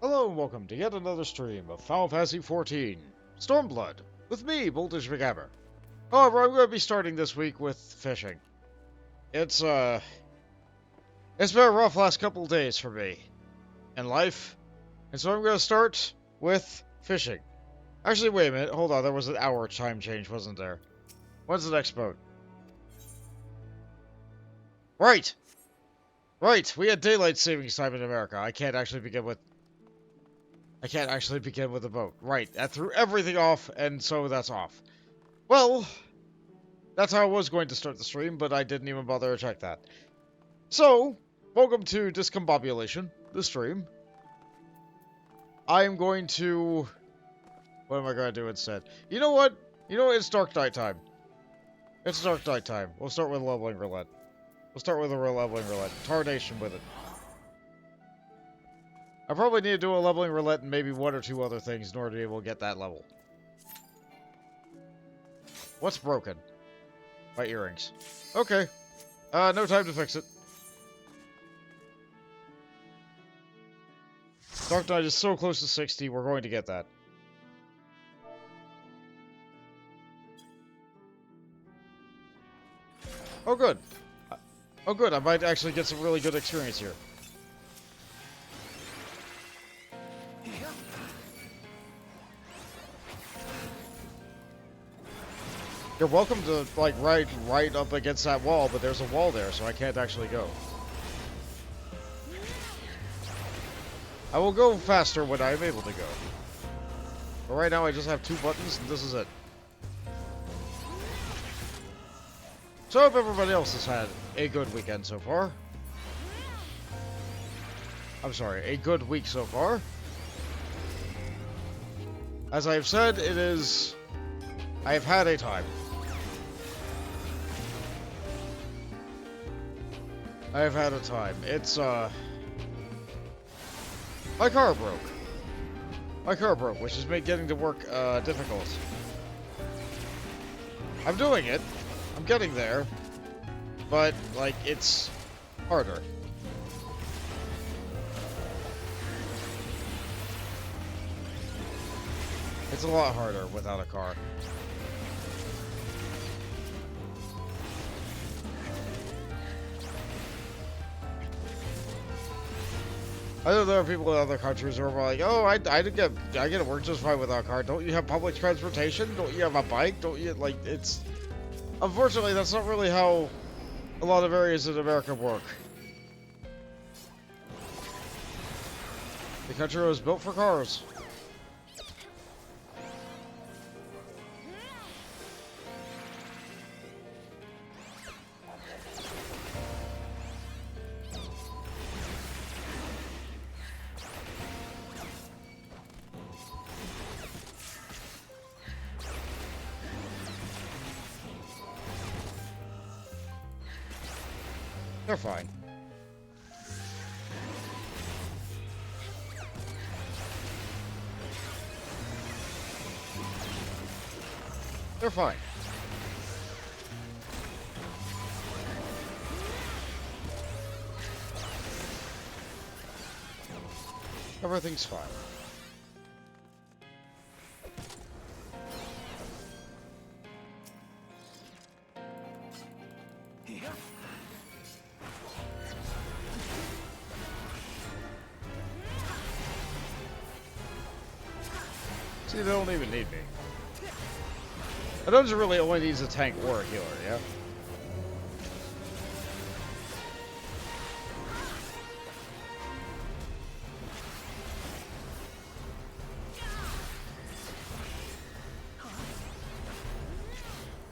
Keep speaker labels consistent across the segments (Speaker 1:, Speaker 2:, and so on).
Speaker 1: Hello and welcome to yet another stream of Final Fantasy XIV Stormblood with me, McGammar. However, I'm going to be starting this week with fishing. It's been a rough last couple of days for me in life, and so I'm going to start with fishing. Actually, wait a minute, hold on, there was an hour time change, wasn't there? When's the next boat? Right! Right, we had daylight savings time in America. I can't actually begin with the boat. Right, that threw everything off, and so that's off. Well, that's how I was going to start the stream, but I didn't even bother to check that. So, welcome to Discombobulation, the stream. I am going to... What am I going to do instead? You know what? It's dark night time. It's dark night time. We'll start with leveling roulette. We'll start with a real leveling roulette. Tarnation with it. I probably need to do a leveling roulette and maybe one or two other things in order to be able to get that level. What's broken? My earrings. Okay. No time to fix it. Dark Knight is so close to 60, we're going to get that. Oh, good. Oh, good. I might actually get some really good experience here. You're welcome to, like, ride right up against that wall, but there's a wall there, so I can't actually go. I will go faster when I am able to go. But right now I just have 2 buttons, and this is it. So I hope everybody else has had a good weekend so far. I'm sorry, a good week so far. As I've said, I have had a time. I have had a time. It's, my car broke. My car broke, which has made getting to work, difficult. I'm doing it. I'm getting there. But, like, it's harder. It's a lot harder without a car. I know there are people in other countries who are like, oh, I get to work just fine without a car. Don't you have public transportation? Don't you have a bike? Don't you, like, it's... Unfortunately, that's not really how a lot of areas in America work. The country was built for cars. They're fine. They're fine. Everything's fine. See, they don't even need me. A dungeon really only needs a tank or a healer, yeah?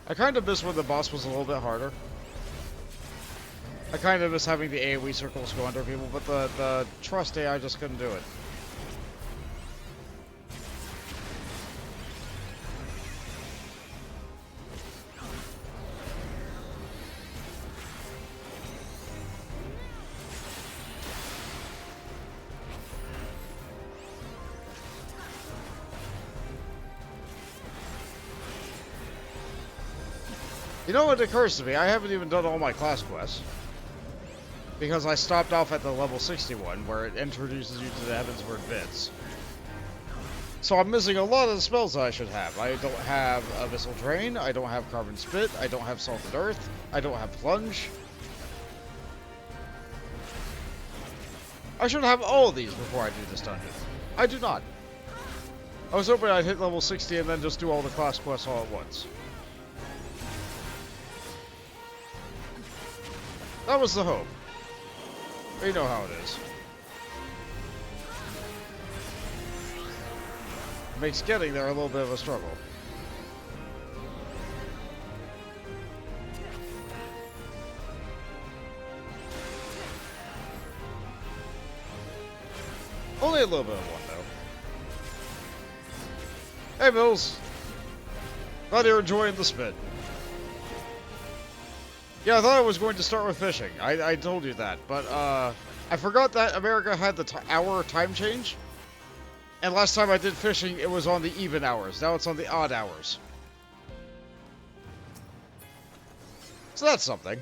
Speaker 1: I kind of miss when the boss was a little bit harder. I kind of miss having the AoE circles go under people, but the trust AI just couldn't do it. You know what occurs to me? I haven't even done all my class quests. because I stopped off at the level 61, where it introduces you to the Heavensward bits. So I'm missing a lot of the spells that I should have. I don't have Abyssal Drain, I don't have Carbon Spit, I don't have Salted Earth, I don't have Plunge. I should have all of these before I do this dungeon. I do not. I was hoping I'd hit level 60 and then just do all the class quests all at once. That was the hope. But you know how it is. It makes getting there a little bit of a struggle. Only a little bit of one, though. Hey, Mills. Glad you're enjoying the spit. Yeah, I thought I was going to start with fishing. I told you that, but I forgot that America had the hour time change. And last time I did fishing, it was on the even hours. Now it's on the odd hours. So that's something.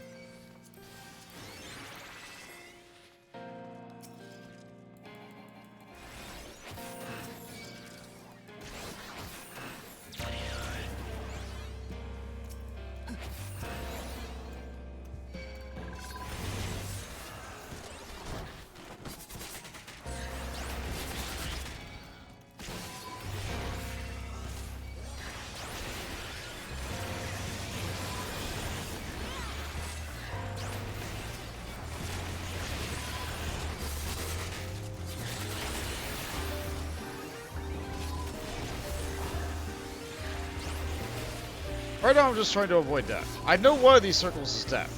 Speaker 1: Right now I'm just trying to avoid death. I know one of these circles is death.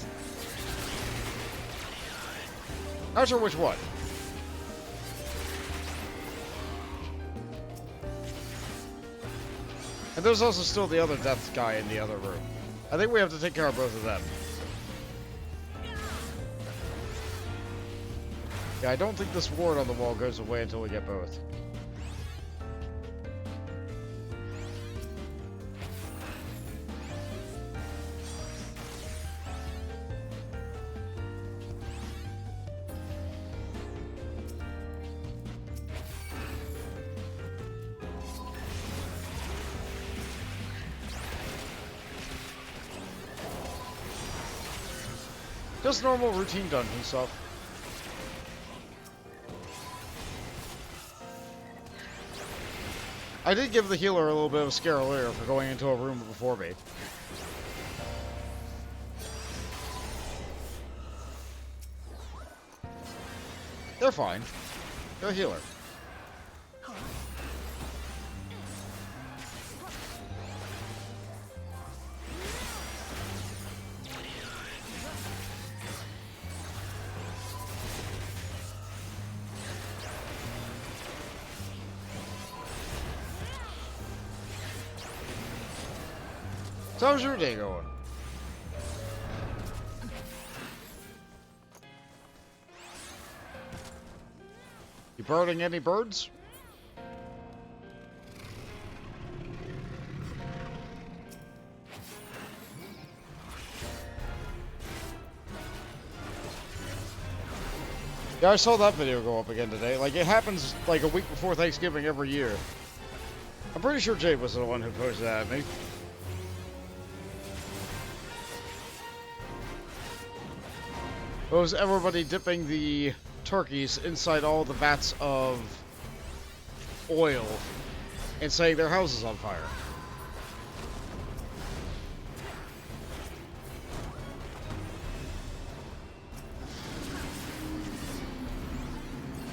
Speaker 1: Not sure which one. And there's also still the other death guy in the other room. I think we have to take care of both of them. Yeah, I don't think this ward on the wall goes away until we get both. Just normal routine dungeon stuff. I did give the healer a little bit of a scare earlier for going into a room before me. They're fine. They're a healer. So how's your day going? You birding any birds? Yeah, I saw that video go up again today. Like, it happens like a week before Thanksgiving every year. I'm pretty sure Jade was the one who posted that at me. It was everybody dipping the turkeys inside all the vats of oil and setting their houses on fire.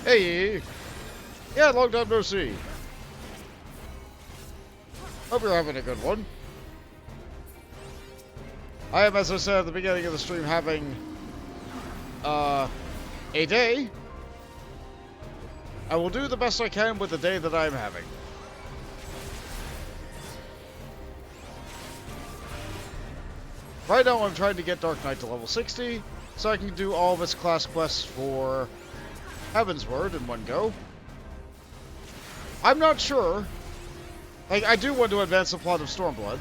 Speaker 1: Hey! Yeah, long time no see. Hope you're having a good one. I am, as I said at the beginning of the stream, having a day. I will do the best I can with the day that I'm having. Right now I'm trying to get Dark Knight to level 60, so I can do all of its class quests for Heavensward in one go. I'm not sure. Like, I do want to advance the plot of Stormblood.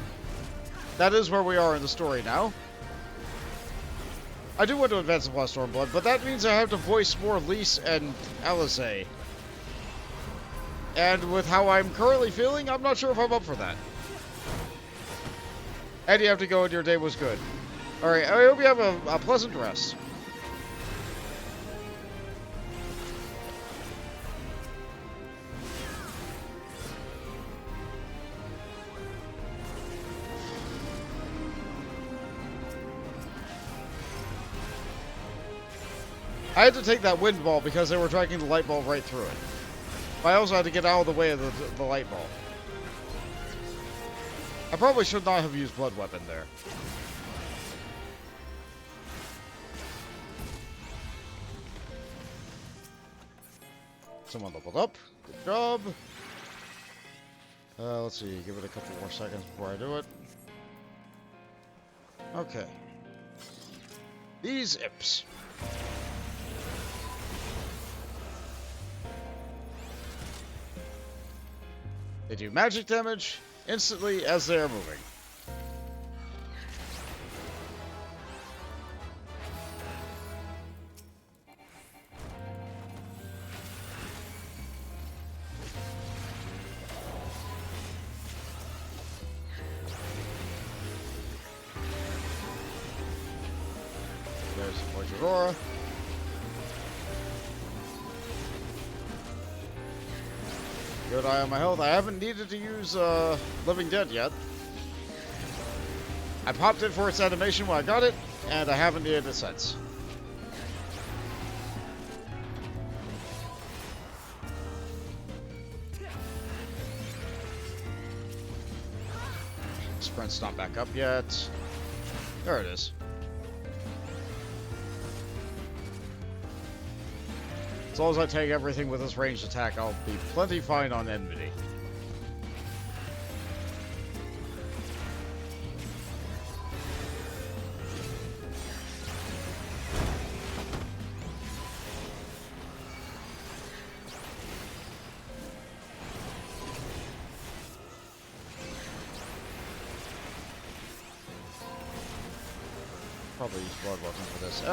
Speaker 1: That is where we are in the story now. I do want to advance the Stormblood, but that means I have to voice more Lise and Alisaie. And with how I'm currently feeling, I'm not sure if I'm up for that. And you have to go and your day was good. Alright, I hope you have a pleasant rest. I had to take that wind ball because they were dragging the light ball right through it. But I also had to get out of the way of the light ball. I probably should not have used Blood Weapon there. Someone leveled up. Good job. Let's see. Give it a couple more seconds before I do it. Okay. These Ips. They do magic damage instantly as they are moving. There's Aurora. Good eye on my health. I haven't needed to use Living Dead yet. I popped it for its animation when I got it, and I haven't needed it since. Sprint's not back up yet. There it is. As long as I take everything with this ranged attack, I'll be plenty fine on enmity. Probably use Blood Weapon for this.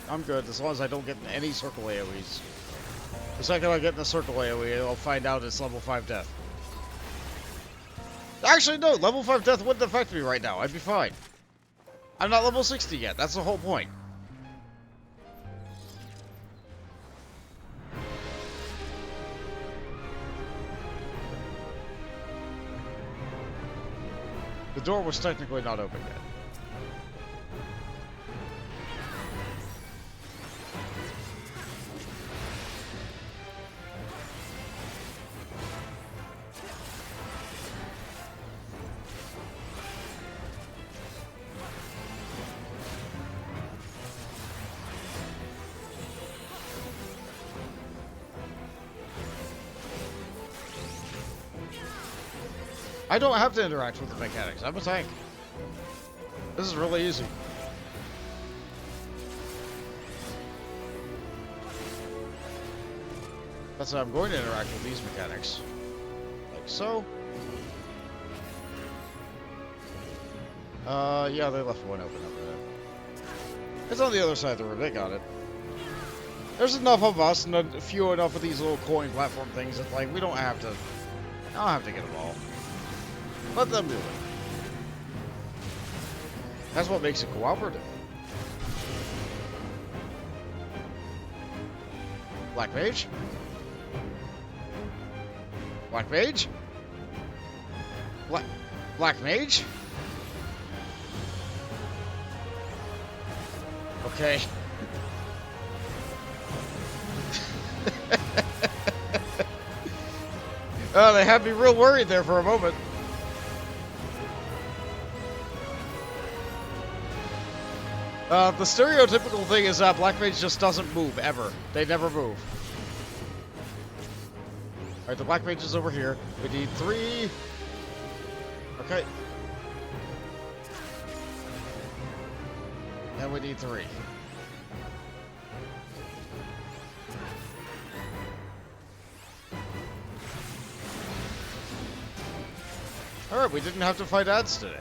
Speaker 1: I'm good as long as I don't get any circle AoEs. The second I get in the circle AoE, I'll find out it's level 5 death. Actually, no, level 5 death wouldn't affect me right now. I'd be fine. I'm not level 60 yet. That's the whole point. The door was technically not open yet. I don't have to interact with the mechanics. I'm a tank. This is really easy. That's how I'm going to interact with these mechanics. Like so. Yeah, they left one open over there. It's on the other side of the room. They got it. There's enough of us and a few enough of these little coin platform things that, like, we don't have to... I don't have to get them all. Let them do it. That's what makes it cooperative. Black Mage? Black Mage? Black Mage? Okay. Oh, they had me real worried there for a moment. The stereotypical thing is that Black Mage just doesn't move, ever. They never move. Alright, the Black Mage is over here. We need 3. Okay. And we need 3. Alright, we didn't have to fight ads today.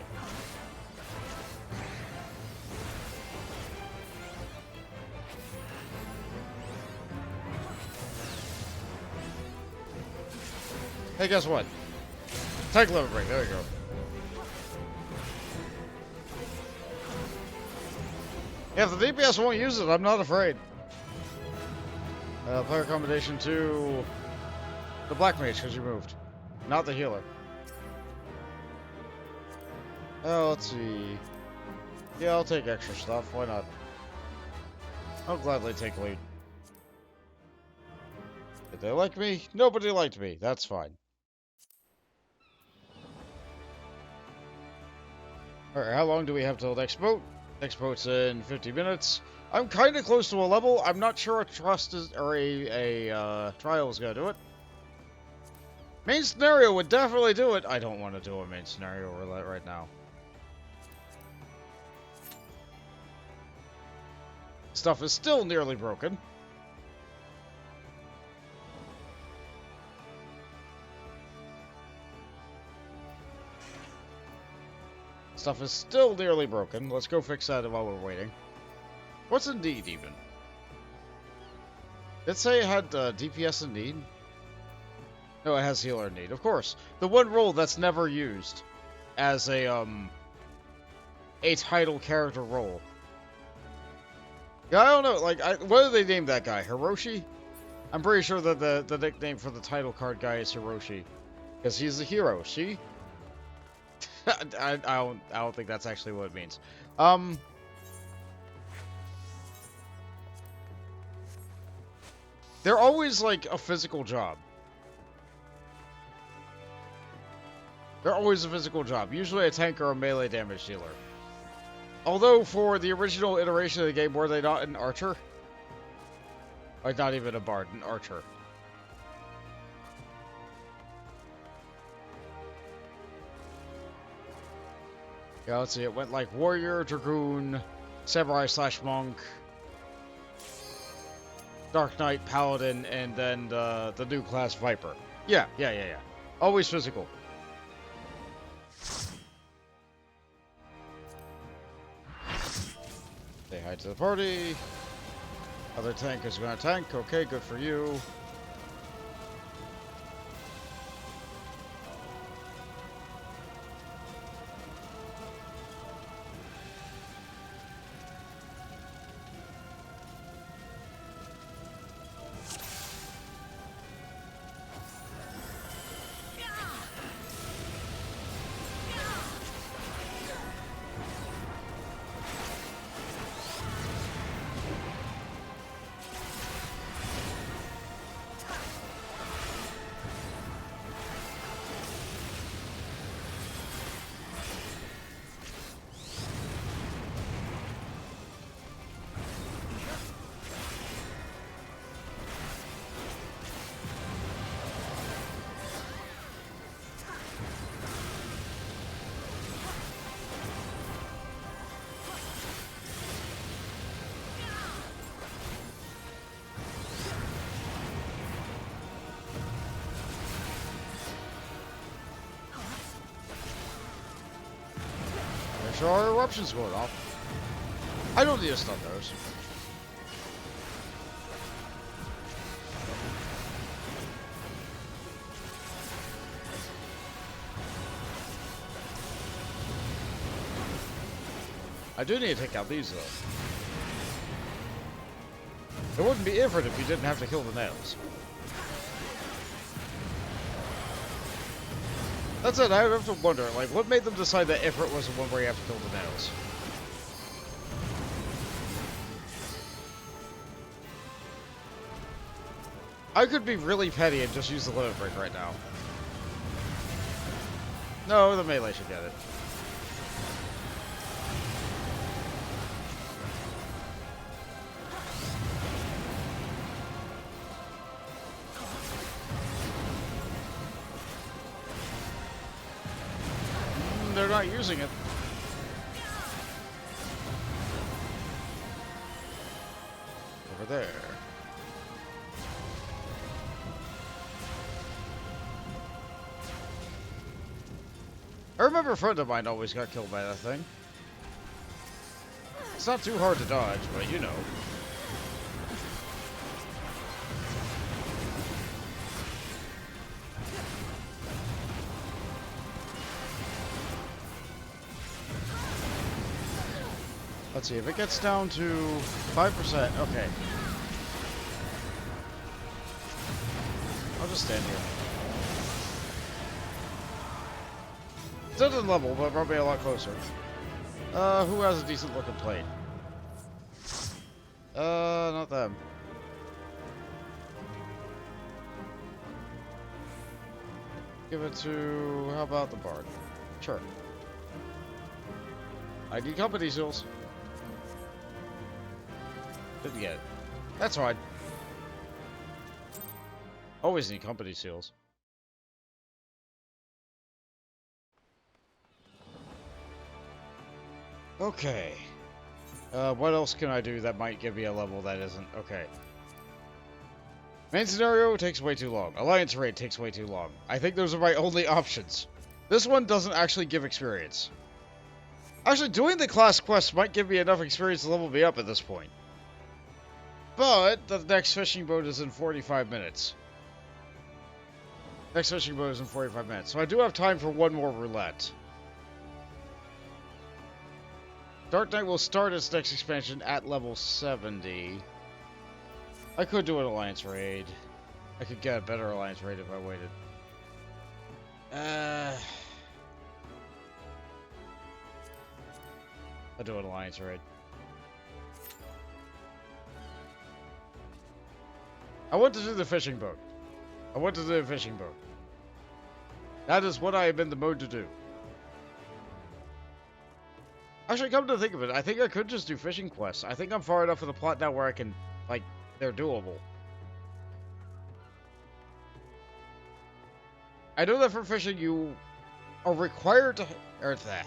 Speaker 1: Hey, guess what? Tank level break. There you go. Yeah, if the DPS won't use it, I'm not afraid. Player accommodation to the Black Mage, because you moved. Not the healer. Let's see. Yeah, I'll take extra stuff. Why not? I'll gladly take lead. Did they like me? Nobody liked me. That's fine. Alright, how long do we have till next boat? Next boat's in 50 minutes. I'm kind of close to a level. I'm not sure a trust is, or a trial is going to do it. Main scenario would definitely do it. I don't want to do a main scenario roulette right now. Stuff is still nearly broken. Stuff is still nearly broken. Let's go fix that while we're waiting. What's in need, even? Did it say it had DPS in need? No, it has healer in need. Of course. The one role that's never used as a title character role. Yeah, I don't know. Like, what do they name that guy? Hiroshi? I'm pretty sure that the nickname for the title card guy is Hiroshi. Because he's a hero, see? I don't think that's actually what it means. They're always like a physical job. They're always a physical job. Usually a tank or a melee damage dealer. Although for the original iteration of the game, were they not an archer? Like not even a bard, an archer. Yeah, let's see. It went like warrior, dragoon, samurai / monk, dark knight, paladin, and then the new class viper. Yeah. Always physical. Say hi to the party. Other tank is gonna tank. Okay, good for you. Sure, our eruption's going off. I don't need to stun those. I do need to take out these, though. It wouldn't be Ifrit if you didn't have to kill the nails. That's it, I have to wonder, like, what made them decide that Ifrit was the one where you have to kill the nails? I could be really petty and just use the limit break right now. No, the melee should get it. They're not using it. Over there. I remember a friend of mine always got killed by that thing. It's not too hard to dodge, but you know. Let's see, if it gets down to 5%, okay. I'll just stand here. It doesn't level, but probably a lot closer. Who has a decent looking plate? Not them. Give it to, how about the bard? Sure. I need company seals. Didn't get it. That's fine. Always need company seals. Okay. What else can I do that might give me a level that isn't? Okay. Main scenario takes way too long. Alliance raid takes way too long. I think those are my only options. This one doesn't actually give experience. Actually, doing the class quest might give me enough experience to level me up at this point. But the next fishing boat is in 45 minutes. Next fishing boat is in 45 minutes. So I do have time for one more roulette. Dark Knight will start its next expansion at level 70. I could do an alliance raid. I could get a better alliance raid if I waited. I'll do an alliance raid. I want to do the fishing boat. I want to do the fishing boat. That is what I have been the mode to do. Actually, come to think of it, I think I could just do fishing quests. I think I'm far enough in the plot now where I can, like, they're doable. I know that for fishing you are required to... or that.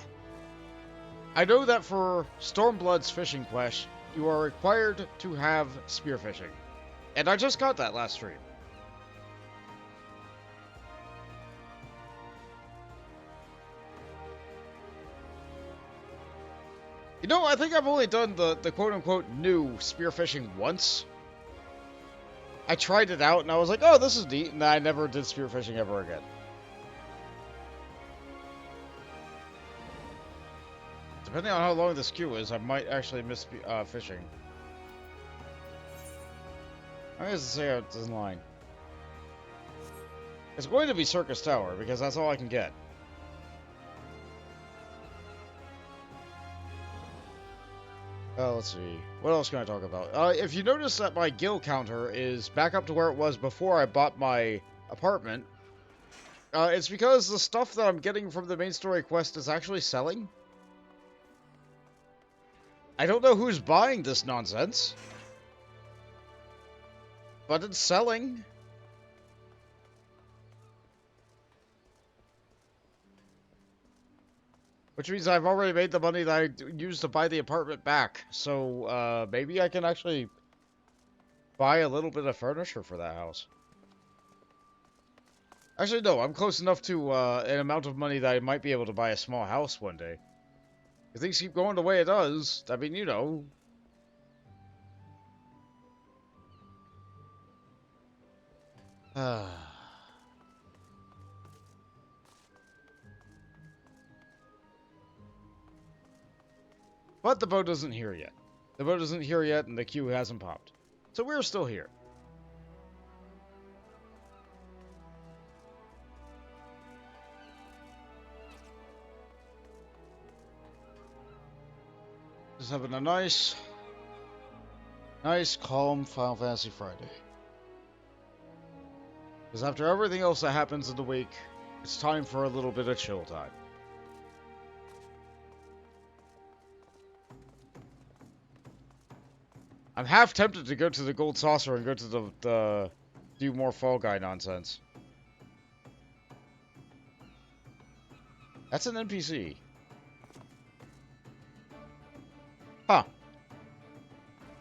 Speaker 1: I know that for Stormblood's fishing quest, you are required to have spearfishing. And I just got that last stream. You know, I think I've only done the quote-unquote new spearfishing once. I tried it out and I was like, oh, this is neat, and I never did spearfishing ever again. Depending on how long this queue is, I might actually miss fishing. I guess to say it's in line. It's going to be Circus Tower, because that's all I can get. Let's see. What else can I talk about? If you notice that my guild counter is back up to where it was before I bought my apartment, it's because the stuff that I'm getting from the main story quest is actually selling. I don't know who's buying this nonsense, but it's selling. Which means I've already made the money that I used to buy the apartment back. So, maybe I can actually buy a little bit of furniture for that house. Actually, no, I'm close enough to an amount of money that I might be able to buy a small house one day. If things keep going the way it does, I mean, you know. But the boat isn't here yet. The boat isn't here yet, and the queue hasn't popped. So we're still here. Just having a nice, calm Final Fantasy Friday. Because after everything else that happens in the week, it's time for a little bit of chill time. I'm half tempted to go to the Gold Saucer and go to the do more Fall Guy nonsense. That's an NPC. Huh.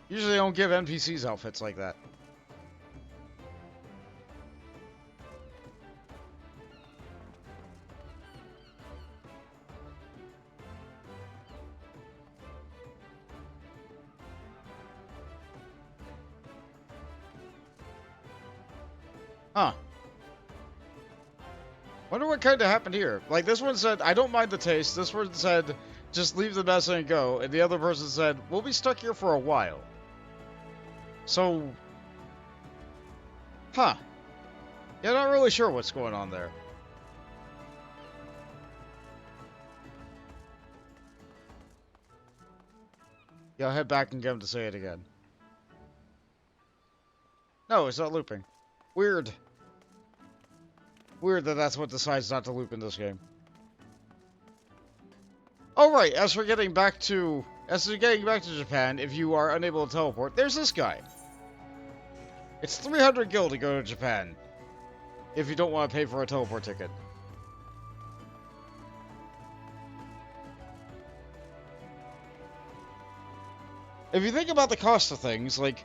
Speaker 1: Usually they don't give NPCs outfits like that. Huh. Wonder what kind of happened here. Like, this one said, I don't mind the taste. This one said, just leave the mess and go. And the other person said, we'll be stuck here for a while. So, huh. Yeah, not really sure what's going on there. Yeah, I'll head back and get him to say it again. No, it's not looping. Weird. Weird that that's what decides not to loop in this game. Alright, as for getting back to Japan, if you are unable to teleport, there's this guy. It's 300 gil to go to Japan, if you don't want to pay for a teleport ticket. If you think about the cost of things, like,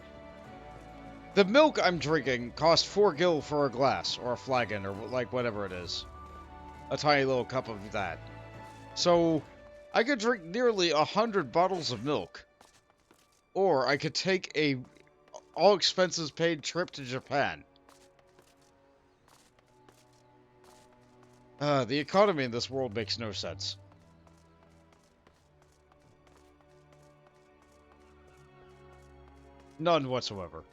Speaker 1: the milk I'm drinking costs 4 gil for a glass, or a flagon, or like whatever it is. A tiny little cup of that. So, I could drink nearly 100 bottles of milk. Or I could take a all expenses paid trip to Japan. The economy in this world makes no sense. None whatsoever.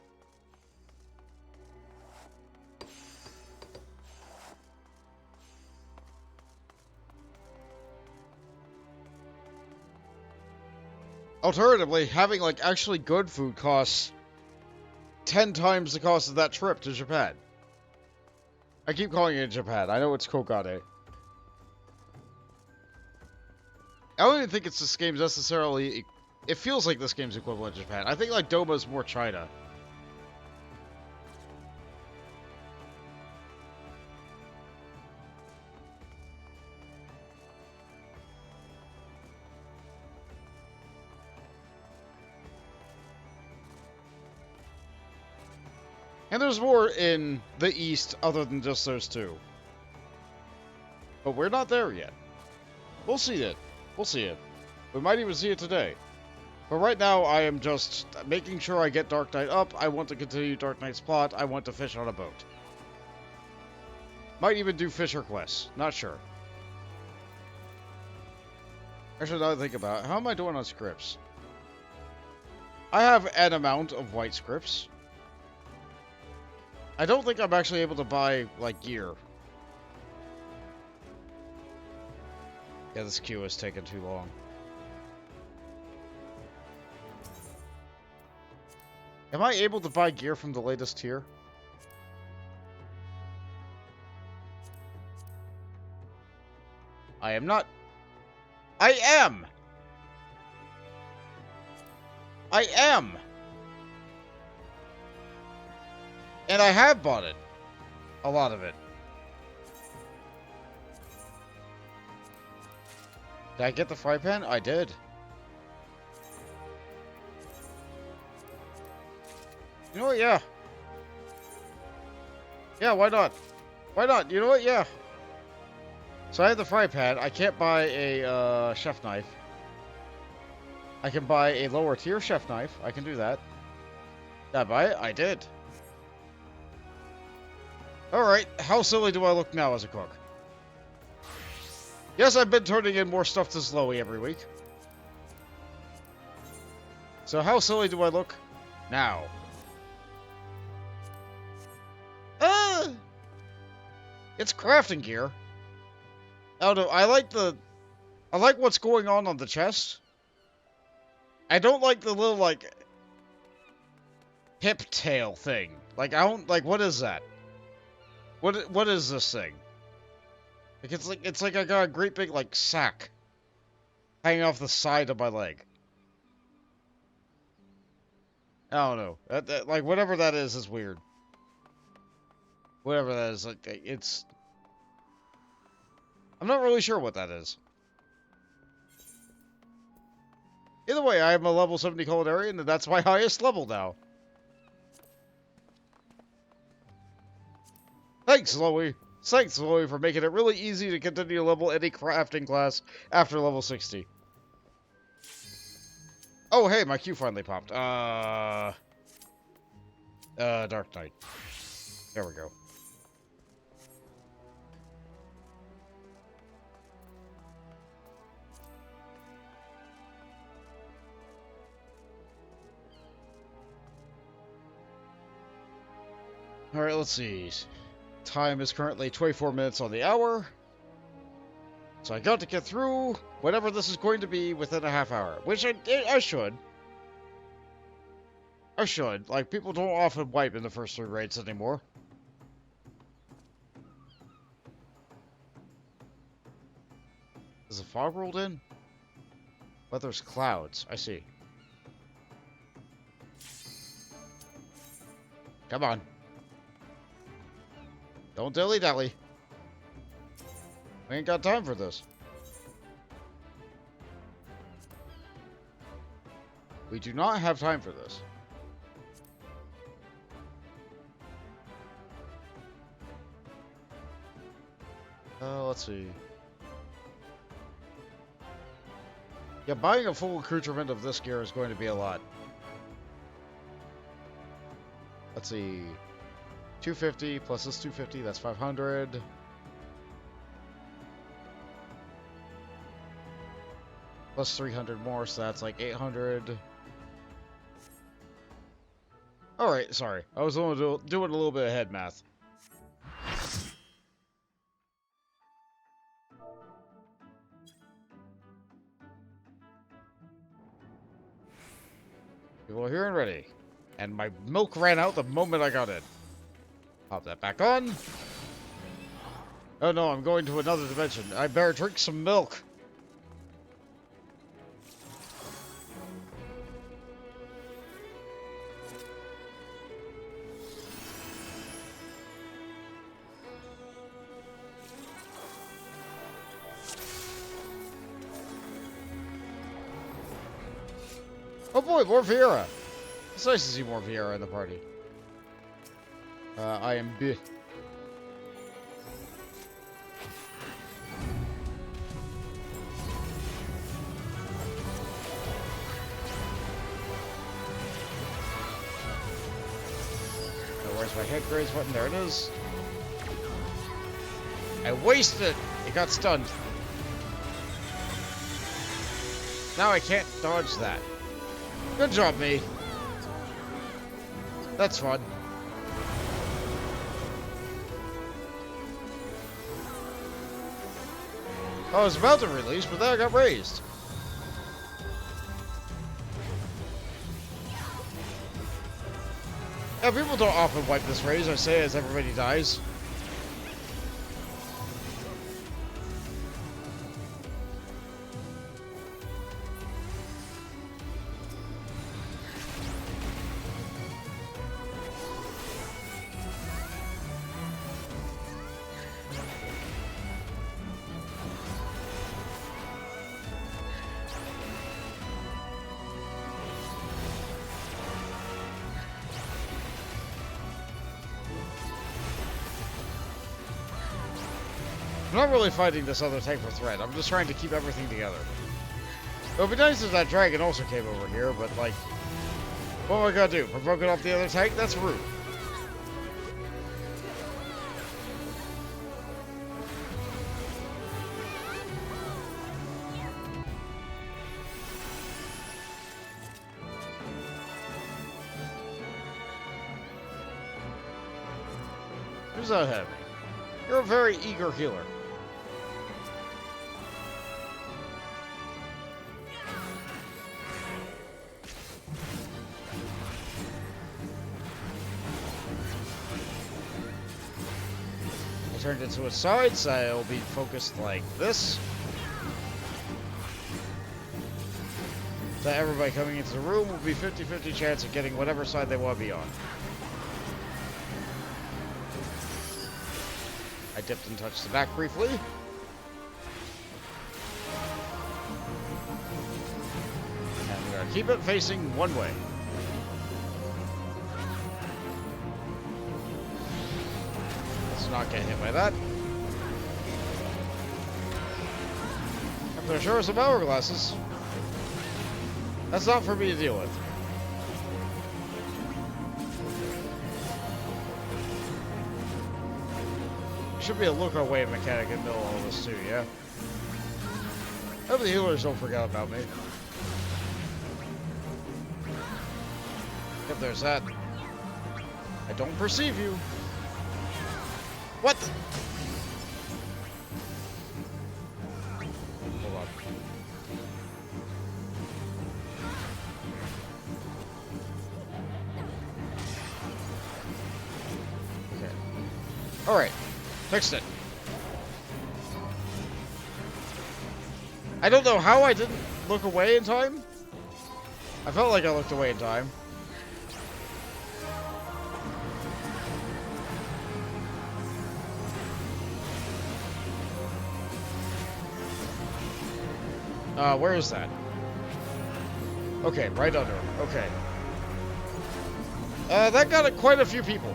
Speaker 1: Alternatively, having, like, actually good food costs 10 times the cost of that trip to Japan. I keep calling it Japan. I know it's Kokade. I don't even think it's this game's necessarily... It feels like this game's equivalent to Japan. I think, like, Doma's more China. And there's more in the East other than just those two. But we're not there yet. We'll see it. We'll see it. We might even see it today. But right now, I am just making sure I get Dark Knight up. I want to continue Dark Knight's plot. I want to fish on a boat. Might even do Fisher quests. Not sure. Actually, now that I think about it, how am I doing on scripts? I have an amount of white scripts. I don't think I'm actually able to buy, like, gear. Yeah, this queue is taking too long. Am I able to buy gear from the latest tier? I am not. I am! I am! And I have bought it. A lot of it. Did I get the fry pan? I did. You know what? Yeah. Yeah, why not? Why not? You know what? Yeah. So I have the fry pan. I can't buy a chef knife. I can buy a lower tier chef knife. I can do that. Did I buy it? I did. Alright, how silly do I look now as a cook? Yes, I've been turning in more stuff to Slowy every week. So how silly do I look now? It's crafting gear. I don't know, I like what's going on the chest. I don't like the little, like, hip tail thing. Like, I don't, like, what is that? What is this thing? Like, it's like I got a great big, like, sack hanging off the side of my leg. I don't know. Like, whatever that is weird. Whatever that is, like, it's... I'm not really sure what that is. Either way, I am a level 70 culinarian, and that's my highest level now. Thanks, Loey. Thanks, Loey, for making it really easy to continue to level any crafting class after level 60. Oh, hey, my queue finally popped. Dark Knight. There we go. Alright, let's see. Time is currently 24 minutes on the hour. So I got to get through whatever this is going to be within a half hour. Which I should. I should. Like, people don't often wipe in the first 3 raids anymore. Is the fog rolled in? But there's clouds. I see. Come on. Don't dilly-dally. We ain't got time for this. We do not have time for this. Let's see. Yeah, buying a full accoutrement of this gear is going to be a lot. Let's see. 250 plus this 250, that's 500. Plus 300 more, so that's like 800. Alright, sorry. I was only doing a little bit of head math. People are here and ready. And my milk ran out the moment I got in. Pop that back on. Oh no, I'm going to another dimension. I better drink some milk. Oh boy, more Vieira. It's nice to see more Vieira in the party. I am B. Where's my head graze button? There it is. I wasted it. It got stunned. Now I can't dodge that. Good job, me. That's fun. I was about to release, but then I got raised. Yeah, people don't often wipe this raise, I say, as everybody dies. I'm not really fighting this other tank for threat. I'm just trying to keep everything together. It would be nice if that dragon also came over here, but like, what am I gonna do? Provoke it off the other tank? That's rude. Who's that heavy? You're a very eager healer. I turned into a side, so I'll be focused like this. So everybody coming into the room will be 50-50 chance of getting whatever side they want to be on. I dipped and touched the back briefly. And we're going to keep it facing one way. Let's not get hit by that. If there sure are some hourglasses. That's not for me to deal with. Should be a look away mechanic in the middle of all this too, yeah? Hope the healers don't forget about me. If there's that. I don't perceive you. What the? Hold on. Okay. Alright. Fixed it. I don't know how I didn't look away in time. I felt like I looked away in time. Where is that? Okay, right under him. Okay. That got quite a few people.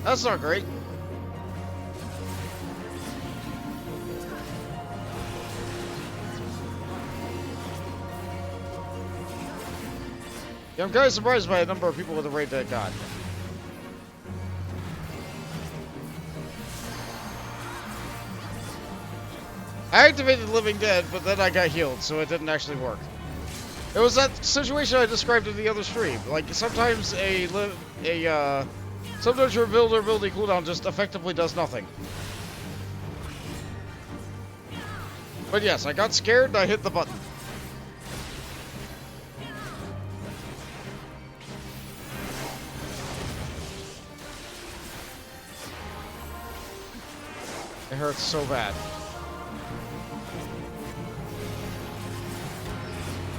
Speaker 1: That's not great. Yeah, I'm kind of surprised by the number of people with the raid that got. I activated Living Dead, but then I got healed, so it didn't actually work. It was that situation I described in the other stream. Like, sometimes sometimes your ability cooldown just effectively does nothing. But yes, I got scared and I hit the button. It hurts so bad.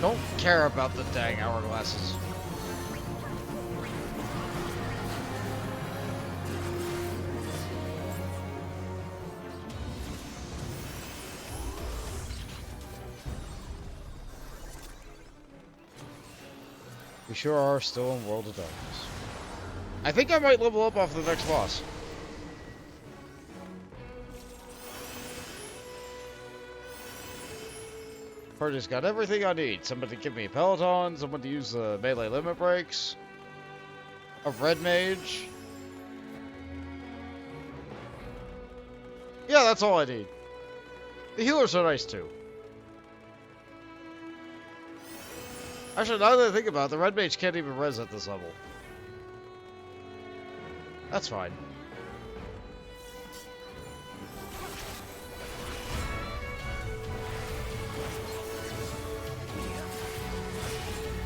Speaker 1: Don't care about the dang hourglasses. We sure are still in World of Darkness. I think I might level up off the next boss. Party's got everything I need. Somebody give me a Paladin, someone to use the melee limit breaks, a red mage. Yeah, that's all I need. The healers are nice too. Actually, now that I think about it, the red mage can't even res at this level. That's fine.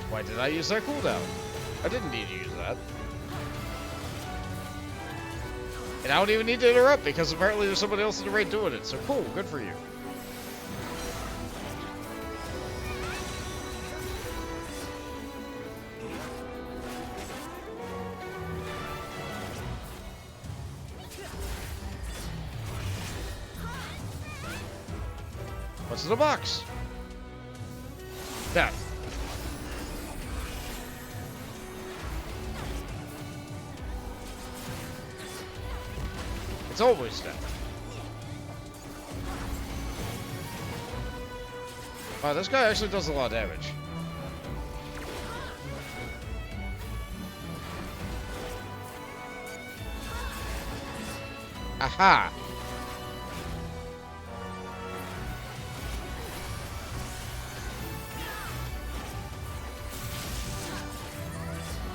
Speaker 1: Why did I use that cooldown? I didn't need to use that. And I don't even need to interrupt because apparently there's somebody else in the raid doing it. So cool, good for you. What's in the box? Death. It's always death. Wow, this guy actually does a lot of damage. Aha!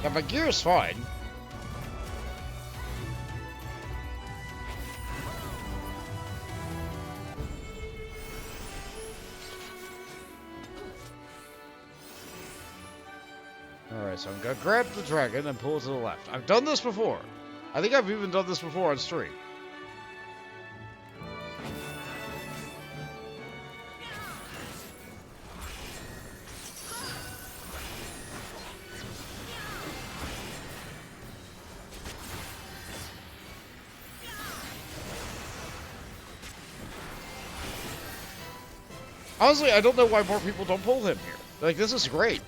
Speaker 1: Yeah, my gear's fine. Alright, so I'm gonna grab the dragon and pull it to the left. I've done this before. I think I've even done this before on stream. Honestly, I don't know why more people don't pull him here. Like, this is great.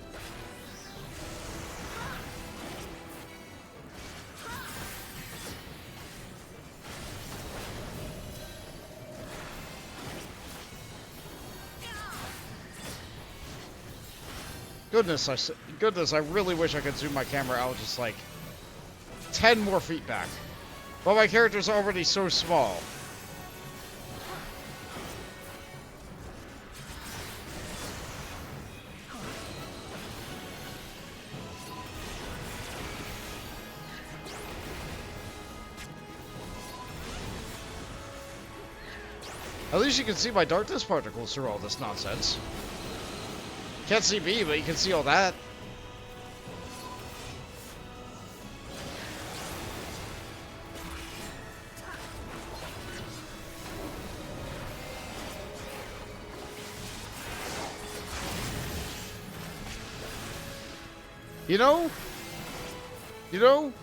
Speaker 1: Goodness, I really wish I could zoom my camera out just like 10 more feet back. But my character's already so small. At least you can see my darkness particles through all this nonsense. Can't see me, but you can see all that. You know,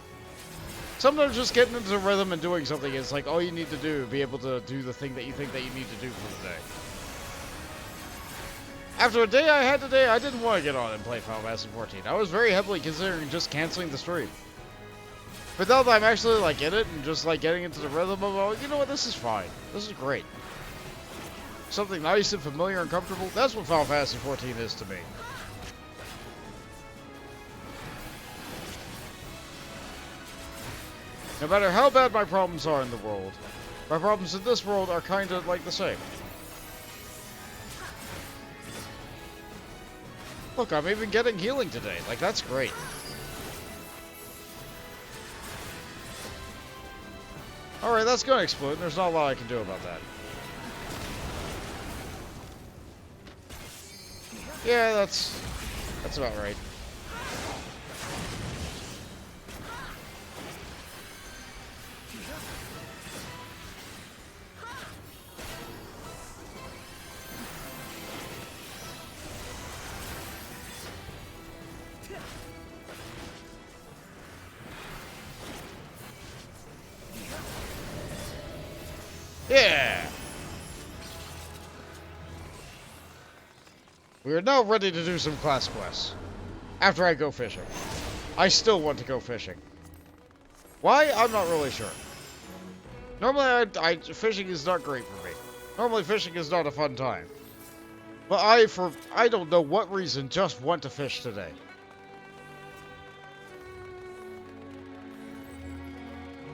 Speaker 1: sometimes just getting into the rhythm and doing something is like all you need to do to be able to do the thing that you think that you need to do for the day. After a day I had today, I didn't want to get on and play Final Fantasy 14. I was very heavily considering just canceling the stream. But now that I'm actually like in it and just like getting into the rhythm of, oh, you know what, this is fine. This is great. Something nice and familiar and comfortable. That's what Final Fantasy 14 is to me. No matter how bad my problems are in the world, my problems in this world are kind of like the same. Look, I'm even getting healing today. Like, that's great. Alright, that's gonna explode. There's not a lot I can do about that. Yeah, that's about right. Yeah! We are now ready to do some class quests. After I go fishing. I still want to go fishing. Why? I'm not really sure. Normally, fishing is not great for me. Normally, fishing is not a fun time. But I don't know what reason, just want to fish today.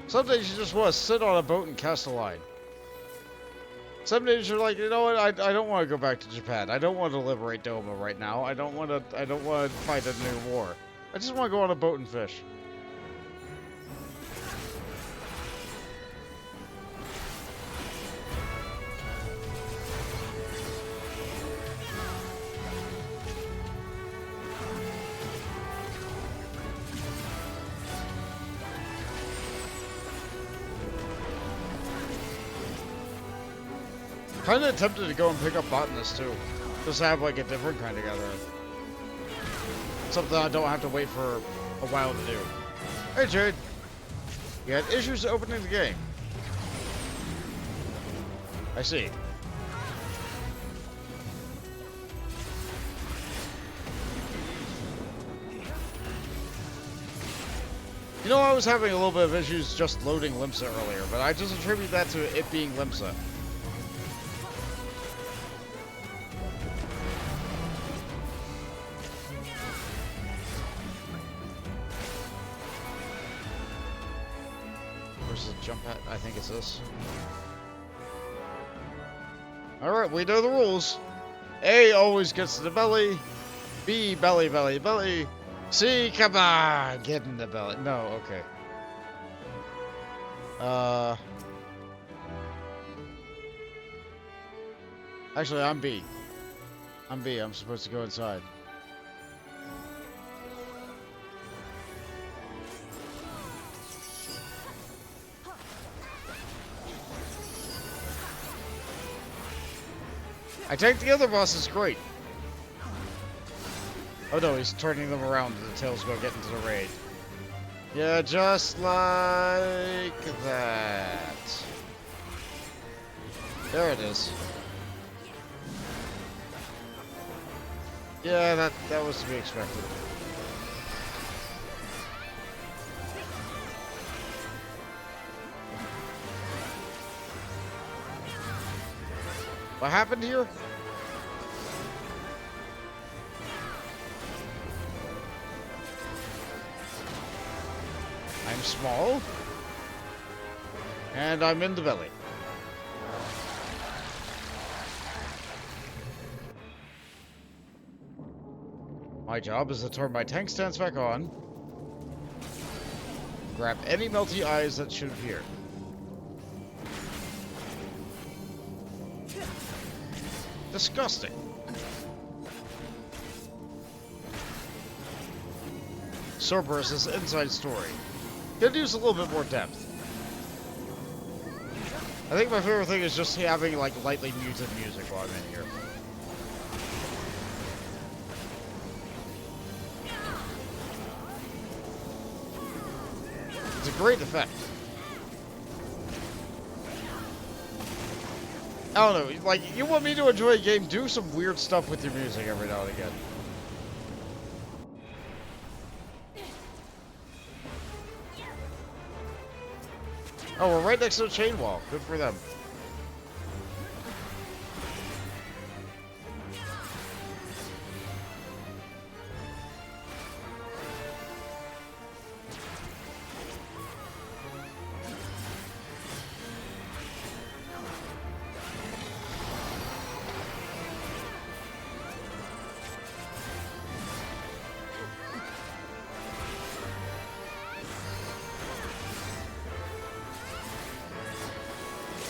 Speaker 1: Some days you just want to sit on a boat and cast a line. Some days you're like, you know what? I don't want to go back to Japan. I don't want to liberate Doma right now. I don't want to fight a new war. I just want to go on a boat and fish. Kinda tempted to go and pick up Botanist too. Just to have like a different kind of gathering. Something I don't have to wait for a while to do. Hey Jade! You had issues opening the game. I see. You know, I was having a little bit of issues just loading Limsa earlier, but I just attribute that to it being Limsa. Jump at, I think it's this. Alright, we know the rules. A always gets to the belly. B, belly, belly, belly. C, come on, get in the belly. No, okay. Actually, I'm B. I'm B, I'm supposed to go inside. I take the other bosses great. Oh no, he's turning them around and the tails go get into the raid. Yeah, just like that. There it is. Yeah, that was to be expected. What happened here? I'm small. And I'm in the belly. My job is to turn my tank stance back on. Grab any melty eyes that should appear. Disgusting. Cerberus' inside story. Could use a little bit more depth. I think my favorite thing is just having, like, lightly muted music while I'm in here. It's a great effect. I don't know, like, you want me to enjoy a game, do some weird stuff with your music every now and again. Oh, we're right next to the chain wall. Good for them.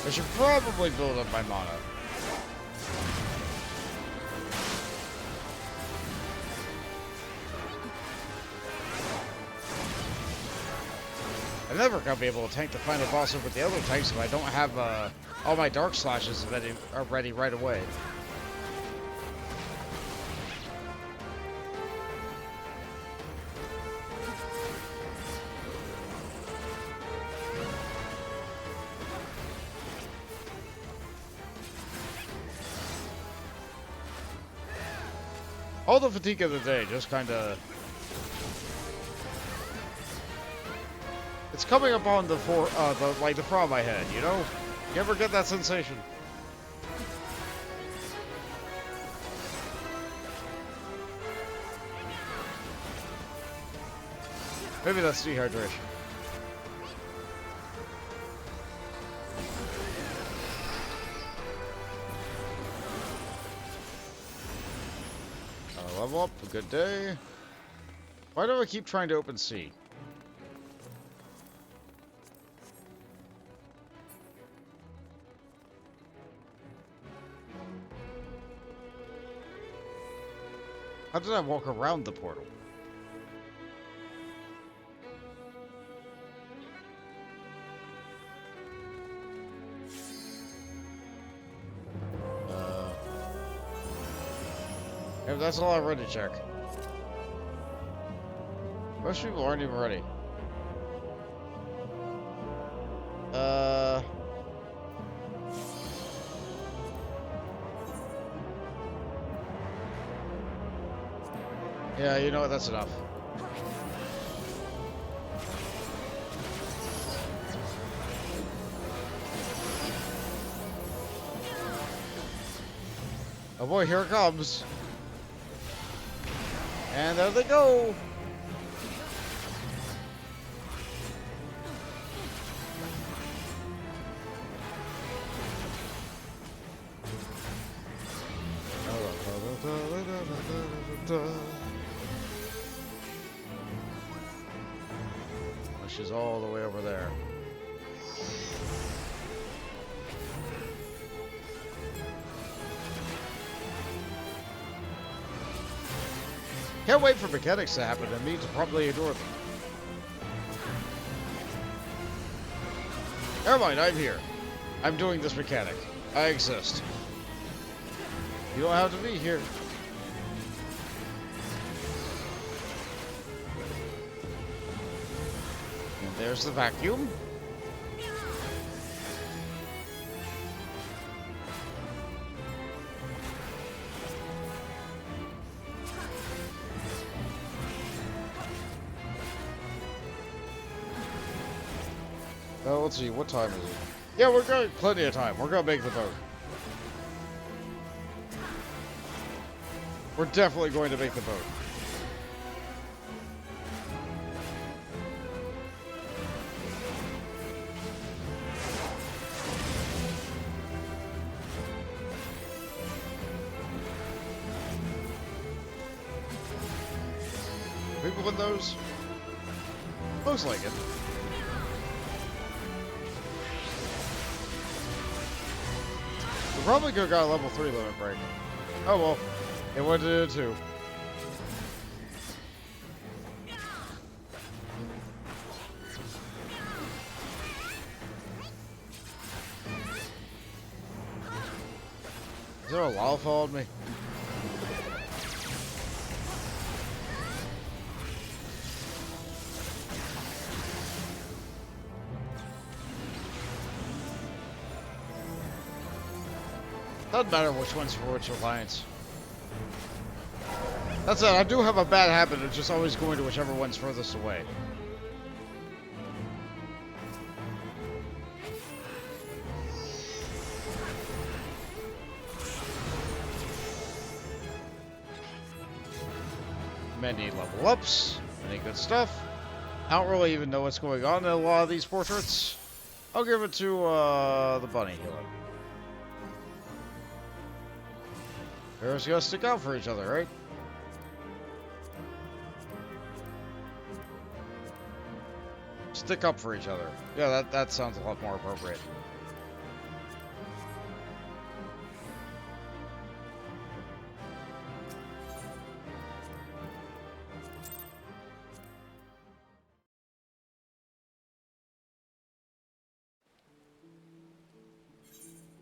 Speaker 1: I should probably build up my mana. I'm never gonna be able to tank the final boss over the other tanks if I don't have all my dark slashes ready right away. All the fatigue of the day just kind of... It's coming up on the front of my head, you know? You ever get that sensation? Maybe that's dehydration. Level up, a good day. Why do I keep trying to open C? How did I walk around the portal? Yeah, that's all I'm ready to check. Most people aren't even ready. Yeah, you know what? That's enough. Oh boy, here it comes. And there they go! She's all the way over there. Can't wait for mechanics to happen and me to probably ignore them. Never mind, I'm here. I'm doing this mechanic. I exist. You don't have to be here. And there's the vacuum. Let's see, what time is it? Yeah, we're going plenty of time. We're gonna make the boat. We're definitely going to make the boat. People in those? Looks like it. Probably could have got a level 3 limit break. Oh well. It went to 2. Is there a lava followed me? Doesn't matter which one's for which alliance. That's it, I do have a bad habit of just always going to whichever one's furthest away. Many level ups, many good stuff. I don't really even know what's going on in a lot of these portraits. I'll give it to the bunny healer. Heroes gotta stick out for each other, right? Stick up for each other. Yeah, that sounds a lot more appropriate.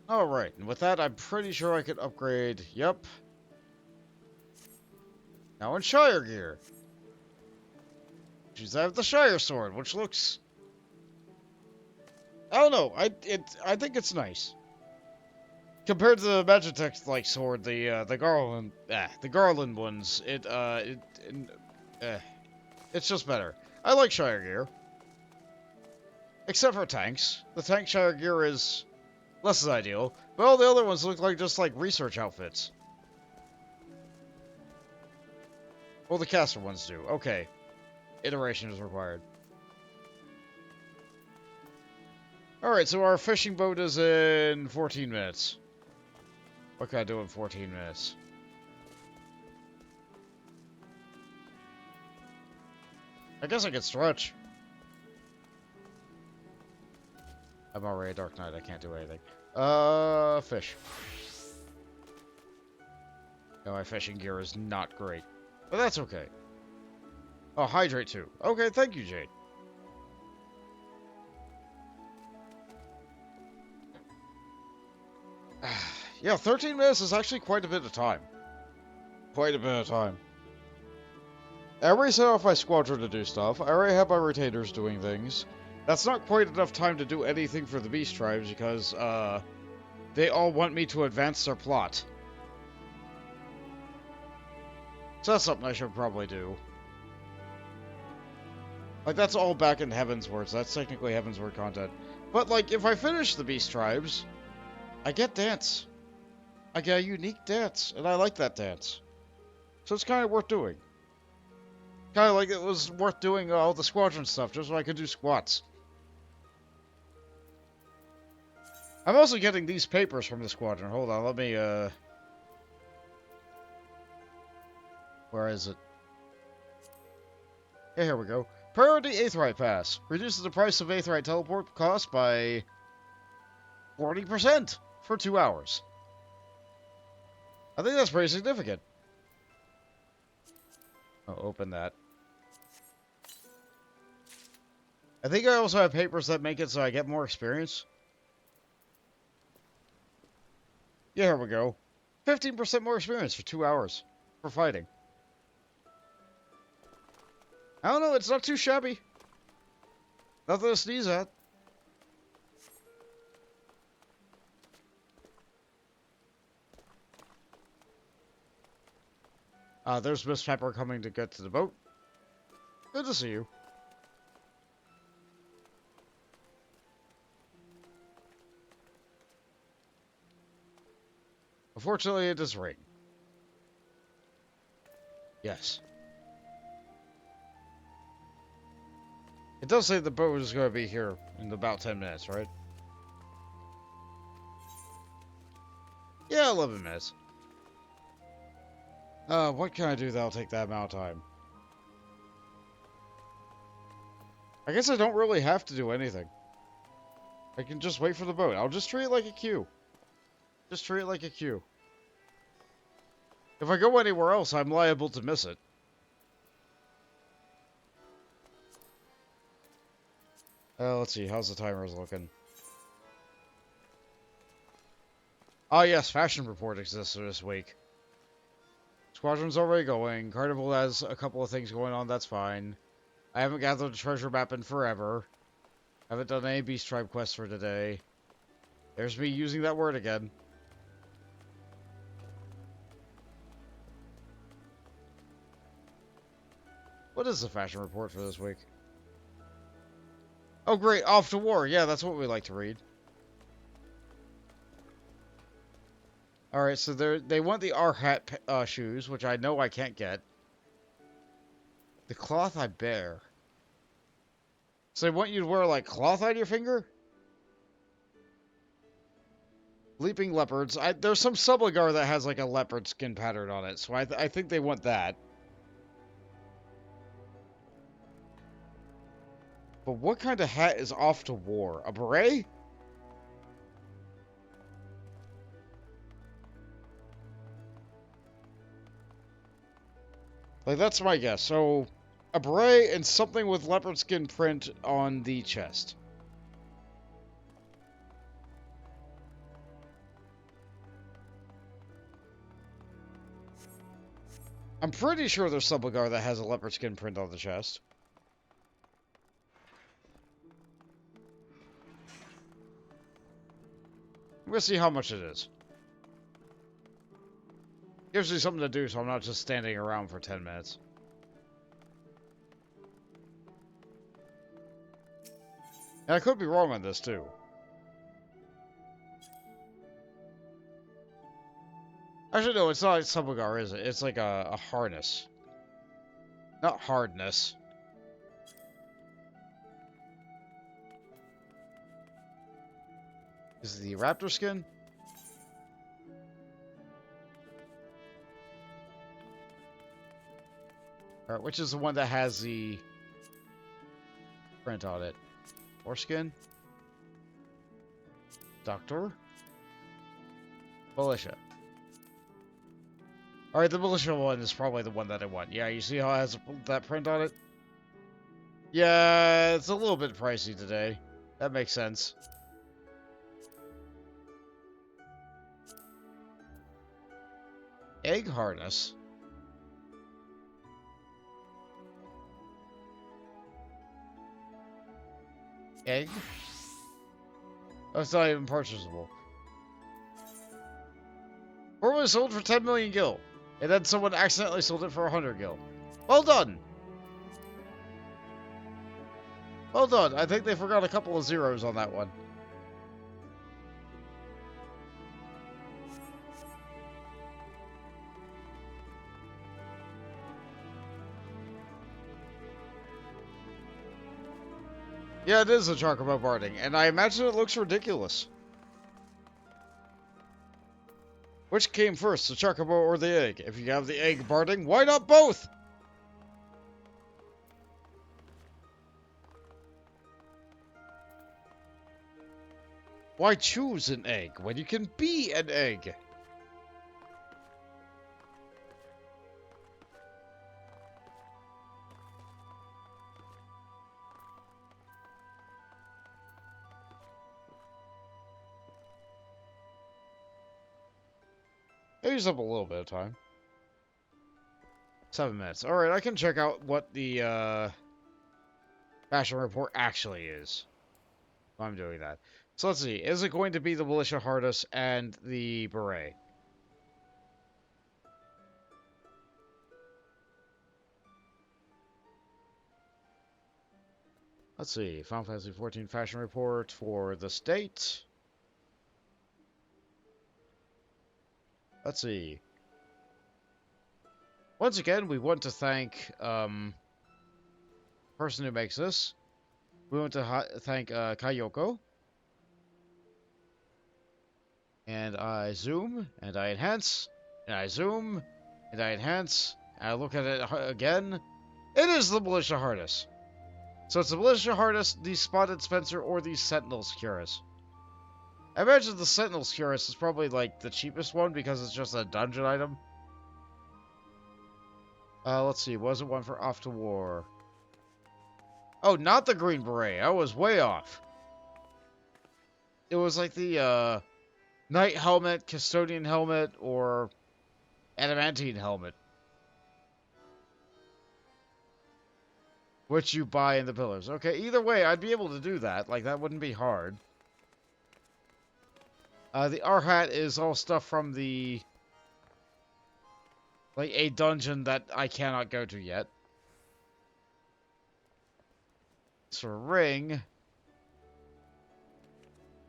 Speaker 1: Alright, and with that, I'm pretty sure I could upgrade. Yep. Now in Shire gear. I have the Shire sword, which looks... I don't know. I think it's nice. Compared to the Magitech like sword, the Garland ones, it's just better. I like Shire gear. Except for tanks. The tank Shire gear is less than ideal, but all the other ones look like just like research outfits. Well, the caster ones do. Okay. Iteration is required. Alright, so our fishing boat is in 14 minutes. What can I do in 14 minutes? I guess I could stretch. I'm already a Dark Knight, I can't do anything. Fish. No, my fishing gear is not great. But that's okay. Oh, hydrate too. Okay, thank you, Jade. Yeah, 13 minutes is actually quite a bit of time. Quite a bit of time. I already set off my squadron to do stuff. I already have my retainers doing things. That's not quite enough time to do anything for the Beast Tribes because, they all want me to advance their plot. So that's something I should probably do. Like, that's all back in Heavensward, so that's technically Heavensward content. But, like, if I finish the Beast Tribes, I get dance. I get a unique dance, and I like that dance. So it's kind of worth doing. Kind of like it was worth doing all the squadron stuff, just so I could do squats. I'm also getting these papers from the squadron. Hold on, let me, where is it? Yeah, here we go. Priority Aetheryte Pass. Reduces the price of Aetheryte teleport cost by 40% for 2 hours. I think that's pretty significant. I'll open that. I think I also have papers that make it so I get more experience. Yeah, here we go. 15% more experience for 2 hours for fighting. I don't know, it's not too shabby. Nothing to sneeze at. There's Miss Pepper coming to get to the boat. Good to see you. Unfortunately, it does rain. Yes. It does say the boat is going to be here in about 10 minutes, right? Yeah, 11 minutes. What can I do that'll take that amount of time? I guess I don't really have to do anything. I can just wait for the boat. I'll just treat it like a queue. Just treat it like a queue. If I go anywhere else, I'm liable to miss it. Let's see. How's the timers looking? Oh, yes. Fashion report exists this week. Squadron's already going. Carnival has a couple of things going on. That's fine. I haven't gathered a treasure map in forever. Haven't done any beast tribe quests for today. There's me using that word again. What is the fashion report for this week? Oh, great. Off to war. Yeah, that's what we like to read. Alright, so they want the R-hat shoes, which I know I can't get. The cloth I bear. So they want you to wear, like, cloth on your finger? Leaping leopards. There's some subligar that has, like, a leopard skin pattern on it, so I think they want that. But what kind of hat is off to war? A beret? Like, that's my guess. So, a beret and something with leopard skin print on the chest. I'm pretty sure there's subligar that has a leopard skin print on the chest. I'm gonna see how much it is. Gives me something to do, so I'm not just standing around for 10 minutes. And I could be wrong on this, too. Actually, no, it's not like subligar, is it? It's like a harness. Not hardness. Is it the raptor skin? Alright, which is the one that has the print on it? Foreskin? Doctor? Militia. Alright, the militia one is probably the one that I want. Yeah, you see how it has that print on it? Yeah, it's a little bit pricey today. That makes sense. Egg harness? Egg? Oh, it's not even purchasable. Formerly sold for 10 million gil, and then someone accidentally sold it for 100 gil. Well done! Well done. I think they forgot a couple of zeros on that one. Yeah, it is a chocobo barding, and I imagine it looks ridiculous. Which came first, the chocobo or the egg? If you have the egg barding, why not both? Why choose an egg when you can be an egg? I used up a little bit of time. 7 minutes. Alright, I can check out what the fashion report actually is. I'm doing that. So let's see. Is it going to be the militia harness and the beret? Let's see. Final Fantasy XIV fashion report for the state. Let's see. Once again, we want to thank the person who makes this. We want to thank Kayoko. And I zoom, and I enhance, and I zoom, and I enhance, and I look at it again. It is the militia harness. So it's the militia harness, the spotted Spencer, or the sentinel's cuirass. I imagine the Sentinel's Cuirass is probably, like, the cheapest one because it's just a dungeon item. Let's see. Was it one for Off to War? Oh, not the Green Beret. I was way off. It was like the, Knight Helmet, Custodian Helmet, or Adamantine Helmet. Which you buy in the pillars. Okay, either way, I'd be able to do that. Like, that wouldn't be hard. The R-Hat is all stuff from the... like, a dungeon that I cannot go to yet. So, ring...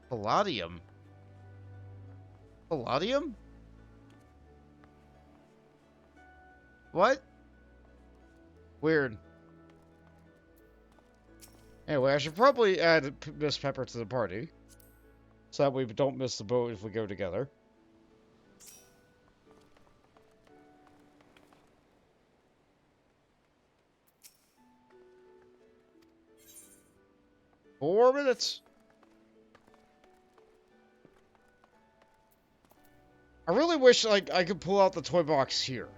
Speaker 1: Palladium? Palladium? What? Weird. Anyway, I should probably add Miss Pepper to the party. So that we don't miss the boat if we go together. Four minutes. I really wish, like, I could pull out the toy box here.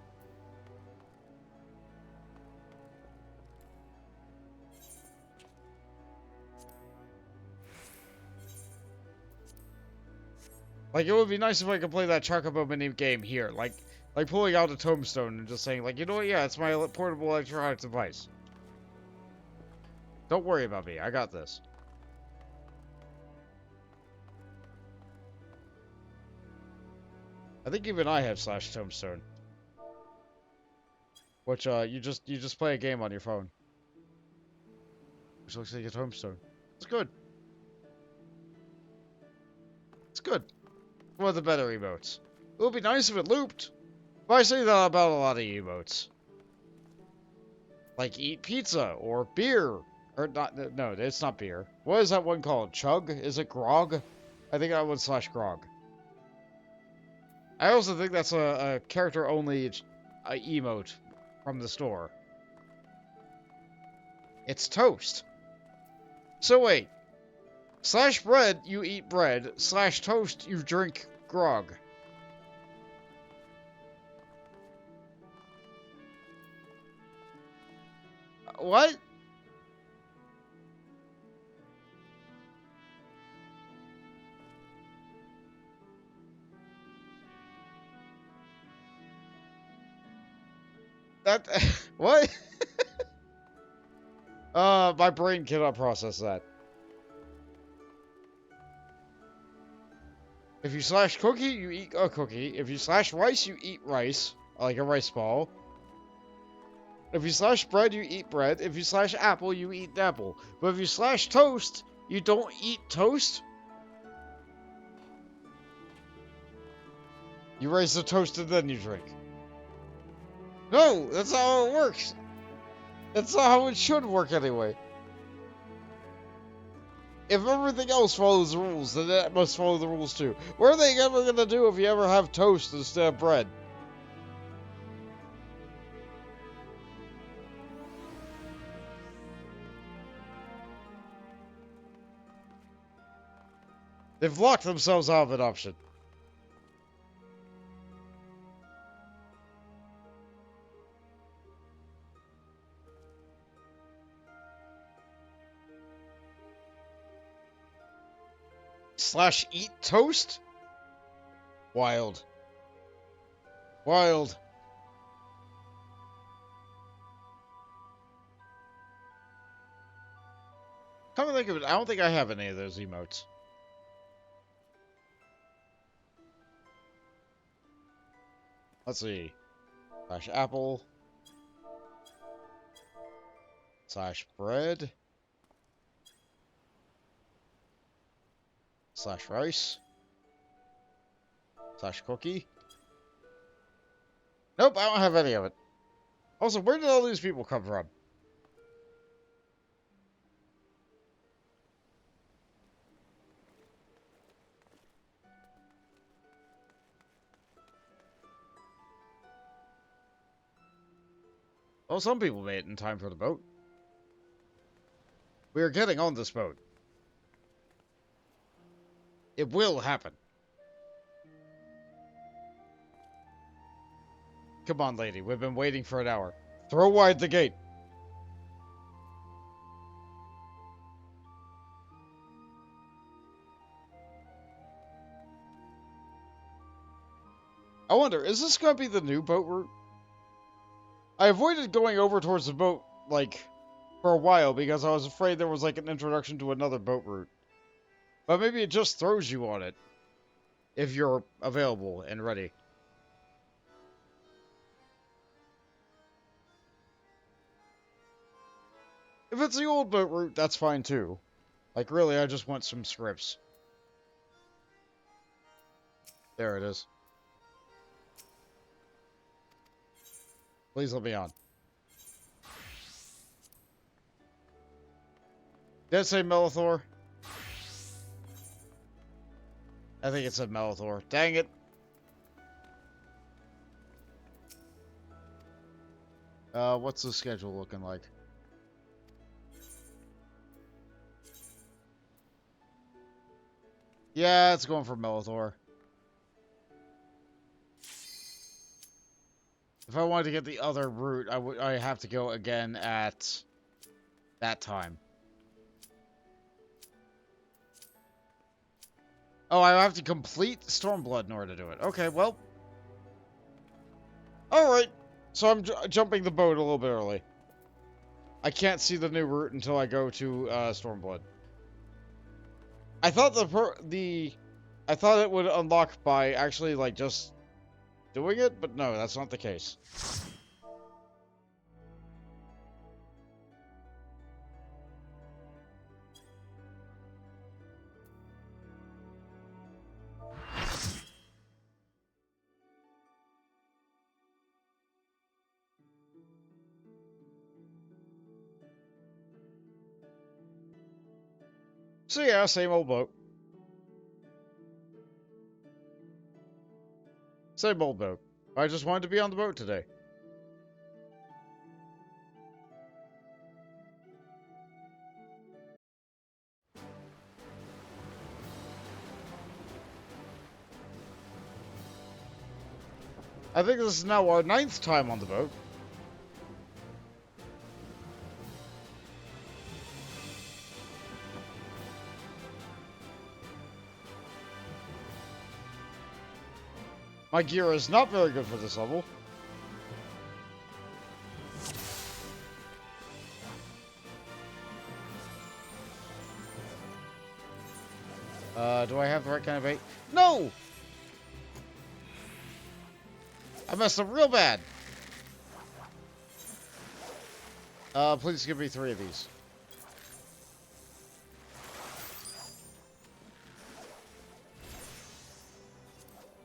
Speaker 1: Like, it would be nice if I could play that Chocobo mini game here. Like pulling out a tombstone and just saying, like, you know what, yeah, it's my portable electronic device. Don't worry about me, I got this. I think even I have Slash Tombstone. Which, you just play a game on your phone. Which looks like a tombstone. It's good. It's good. One of the better emotes. It would be nice if it looped. But I say that about a lot of emotes. Like eat pizza or beer. Or not, no, it's not beer. What is that one called? Chug? Is it grog? I think that one's slash grog. I also think that's a character-only emote from the store. It's toast. So wait. Slash bread, you eat bread. Slash toast, you drink grog. What? That... what? My brain cannot process that. If you slash cookie, you eat a cookie. If you slash rice, you eat rice. Like a rice ball. If you slash bread, you eat bread. If you slash apple, you eat an apple. But if you slash toast, you don't eat toast? You raise the toast and then you drink. No, that's not how it works. That's not how it should work anyway. If everything else follows the rules, then that must follow the rules too. What are they ever gonna do if you ever have toast instead of bread? They've locked themselves out of an option. Slash eat toast? Wild. Wild. Come to think of it, I don't think I have any of those emotes. Let's see. Slash apple. Slash bread. Slash rice. Slash cookie. Nope, I don't have any of it. Also, where did all these people come from? Well, some people made it in time for the boat. We are getting on this boat. It will happen. Come on, lady. We've been waiting for an hour. Throw wide the gate. I wonder, is this going to be the new boat route? I avoided going over towards the boat, like, for a while because I was afraid there was, like, an introduction to another boat route. But maybe it just throws you on it. If you're available and ready. If it's the old boat route, that's fine too. Like, really, I just want some scripts. There it is. Please let me on. Did it say Melithor? I think it said Melithor. Dang it. What's the schedule looking like? Yeah, it's going for Melithor. If I wanted to get the other route, I have to go again at that time. Oh, I have to complete Stormblood in order to do it. Okay, well. Alright. So I'm jumping the boat a little bit early. I can't see the new route until I go to Stormblood. I thought I thought it would unlock by actually, like, just doing it, but no, that's not the case. So yeah, same old boat. Same old boat. I just wanted to be on the boat today. I think this is now our 9th time on the boat. My gear is not very good for this level. Do I have the right kind of bait? No! I messed up real bad. Please give me 3 of these.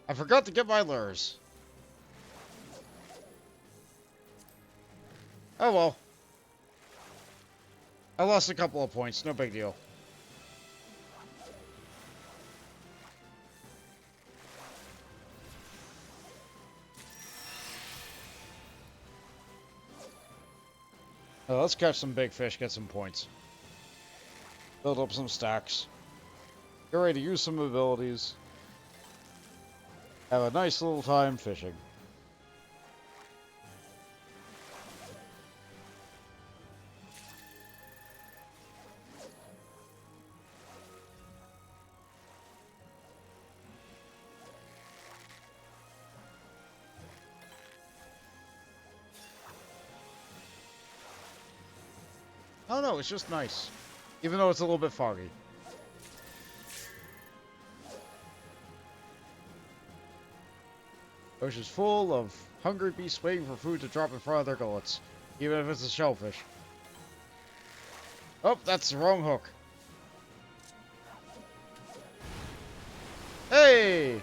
Speaker 1: I forgot to get my lures. Oh well. I lost a couple of points, no big deal. Let's catch some big fish, get some points. Build up some stacks. Get ready to use some abilities. Have a nice little time fishing. I don't know, it's just nice. Even though it's a little bit foggy. Ocean's full of hungry beasts waiting for food to drop in front of their gullets. Even if it's a shellfish. Oh, that's the wrong hook. Hey!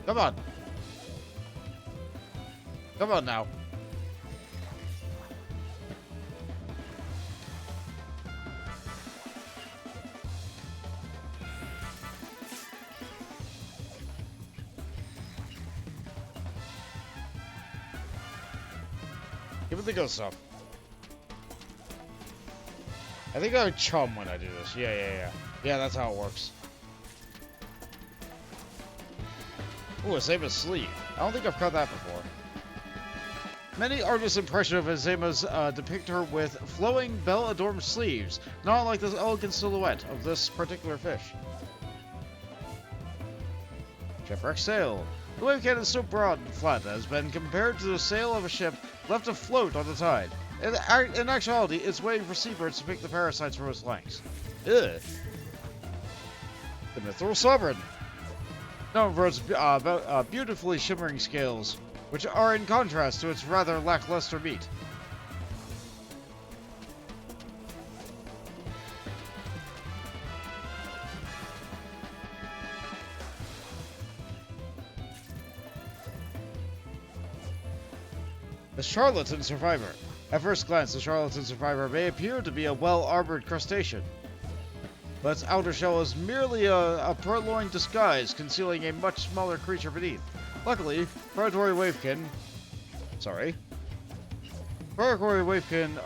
Speaker 1: Come on. Come on now. Give it the good stuff. I think I chum when I do this. Yeah. Yeah, that's how it works. Ooh, a Zema's sleeve. I don't think I've cut that before. Many artists' impression of Zema's depict her with flowing, bell-adorned sleeves, not like the elegant silhouette of this particular fish. Shipwreck sail. The wave cannon is so broad and flat that it has been compared to the sail of a ship left afloat on the tide. In actuality, it's waiting for seabirds to pick the parasites from its flanks. Ugh. The Mithril Sovereign. Known for its beautifully shimmering scales, which are in contrast to its rather lackluster meat. The Charlatan Survivor. At first glance, the Charlatan Survivor may appear to be a well-armored crustacean, but its outer shell is merely a purloined disguise concealing a much smaller creature beneath. Luckily, predatory wavekin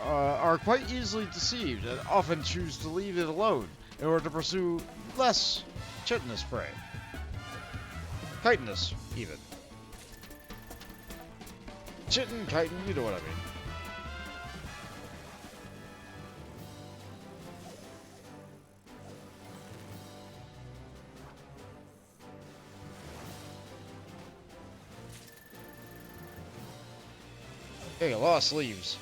Speaker 1: are quite easily deceived and often choose to leave it alone in order to pursue less chitinous prey. Chitinous, even. Chitin, chitin, you know what I mean. Okay, a lot of sleeves.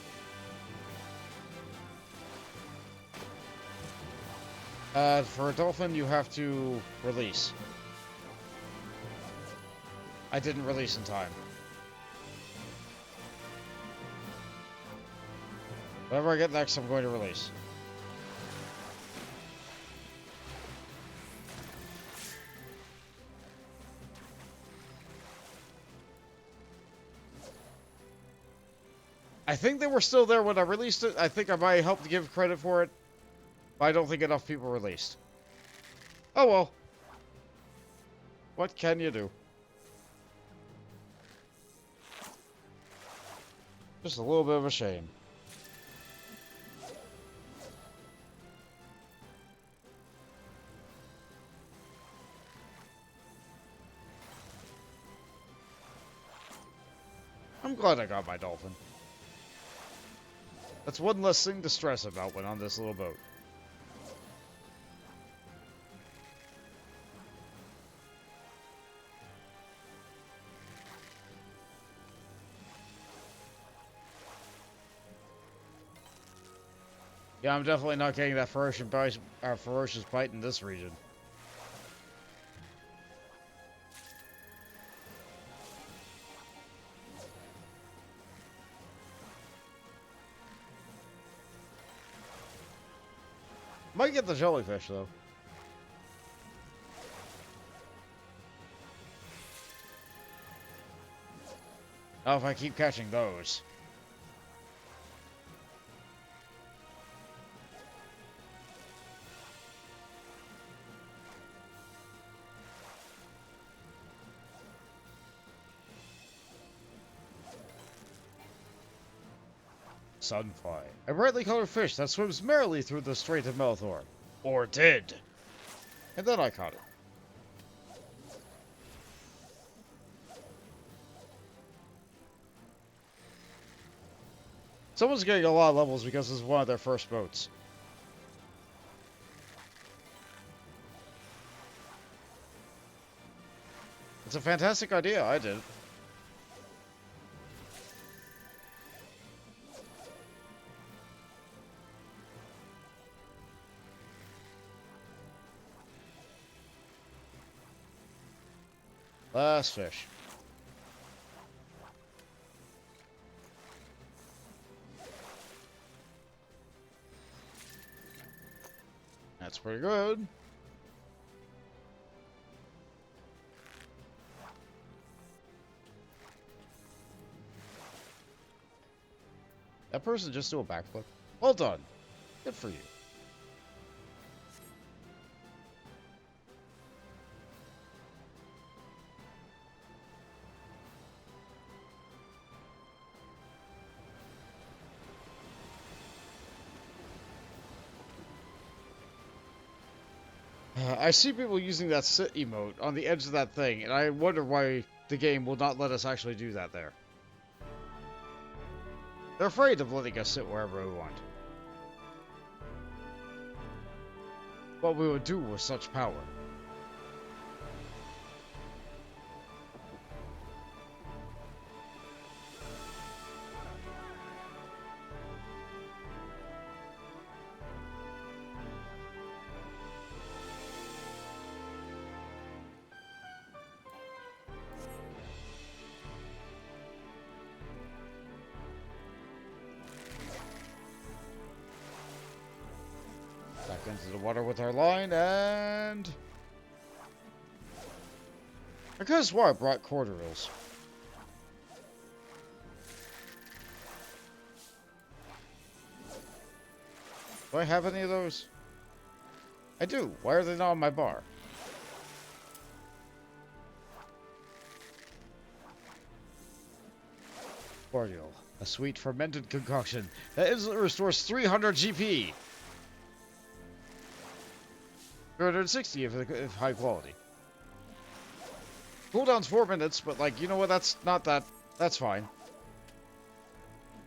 Speaker 1: For a dolphin, you have to release. I didn't release in time. Whatever I get next, I'm going to release. I think they were still there when I released it. I think I might help to give credit for it. But I don't think enough people released. Oh well. What can you do? Just a little bit of a shame. I'm glad I got my dolphin. That's one less thing to stress about when on this little boat. Yeah, I'm definitely not getting that ferocious bite in this region. Might get the jellyfish, though. Oh, if I keep catching those. Sunfly. A brightly colored fish that swims merrily through the Strait of Melthor. Or did. And then I caught it. Someone's getting a lot of levels because this is one of their first boats. It's a fantastic idea. I did. Last fish. That's pretty good. That person just do a backflip. Well done. Good for you. I see people using that sit emote on the edge of that thing, and I wonder why the game will not let us actually do that there. They're afraid of letting us sit wherever we want. What we would do with such power. Back into the water with our line, and... I could have swore I brought quarter reels. Do I have any of those? I do. Why are they not on my bar? Cordial. A sweet fermented concoction that instantly restores 300 GP. 360 if high quality. Cooldown's 4 minutes, but like, you know what, that's not that. That's fine.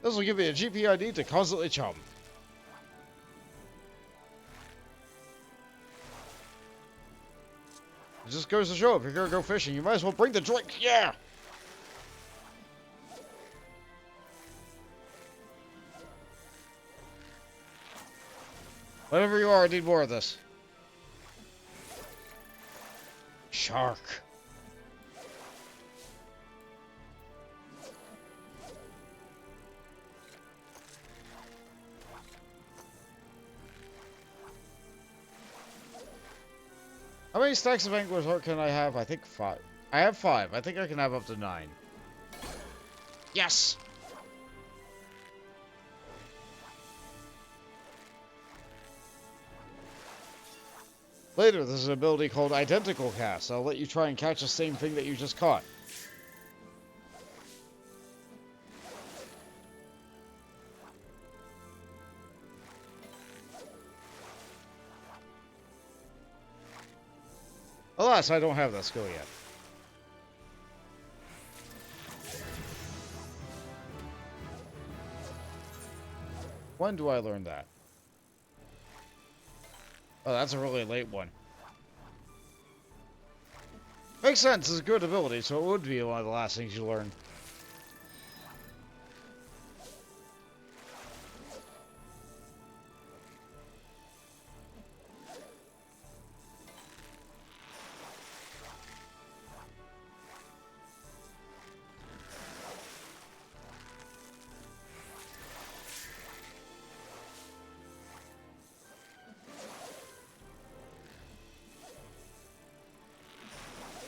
Speaker 1: This will give you a GP ID to constantly chum. It just goes to show if you're gonna go fishing, you might as well bring the drink, yeah! Whatever you are, I need more of this. Shark. How many stacks of Angler's Heart can I have? I think 5. I have 5. I think I can have up to 9. Yes! Later, there's an ability called Identical Cast. I'll let you try and catch the same thing that you just caught. Alas, I don't have that skill yet. When do I learn that? Oh, that's a really late one. Makes sense, it's a good ability, so it would be one of the last things you learn.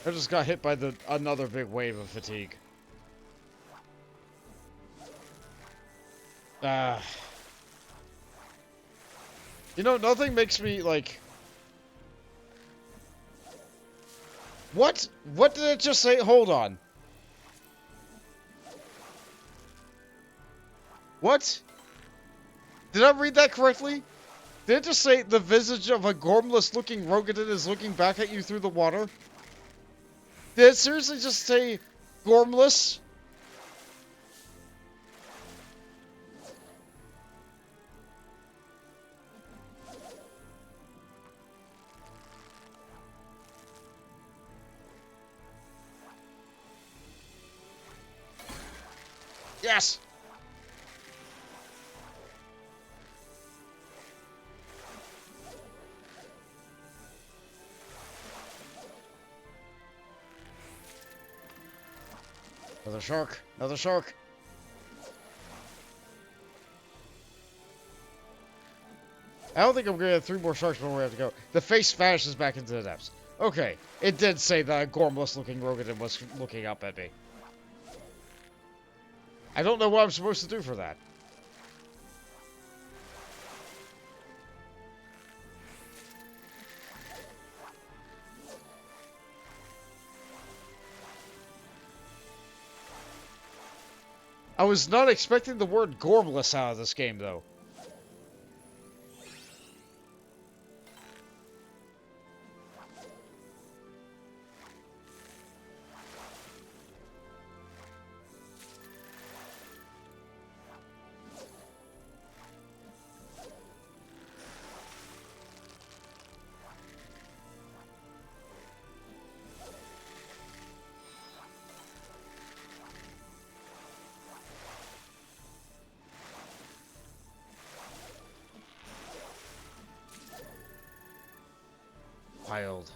Speaker 1: I just got hit by another big wave of fatigue. You know, nothing makes me, like... What? What did it just say? Hold on. What? Did I read that correctly? Did it just say the visage of a gormless-looking Rogadin is looking back at you through the water? Did it seriously just say gormless? Yes! Another shark. Another shark. I don't think I'm gonna have 3 more sharks before we have to go. The face vanishes back into the depths. Okay. It did say that a gormless looking Rogadin was looking up at me. I don't know what I'm supposed to do for that. I was not expecting the word gormless out of this game, though. piled.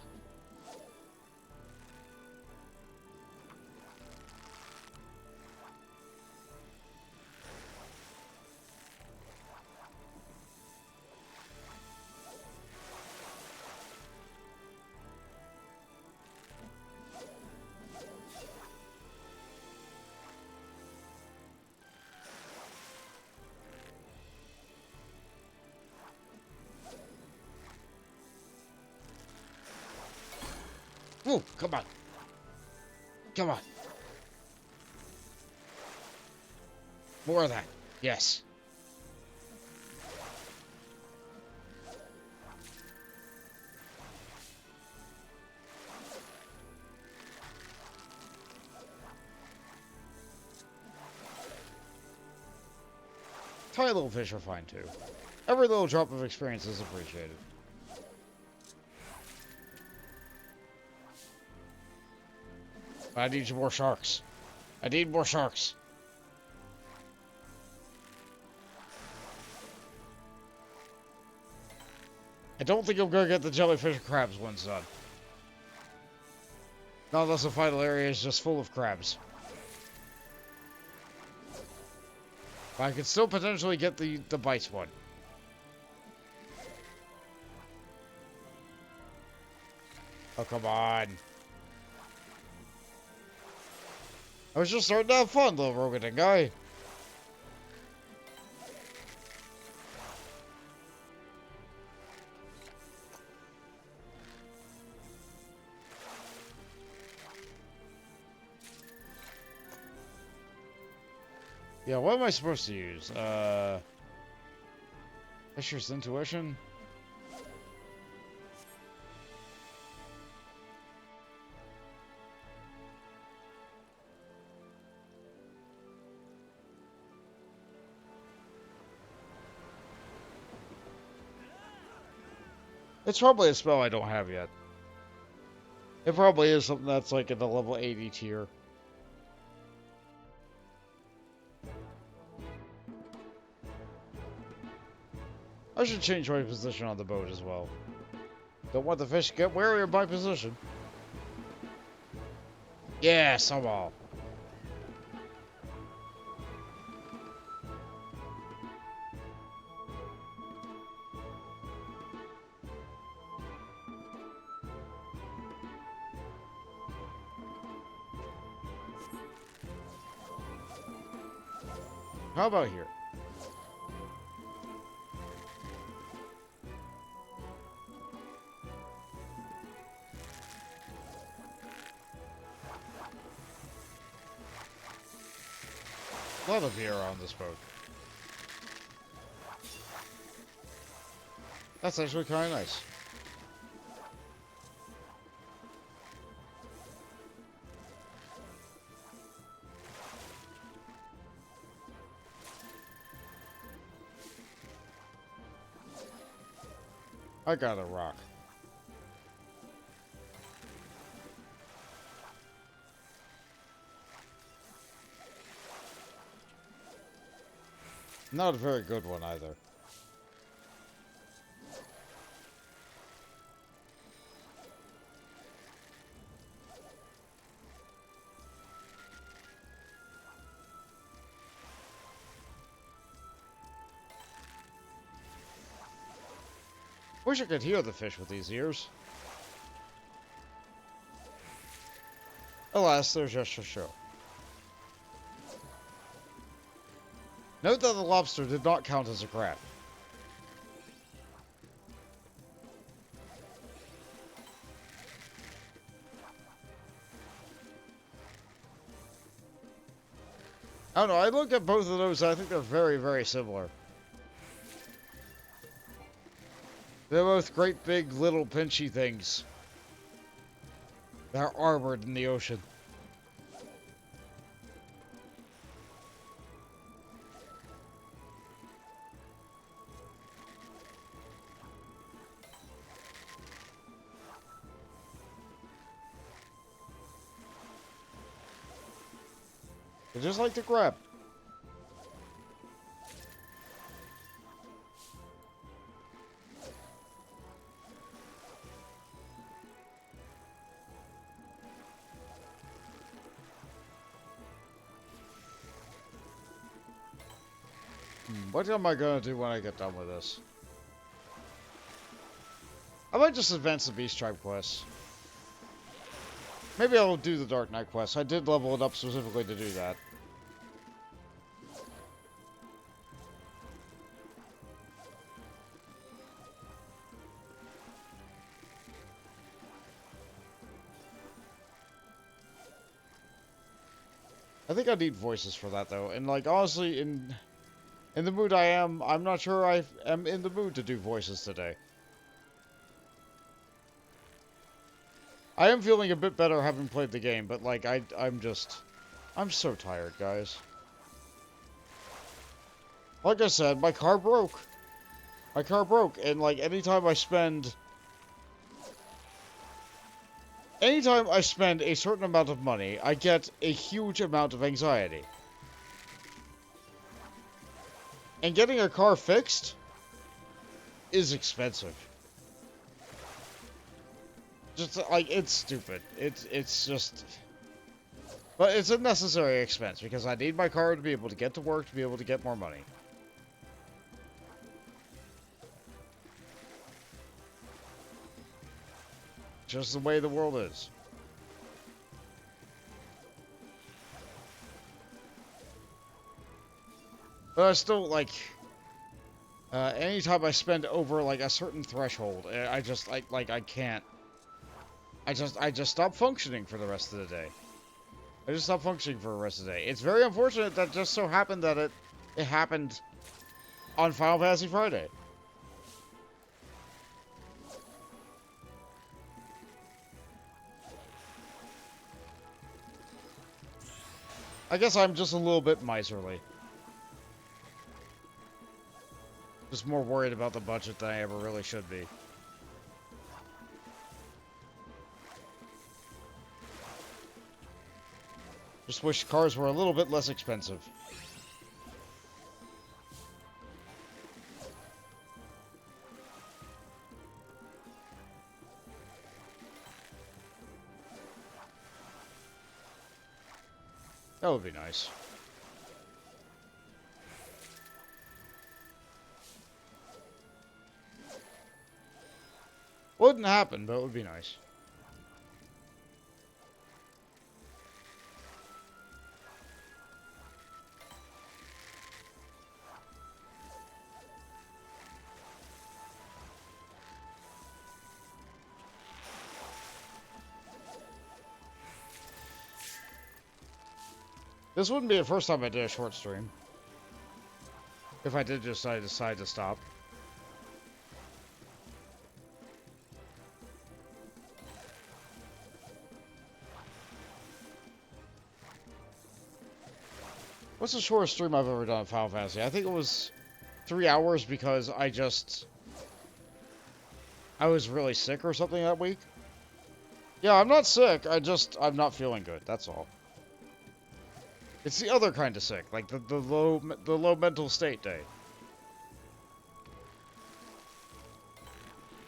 Speaker 1: Ooh, come on. Come on. More of that. Yes. Tiny little fish are fine too. Every little drop of experience is appreciated. I need more sharks. I need more sharks. I don't think I'm gonna get the jellyfish and crabs ones done. Not unless the final area is just full of crabs. But I could still potentially get the bites one. Oh, come on. I was just starting to have fun, little Rogan guy. Yeah, what am I supposed to use? Fisher's Intuition? It's probably a spell I don't have yet. It probably is something that's like in the level 80 tier. I should change my position on the boat as well. Don't want the fish to get wary of my position. Yeah, snowball. How about here? A lot of beer on this boat. That's actually kind of nice. I got a rock. Not a very good one either. Wish I could hear the fish with these ears. Alas, they're just a show. Note that the lobster did not count as a crab. I don't know, I looked at both of those, I think they're very, very similar. They're both great big little pinchy things. They're armored in the ocean. They just like to grab. What am I gonna do when I get done with this? I might just advance the Beast Tribe quest. Maybe I'll do the Dark Knight quest. I did level it up specifically to do that. I think I need voices for that, though. And, like, honestly, in the mood I am, I'm not sure I am in the mood to do voices today. I am feeling a bit better having played the game, but, like, I'm so tired, guys. Like I said, my car broke. My car broke, and, like, anytime I spend a certain amount of money, I get a huge amount of anxiety. And getting a car fixed is expensive. Just, like, it's stupid. It's just... But it's a necessary expense, because I need my car to be able to get to work, to be able to get more money. Just the way the world is. But I still, like... anytime I spend over, like, a certain threshold, I just, I can't... I just stop functioning for the rest of the day. I just stop functioning for the rest of the day. It's very unfortunate that just so happened that it happened on Final Fantasy Friday. I guess I'm just a little bit miserly. Just more worried about the budget than I ever really should be. Just wish cars were a little bit less expensive. That would be nice. Wouldn't happen, but it would be nice. This wouldn't be the first time I did a short stream. If I did decide to stop. What's the shortest stream I've ever done in Final Fantasy? I think it was 3 hours because I was really sick or something that week. Yeah, I'm not sick. I'm not feeling good. That's all. It's the other kind of sick, like the low mental state day.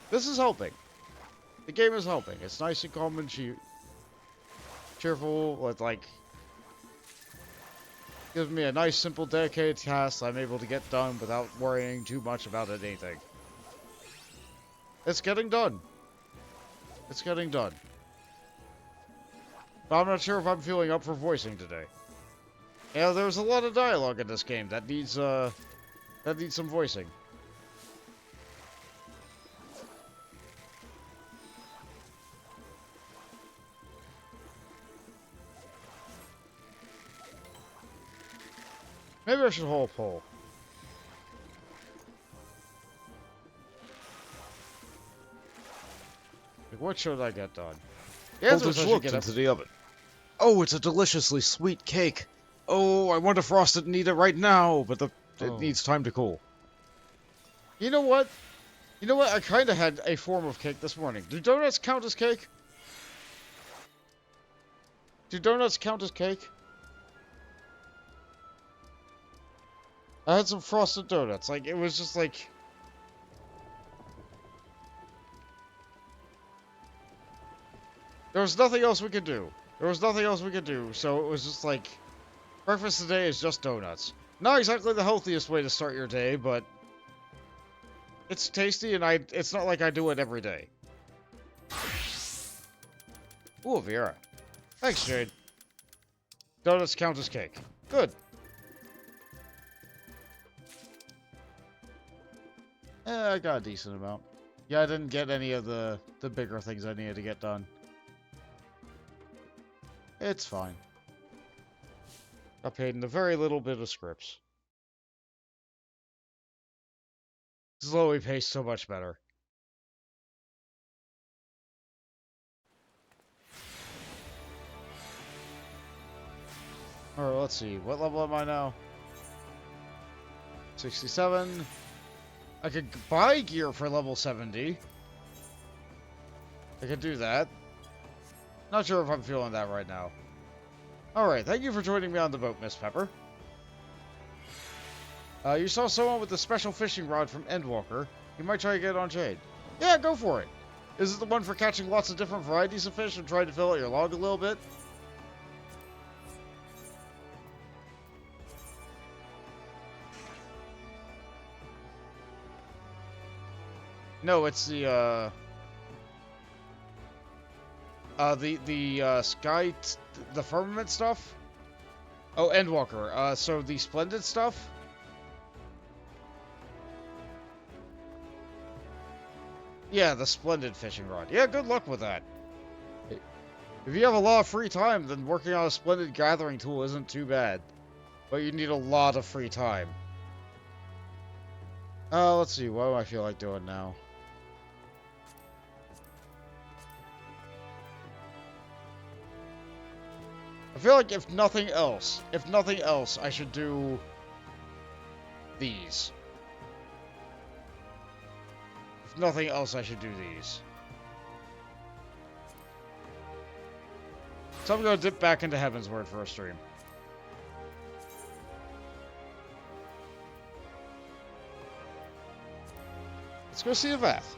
Speaker 1: This is helping. The game is helping. It's nice and calm and cheerful. With, like, gives me a nice, simple, dedicated task I'm able to get done without worrying too much about anything. It's getting done. It's getting done. But I'm not sure if I'm feeling up for voicing today. Yeah, there's a lot of dialogue in this game that needs some voicing. Maybe I should hold a poll. Like, what should I get done?
Speaker 2: Voltage looked into the oven. Oh, it's a deliciously sweet cake.
Speaker 1: Oh, I want to frost it and eat it right now, but it needs time to cool. You know what? You know what? I kind of had a form of cake this morning. Do donuts count as cake? Do donuts count as cake? I had some frosted donuts. Like, it was just like... There was nothing else we could do. So it was just like... Breakfast today is just donuts. Not exactly the healthiest way to start your day, but it's tasty, and it's not like I do it every day. Ooh, Vera. Thanks, Jade. Donuts count as cake. Good. I got a decent amount. Yeah, I didn't get any of the bigger things I needed to get done. It's fine. Got paid in a very little bit of scripts. Slowly paced so much better. Alright, let's see. What level am I now? 67. I could buy gear for level 70. I could do that. Not sure if I'm feeling that right now. Alright, thank you for joining me on the boat, Miss Pepper. You saw someone with a special fishing rod from Endwalker. You might try to get it on Jade. Yeah, go for it. Is it the one for catching lots of different varieties of fish and trying to fill out your log a little bit? No, it's the the firmament stuff? Oh, Endwalker. So the splendid stuff? Yeah, the splendid fishing rod. Yeah, good luck with that. If you have a lot of free time, then working on a splendid gathering tool isn't too bad. But you need a lot of free time. Let's see, what do I feel like doing now? I feel like if nothing else, I should do these. If nothing else, I should do these. So I'm gonna dip back into Heavensward for a stream. Let's go see a Vath.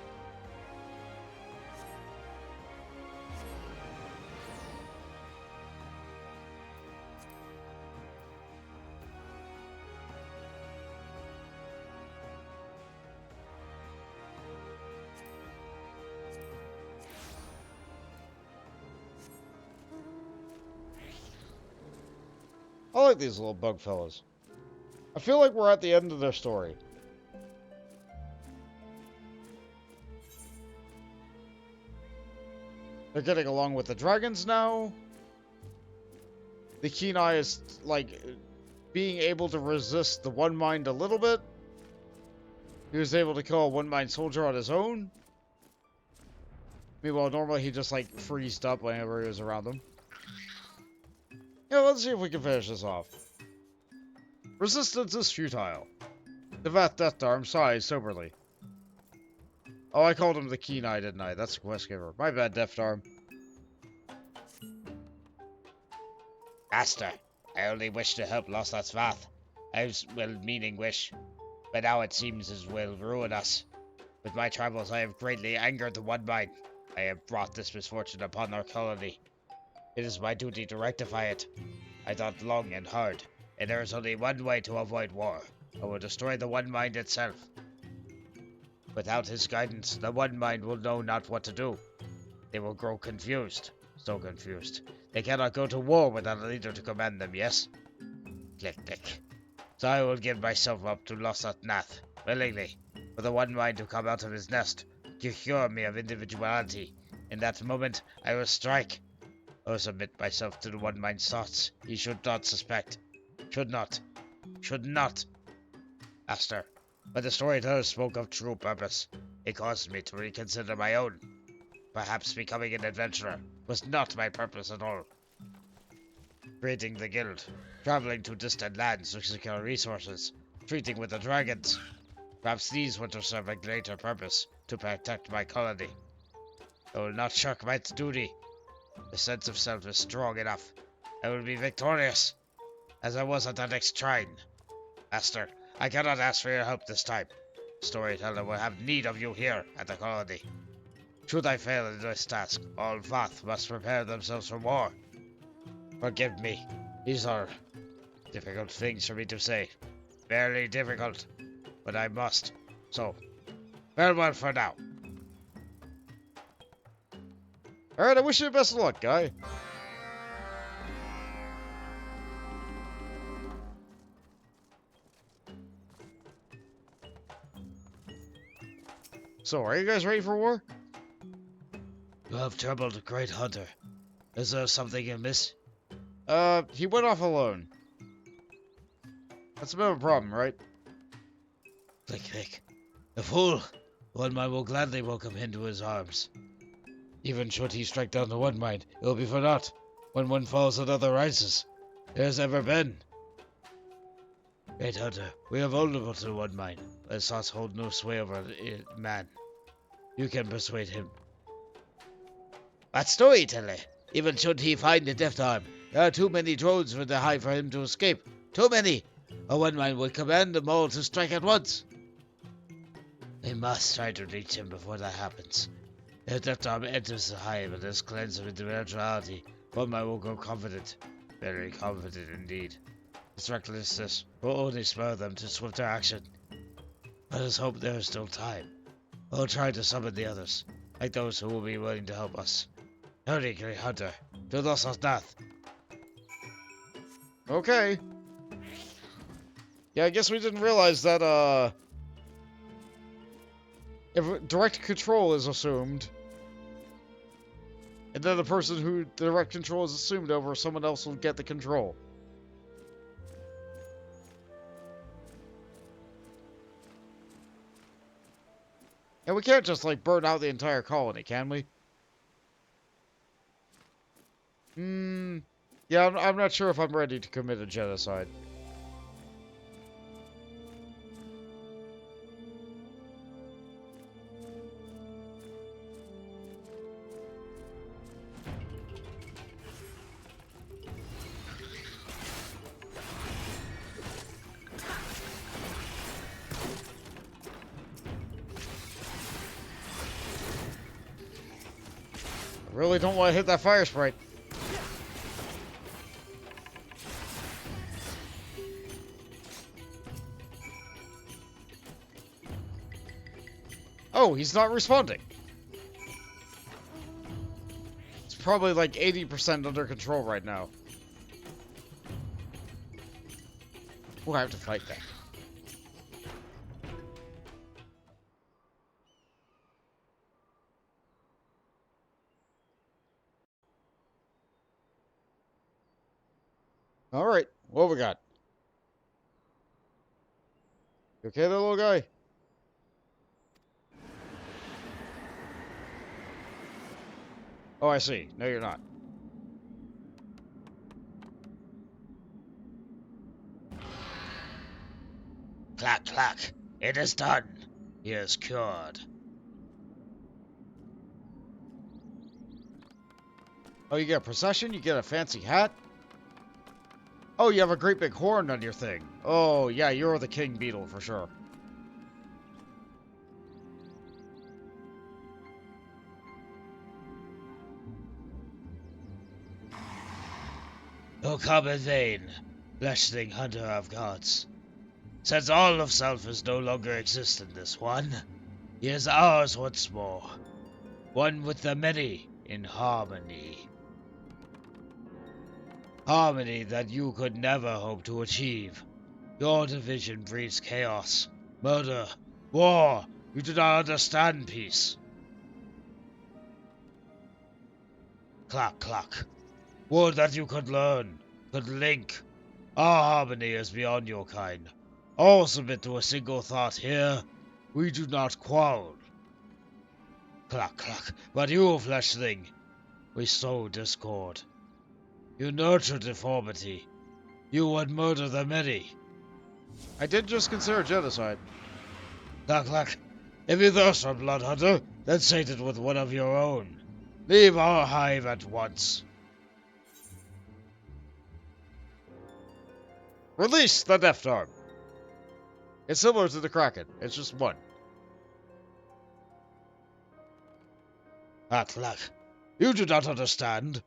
Speaker 1: I like these little bug fellas. I feel like we're at the end of their story. They're getting along with the dragons now. The Keen Eye is, like, being able to resist the One Mind a little bit. He was able to kill a One Mind soldier on his own. Meanwhile, normally he just, like, freezed up whenever he was around them. Yeah, let's see if we can finish this off. Resistance is futile. The Vath Death Arm sighs soberly. Oh, I called him the Keen Eye, didn't I? That's the quest giver. My bad, Death Arm.
Speaker 3: Master, I only wish to help Losat's Vath. I was well-meaning wish, but now it seems as will ruin us. With my travels, I have greatly angered the One Mind. I have brought this misfortune upon our colony. It is my duty to rectify it. I thought long and hard, and there is only one way to avoid war. I will destroy the One Mind itself. Without his guidance, the One Mind will know not what to do. They will grow confused, so confused. They cannot go to war without a leader to command them, yes? Click, click. So I will give myself up to Losat Nath, willingly, for the One Mind to come out of his nest, to cure me of individuality. In that moment, I will strike. I will submit myself to the One Mind's thoughts. He should not suspect. Should not. Should not. Master, when the storyteller spoke of true purpose, it caused me to reconsider my own. Perhaps becoming an adventurer was not my purpose at all. Creating the guild, traveling to distant lands to secure resources, treating with the dragons. Perhaps these were to serve a greater purpose, to protect my colony. I will not shirk my duty. The sense of self is strong enough. I will be victorious, as I was at the next shrine. Master, I cannot ask for your help this time. Storyteller will have need of you here at the colony. Should I fail in this task, all Vath must prepare themselves for war. Forgive me. These are difficult things for me to say. Very difficult, but I must. So, farewell for now.
Speaker 1: Alright, I wish you the best of luck, guy. So, are you guys ready for war?
Speaker 3: You have troubled a great hunter. Is there something amiss?
Speaker 1: He went off alone. That's a bit of a problem, right?
Speaker 3: Click, click. The fool! One man will gladly welcome him to his arms. Even should he strike down the one mind, it will be for naught. When one falls, another rises. There has ever been. Great hunter, we are vulnerable to one mind, but thoughts hold no sway over man. You can persuade him. But storyteller, even should he find the deft arm, there are too many drones for the hive for him to escape. Too many! A one mind will command them all to strike at once. They must try to reach him before that happens. If that arm enters the hive and is cleansed of individuality, one man will go confident. Very confident indeed. His recklessness will only spur them to swifter action. Let us hope there is still time. We'll try to summon the others, like those who will be willing to help us. Hurry, great hunter, to Los Death.
Speaker 1: Okay. Yeah, I guess we didn't realize that, if direct control is assumed, and then the person who direct control is assumed over, someone else will get the control. And we can't just, like, burn out the entire colony, can we? Yeah, I'm not sure if I'm ready to commit a genocide. I really don't want to hit that fire sprite. Oh, he's not responding. It's probably like 80% under control right now. We'll have to fight that. Alright, what we got? You okay there, little guy? Oh, I see. No, you're not.
Speaker 3: Clack, clack. It is done. He is cured.
Speaker 1: Oh, you get a procession? You get a fancy hat? Oh, you have a great big horn on your thing. Oh, yeah, you're the king beetle for sure.
Speaker 3: O come in vain, fleshling hunter of gods. Since all of self is no longer exist in this one, he is ours once more. One with the many in harmony. Harmony that you could never hope to achieve. Your division breeds chaos, murder, war. You do not understand peace. Clack, clack. Would that you could learn, could link. Our harmony is beyond your kind. All submit to a single thought here. We do not quarrel. Clack, clack. But you, fleshling, we sow discord. You nurture deformity. You would murder the many.
Speaker 1: I did just consider genocide.
Speaker 3: Clack, clack. If you thirst for blood, hunter, then sate it with one of your own. Leave our hive at once.
Speaker 1: Release the Deft Arm. It's similar to the Kraken. It's just one.
Speaker 3: Clack, clack. You do not understand.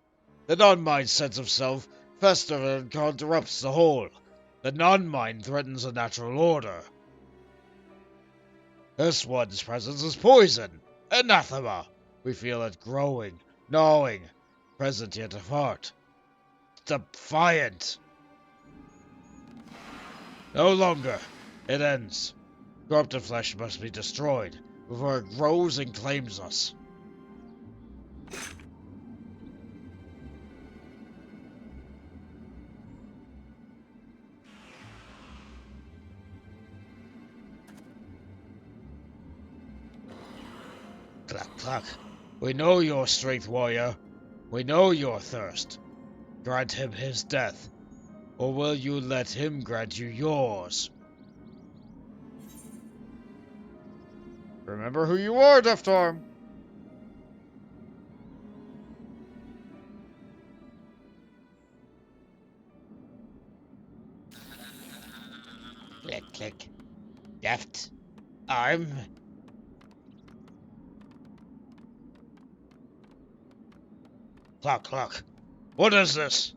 Speaker 3: The non-mind sense of self festers and corrupts the whole. The non-mind threatens a natural order. This one's presence is poison, anathema. We feel it growing, gnawing, present yet apart. Defiant. No longer. It ends. Corrupted flesh must be destroyed before it grows and claims us. Clack, clack. We know your strength, warrior. We know your thirst. Grant him his death, or will you let him grant you yours?
Speaker 1: Remember who you are, Deft Arm.
Speaker 3: Click, click. Deft Arm. Clock, clock. What is this?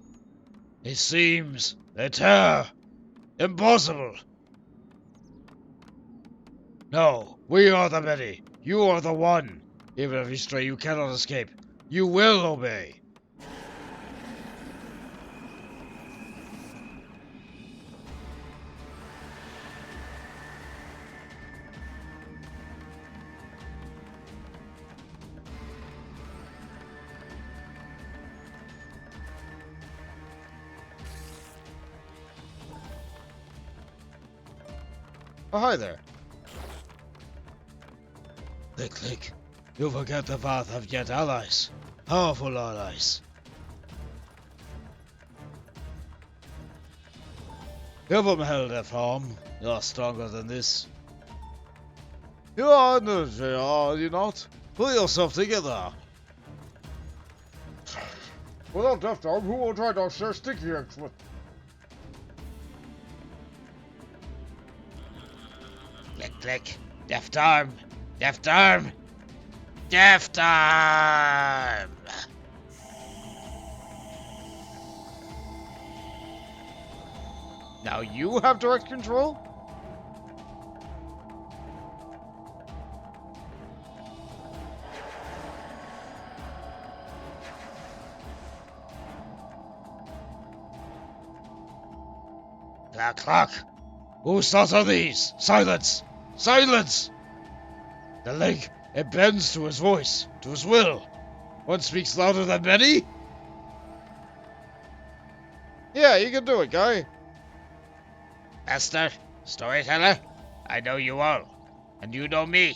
Speaker 3: It seems they tear. Impossible. No, we are the many. You are the one. Even if you stray, you cannot escape. You will obey.
Speaker 1: Oh, hi there.
Speaker 3: Click, click. You forget the Vath have yet allies. Powerful allies. Give them hell, their farm. You're stronger than this.
Speaker 2: You are energy, are you not? Pull yourself together.
Speaker 1: Without Deft Arm, who will try to share sticky eggs with?
Speaker 3: Click, click. Deft Arm. Deft Arm. Deft Arm.
Speaker 1: Now you have direct control?
Speaker 3: Clock, clock. Whose thoughts are these? Silence! Silence! The link, it bends to his voice, to his will. One speaks louder than many?
Speaker 1: Yeah, you can do it, guy.
Speaker 3: Master, storyteller, I know you all, and you know me.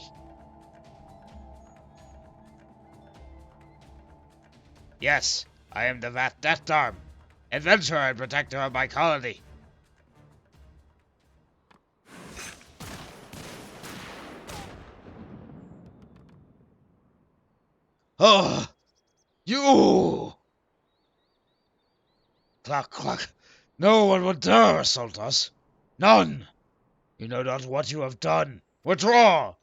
Speaker 3: Yes, I am the Vath Death Arm, adventurer and protector of my colony. Oh, you! Clock, clock. No one would dare assault us. None. You know not what you have done. Withdraw!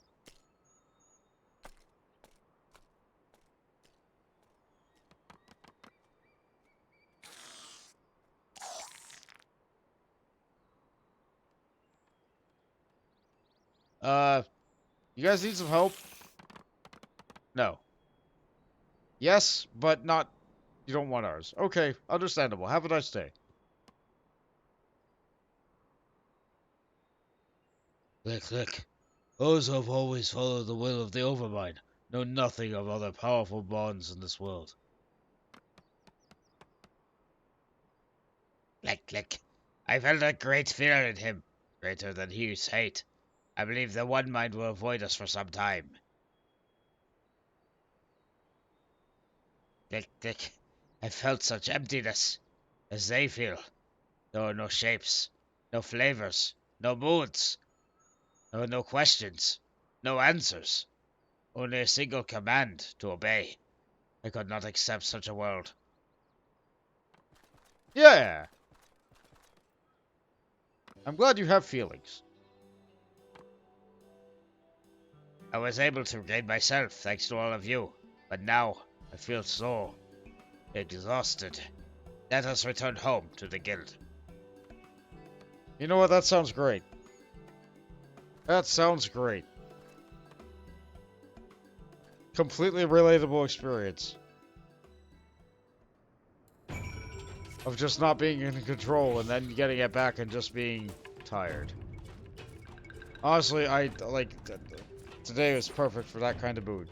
Speaker 1: You guys need some help? No. Yes, but not... You don't want ours. Okay, understandable. Have a nice day.
Speaker 3: Click, click. Those who have always followed the will of the Overmind know nothing of other powerful bonds in this world. Click, click. I felt a great fear in him, greater than his hate. I believe the One Mind will avoid us for some time. Click, click. I felt such emptiness, as they feel. There were no shapes, no flavors, no moods. There were no questions, no answers. Only a single command to obey. I could not accept such a world.
Speaker 1: Yeah! I'm glad you have feelings.
Speaker 3: I was able to regain myself thanks to all of you, but now I feel so exhausted. Let us return home to the guild.
Speaker 1: You know what? That sounds great. That sounds great. Completely relatable experience. Of just not being in control and then getting it back and just being tired. Honestly, today was perfect for that kind of mood.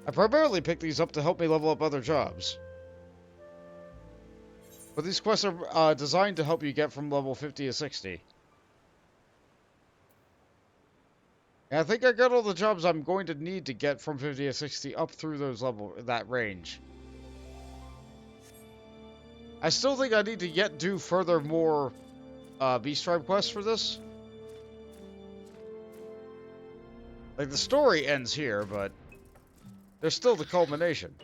Speaker 1: I primarily picked these up to help me level up other jobs. But these quests are designed to help you get from level 50 to 60. And I think I got all the jobs I'm going to need to get from 50 to 60 up through that range. I still think I need to do further more Beast Tribe quests for this. Like, the story ends here, but there's still the culmination.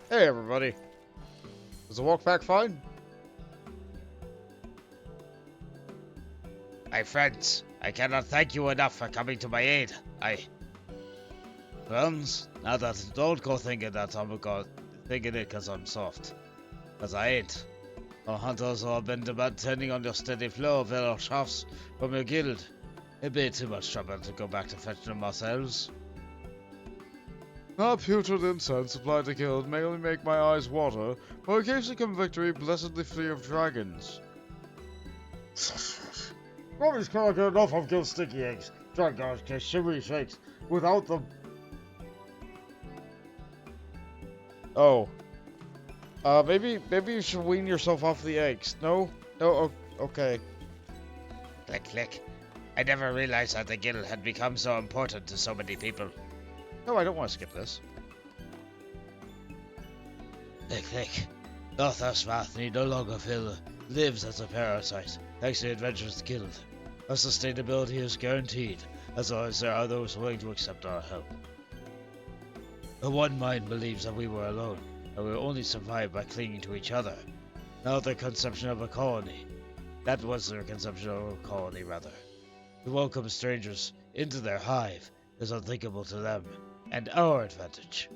Speaker 1: Hey, everybody. Was the walk back fine?
Speaker 3: My friends, I cannot thank you enough for coming to my aid.
Speaker 2: Friends, now that don't go thinking that I'm thinking it because I'm soft. Because I ain't. Our hunters have been depending on your steady flow of arrow shafts from your guild. It'd be too much trouble to go back to fetching them ourselves. Our putrid incense supplied to guild may only make my eyes water, but occasionally come victory blessedly free of dragons.
Speaker 1: Robbie's can't get enough of guild sticky eggs. Dragons get shimmery shakes without them. Oh. Maybe you should wean yourself off the eggs. No? No? Okay.
Speaker 3: Click, click. I never realized that the guild had become so important to so many people.
Speaker 1: No, I don't want to skip this.
Speaker 2: Click, click. Northwest Vath need no longer lives as a parasite, thanks to the Adventurers Guild. Our sustainability is guaranteed, as long as there are those willing to accept our help. The One Mind believes that we were alone, and we only survived by clinging to each other. Now their conception of a colony. That was their conception of a colony, rather. To welcome strangers into their hive is unthinkable to them, and our advantage.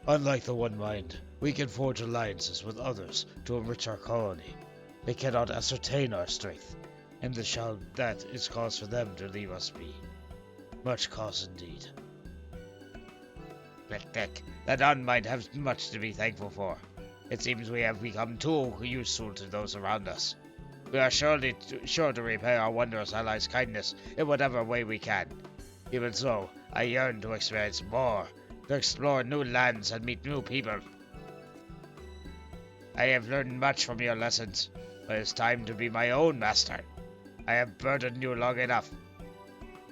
Speaker 2: Unlike the One Mind, we can forge alliances with others to enrich our colony. They cannot ascertain our strength, and that is cause for them to leave us be. Much cause indeed.
Speaker 3: Click, click. The non-mind has much to be thankful for. It seems we have become too useful to those around us. We are sure to repay our wondrous allies' kindness in whatever way we can. Even so, I yearn to experience more, to explore new lands and meet new people. I have learned much from your lessons, but it's time to be my own master. I have burdened you long enough.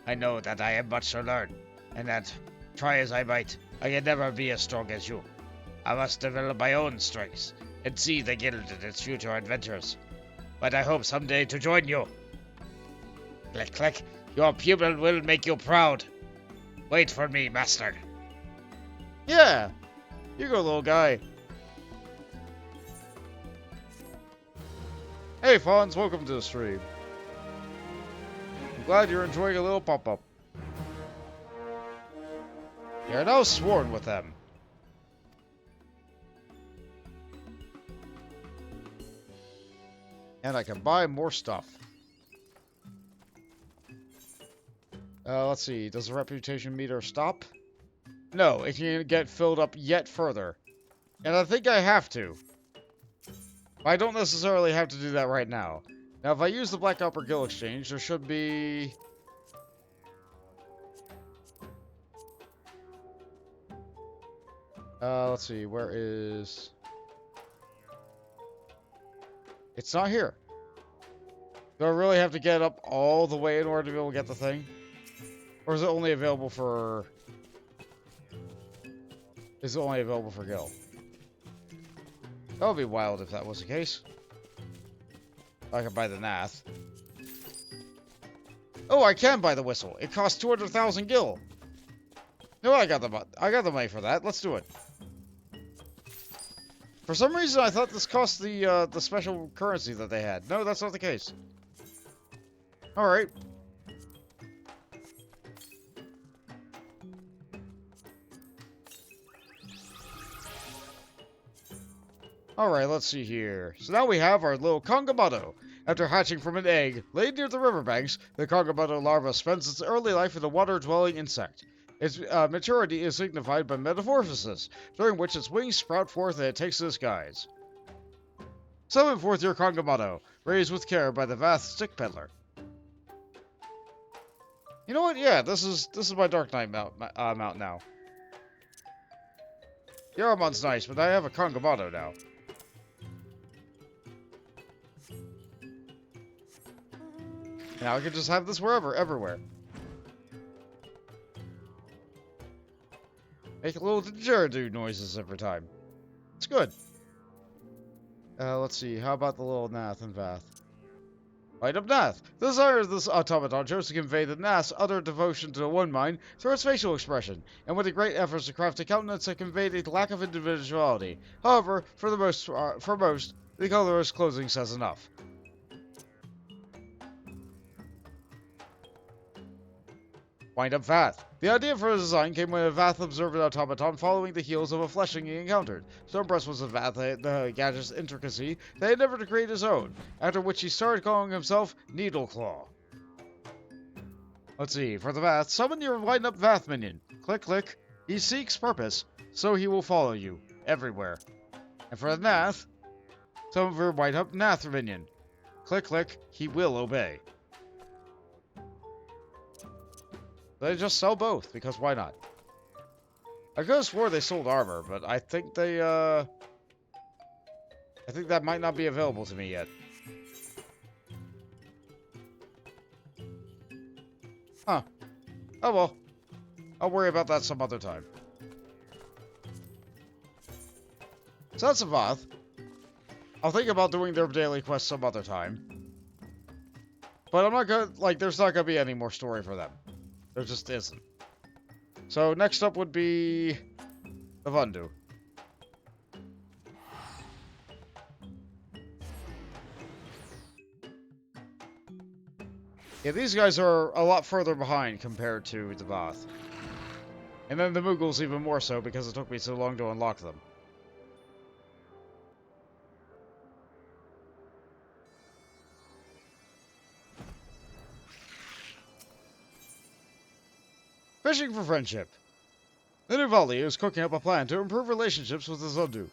Speaker 3: I know that I have much to learn, and that, try as I might, I can never be as strong as you. I must develop my own strengths, and see the guild and its future adventures. But I hope someday to join you. Click, click. Your pupil will make you proud. Wait for me, master.
Speaker 1: Yeah! You go, little guy. Hey, Fonz, welcome to the stream. I'm glad you're enjoying a little pop-up. You're now sworn with them. And I can buy more stuff. Let's see. Does the reputation meter stop? No, it can get filled up yet further. And I think I have to. I don't necessarily have to do that right now. Now, if I use the Black Upper Guild Exchange, there should be... let's see. Where is... It's not here. Do I really have to get up all the way in order to be able to get the thing? Or is it only available for... Is it only available for Gil? That would be wild if that was the case. I could buy the Nath. Oh, I can buy the whistle. It costs 200,000 gil. No, I got the money for that. Let's do it. For some reason, I thought this cost the special currency that they had. No, that's not the case. All right. Alright, let's see here. So now we have our little Kongamado. After hatching from an egg laid near the riverbanks, the Kongamado larva spends its early life in a water-dwelling insect. Its maturity is signified by metamorphosis, during which its wings sprout forth and it takes this guise. Summon forth your Kongamado, raised with care by the Vath stick peddler. You know what? Yeah, this is my Dark Knight mount now. Yaramon's nice, but I have a Kongamado now. Now I can just have this everywhere. Make a little didgeridoo noises every time. It's good. Let's see. How about the little Nath and Vath? Light up Nath. The desire of this automaton chose to convey the Nath's utter devotion to the One Mind through its facial expression, and with the great efforts to craft a countenance that conveyed a lack of individuality. However, for most, the colorless clothing says enough. Wind up Vath. The idea for the design came when a Vath observed an automaton following the heels of a fleshling he encountered. So impressed was the Vath the gadget's intricacy that he endeavored to create his own, after which he started calling himself Needleclaw. Let's see, for the Vath, summon your wind up Vath minion. Click, click. He seeks purpose, so he will follow you, everywhere. And for the Nath, summon your wind up Nath minion. Click, click. He will obey. They just sell both, because why not? I could have swore they sold armor, but I think they, I think that might not be available to me yet. Huh. Oh well. I'll worry about that some other time. So that's a Vath. I'll think about doing their daily quest some other time. But I'm not gonna, like, there's not gonna be any more story for them. There just isn't. So next up would be the Vanu. Yeah, these guys are a lot further behind compared to the Vath. And then the Moogles even more so because it took me so long to unlock them. Fishing for friendship. The Nuvali is cooking up a plan to improve relationships with the Zundu.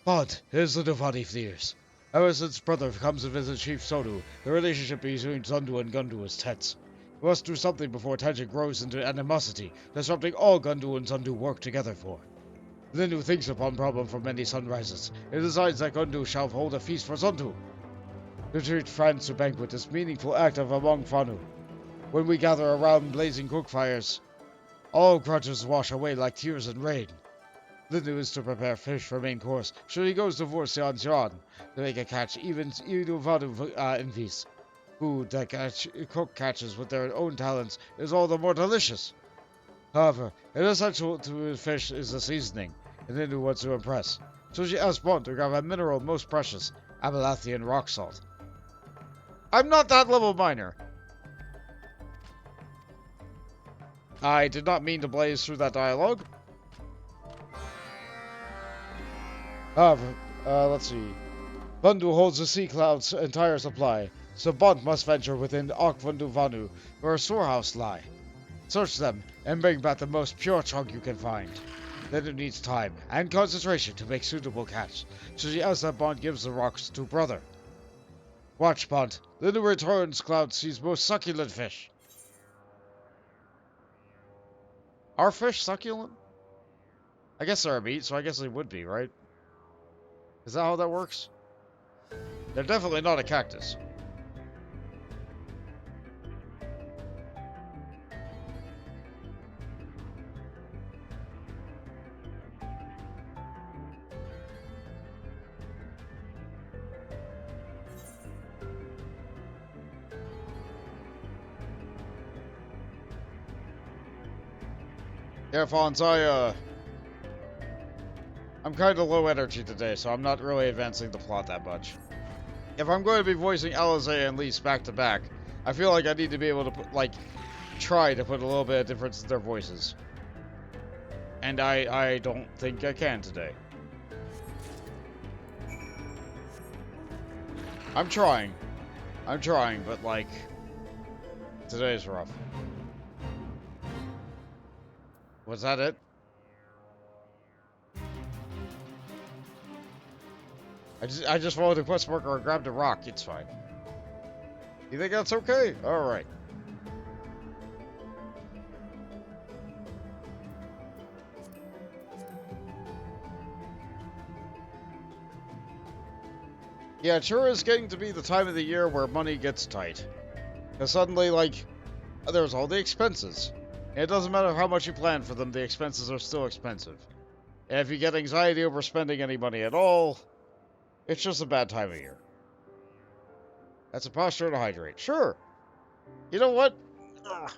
Speaker 1: But here's the Nuvali fears. Ever since brother comes to visit Chief Sodu, the relationship between Zundu and Gundu is tense. We must do something before tension grows into animosity, disrupting all Gundu and Zundu work together for. The Nindu thinks upon problem from many sunrises. It decides that Gundu shall hold a feast for Zundu. To treat friends to banquet is meaningful act of among Vanu. When we gather around blazing cook fires, all grudges wash away like tears in rain. Lindu is to prepare fish for main course, so he goes to Vorsian Jiran to make a catch even Vanu envies. Food that cook catches with their own talents is all the more delicious. However, it is essential to fish is the seasoning, and Lindu wants to impress. So she asks Bont to grab a mineral most precious, Abelathian rock salt. I'm not that level miner. I did not mean to blaze through that dialogue. However, let's see. Vanu holds the sea cloud's entire supply, so Bont must venture within Akvandu Vanu, where a storehouse lie. Search them, and bring back the most pure chunk you can find. Then it needs time and concentration to make suitable catch, so she asks that Bont gives the rocks to brother. Watch, Bont. Then it returns Cloud sees most succulent fish. Are fish succulent? I guess they're a meat, so I guess they would be, right? Is that how that works? They're definitely not a cactus. Yeah, Fonz, I'm kind of low energy today, so I'm not really advancing the plot that much. If I'm going to be voicing Alizé and Lise back to back, I feel like I need to be able to put, like, try to put a little bit of difference in their voices. And I don't think I can today. I'm trying, but, like, today's rough. Was that it? I just followed the quest marker and grabbed a rock. It's fine. You think that's okay? Alright. Yeah, it sure is getting to be the time of the year where money gets tight. Because suddenly, like, there's all the expenses. And it doesn't matter how much you plan for them, the expenses are still expensive. And if you get anxiety over spending any money at all, it's just a bad time of year. That's a posture to hydrate. Sure. You know what? Ugh.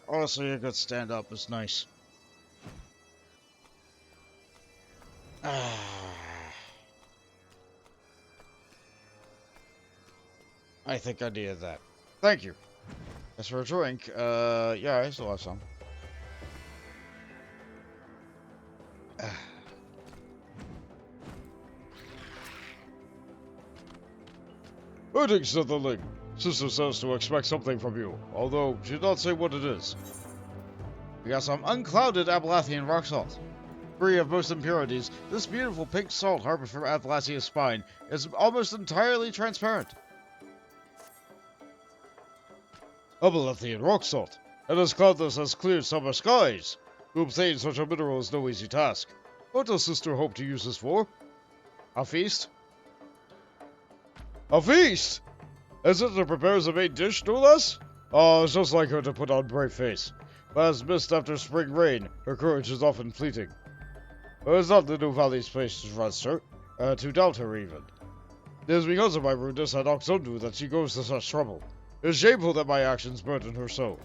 Speaker 1: Honestly, a good stand-up is nice. I think I needed that. Thank you. As for a drink, yeah, I still have some. Greetings, Sitherling. Sister says to expect something from you, although she did not say what it is. We got some unclouded Abalathian rock salt. Free of most impurities, this beautiful pink salt harbored from Abalathia's spine is almost entirely transparent. Abalathian rock salt, and as cloudless as clear summer skies. To obtain such a mineral is no easy task. What does Sister hope to use this for? A feast? A feast? As Sister prepares a main dish, no less? Oh, it's just like her to put on brave face. But as mist after spring rain, her courage is often fleeting. But it's not the New Valley's place to trust her, to doubt her even. It is because of my rudeness at Oxundu that she goes to such trouble. It is shameful that my actions burden her so.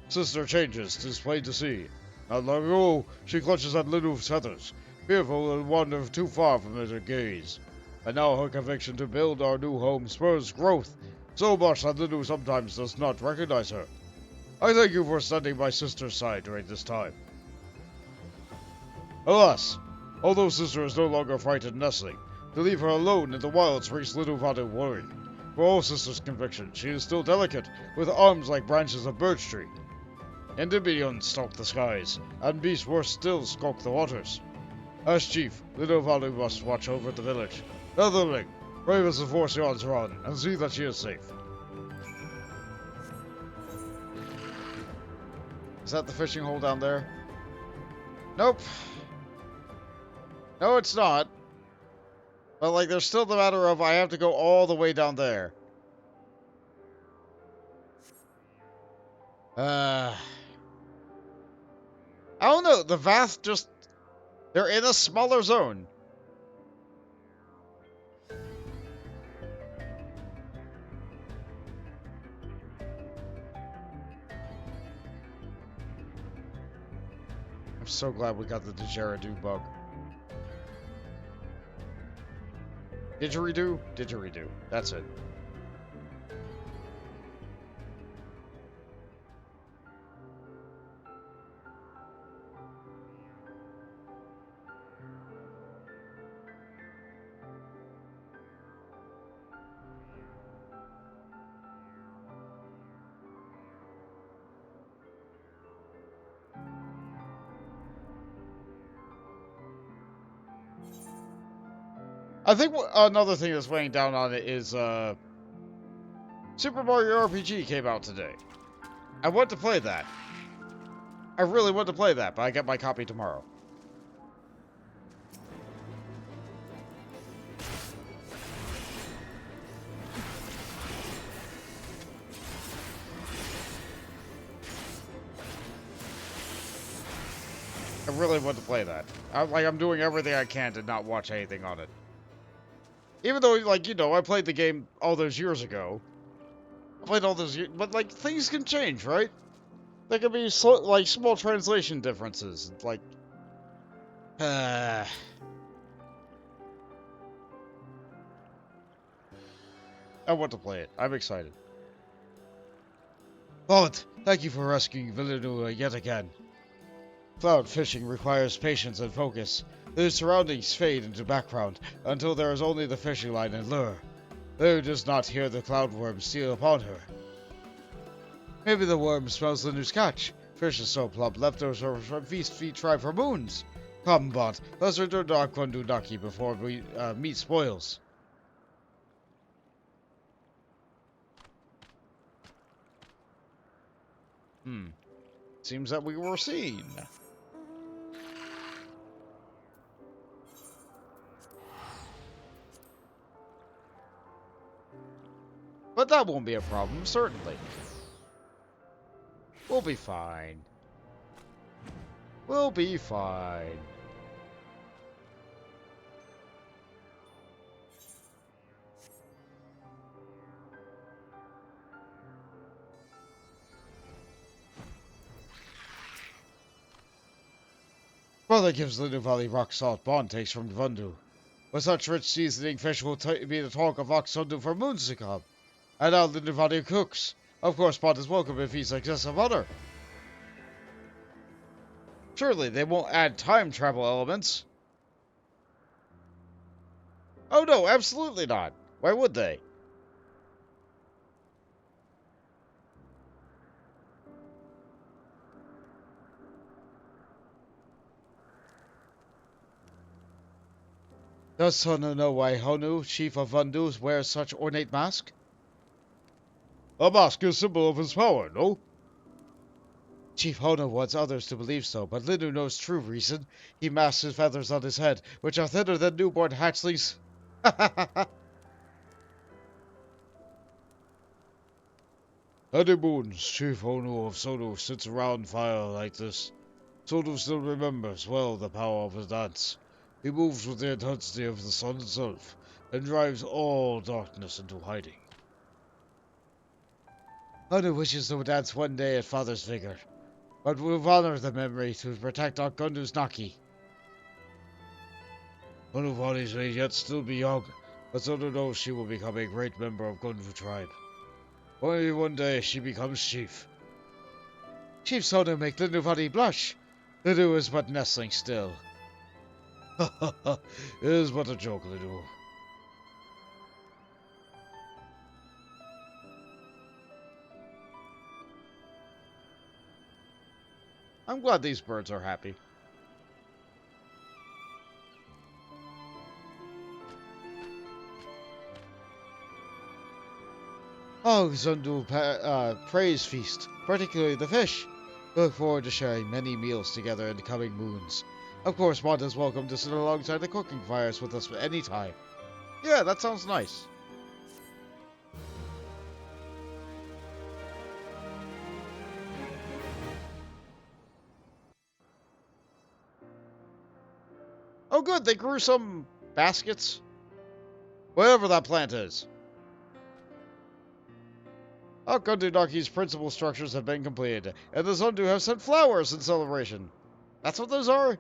Speaker 1: Sister changes, 'tis plain to see. Not long ago, she clutches at Linuf's feathers, fearful and wander too far from her gaze. And now her conviction to build our new home spurs growth, so much that Linu sometimes does not recognize her. I thank you for standing by Sister's side during this time. Alas, although Sister is no longer frightened nestling, to leave her alone in the wilds makes Linu Vanu worry. For all Sister's conviction, she is still delicate, with arms like branches of birch tree. Endymions stalk the skies, and beasts worse still skulk the waters. As chief, Linu Vanu must watch over the village. Netherling, brave as the force yawns run, and see that she is safe. Is that the fishing hole down there? Nope. No, it's not. But, like, there's still the matter of I have to go all the way down there. I don't know. The Vath just... They're in a smaller zone. I'm so glad we got the didgeridoo bug. Didgeridoo? Didgeridoo. That's it. I think another thing that's weighing down on it is, Super Mario RPG came out today. I want to play that. I really want to play that, but I get my copy tomorrow. I really want to play that. I'm doing everything I can to not watch anything on it. Even though, like, you know, I played the game all those years ago. I played all those years, but like things can change, right? There could be like small translation differences. Like, I want to play it. I'm excited. Vath, thank you for rescuing Vanu yet again. Cloud fishing requires patience and focus. The surroundings fade into background until there is only the fishing line and lure. Vanu does not hear the cloud worm steal upon her. Maybe the worm smells the new catch. Fish is so plump, leftovers from feast feed try for moons. Come, Bot, let's return to Akwandu Naki before meat spoils. Seems that we were seen. But that won't be a problem, certainly. We'll be fine. We'll be fine. Brother gives the New Valley rock salt bond takes from Vanu. With such rich seasoning, fish will be the talk of Oxundu for moons to come. And now the New Valley cooks. Of course, Bond is welcome if he's excessive honor. Surely they won't add time travel elements. Oh no, absolutely not. Why would they? Does Sona know why Honu, chief of Vandu, wears such ornate mask? A mask is a symbol of his power, no? Chief Honu wants others to believe so, but Linu knows true reason. He masks his feathers on his head, which are thinner than newborn hatchlings. Honeymoons, Chief Honu of Sonu sits around fire like this. Sonu still remembers well the power of his dance. He moves with the intensity of the sun itself, and drives all darkness into hiding. Honu wishes to dance one day at Father's vigor, but we'll honor the memory to protect Akundu's Naki. Hunuvani's may yet still be young, but Sonu knows she will become a great member of Gunvu tribe. Only one day she becomes chief. Chief Sonu make Linuvani blush. Linu is but nestling still. Ha ha ha, it is but a joke, Linu. I'm glad these birds are happy. Oh, Zundu praise feast, particularly the fish. We look forward to sharing many meals together in the coming moons. Of course, Monda's welcome to sit alongside the cooking fires with us any time. Yeah, that sounds nice. Oh good, they grew some baskets. Whatever that plant is. Akundunaki's principal structures have been completed, and the Zundu have sent flowers in celebration. That's what those are?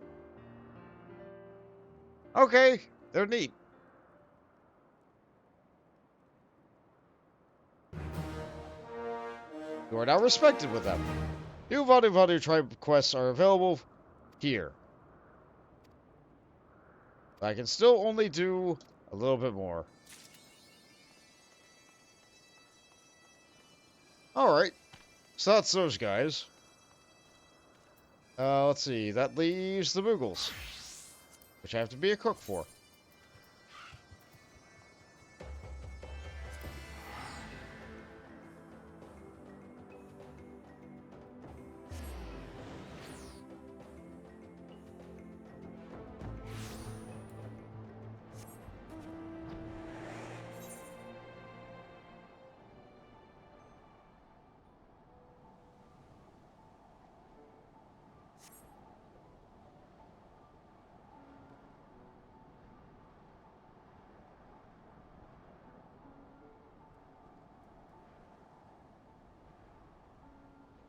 Speaker 1: Okay, they're neat. You are now respected with them. New Vanu Vanu tribe quests are available here. I can still only do a little bit more. Alright. So that's those guys. Let's see. That leaves the Moogles, which I have to be a cook for.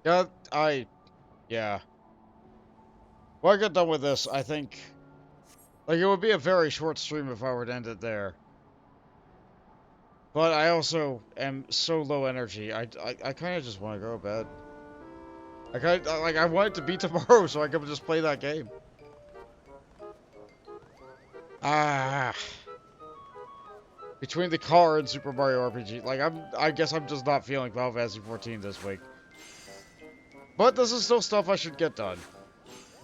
Speaker 1: Yeah. When I get done with this, I think... Like, it would be a very short stream if I were to end it there. But I also am so low energy. I kind of just want to go to bed. I want it to be tomorrow so I can just play that game. Ah. Between the car and Super Mario RPG, like, I guess I'm just not feeling Final Fantasy 14 this week. But this is still stuff I should get done.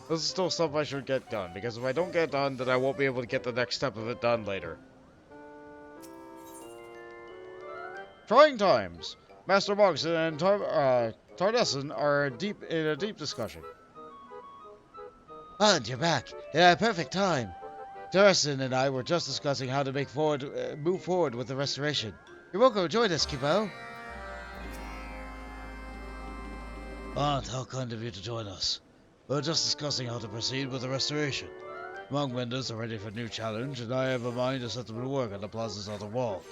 Speaker 1: This is still stuff I should get done, because if I don't get it done, then I won't be able to get the next step of it done later. Trying times. Master Moxon and Tardessen are in a deep discussion.
Speaker 2: And you're back. Yeah, perfect time. Tardessen and I were just discussing how to move forward with the restoration. You're welcome to join us, Kupo. Aunt, how kind of you to join us. We're just discussing how to proceed with the restoration. Monk Menders are ready for a new challenge, and I have a mind to set them to work on the plaza's other wall.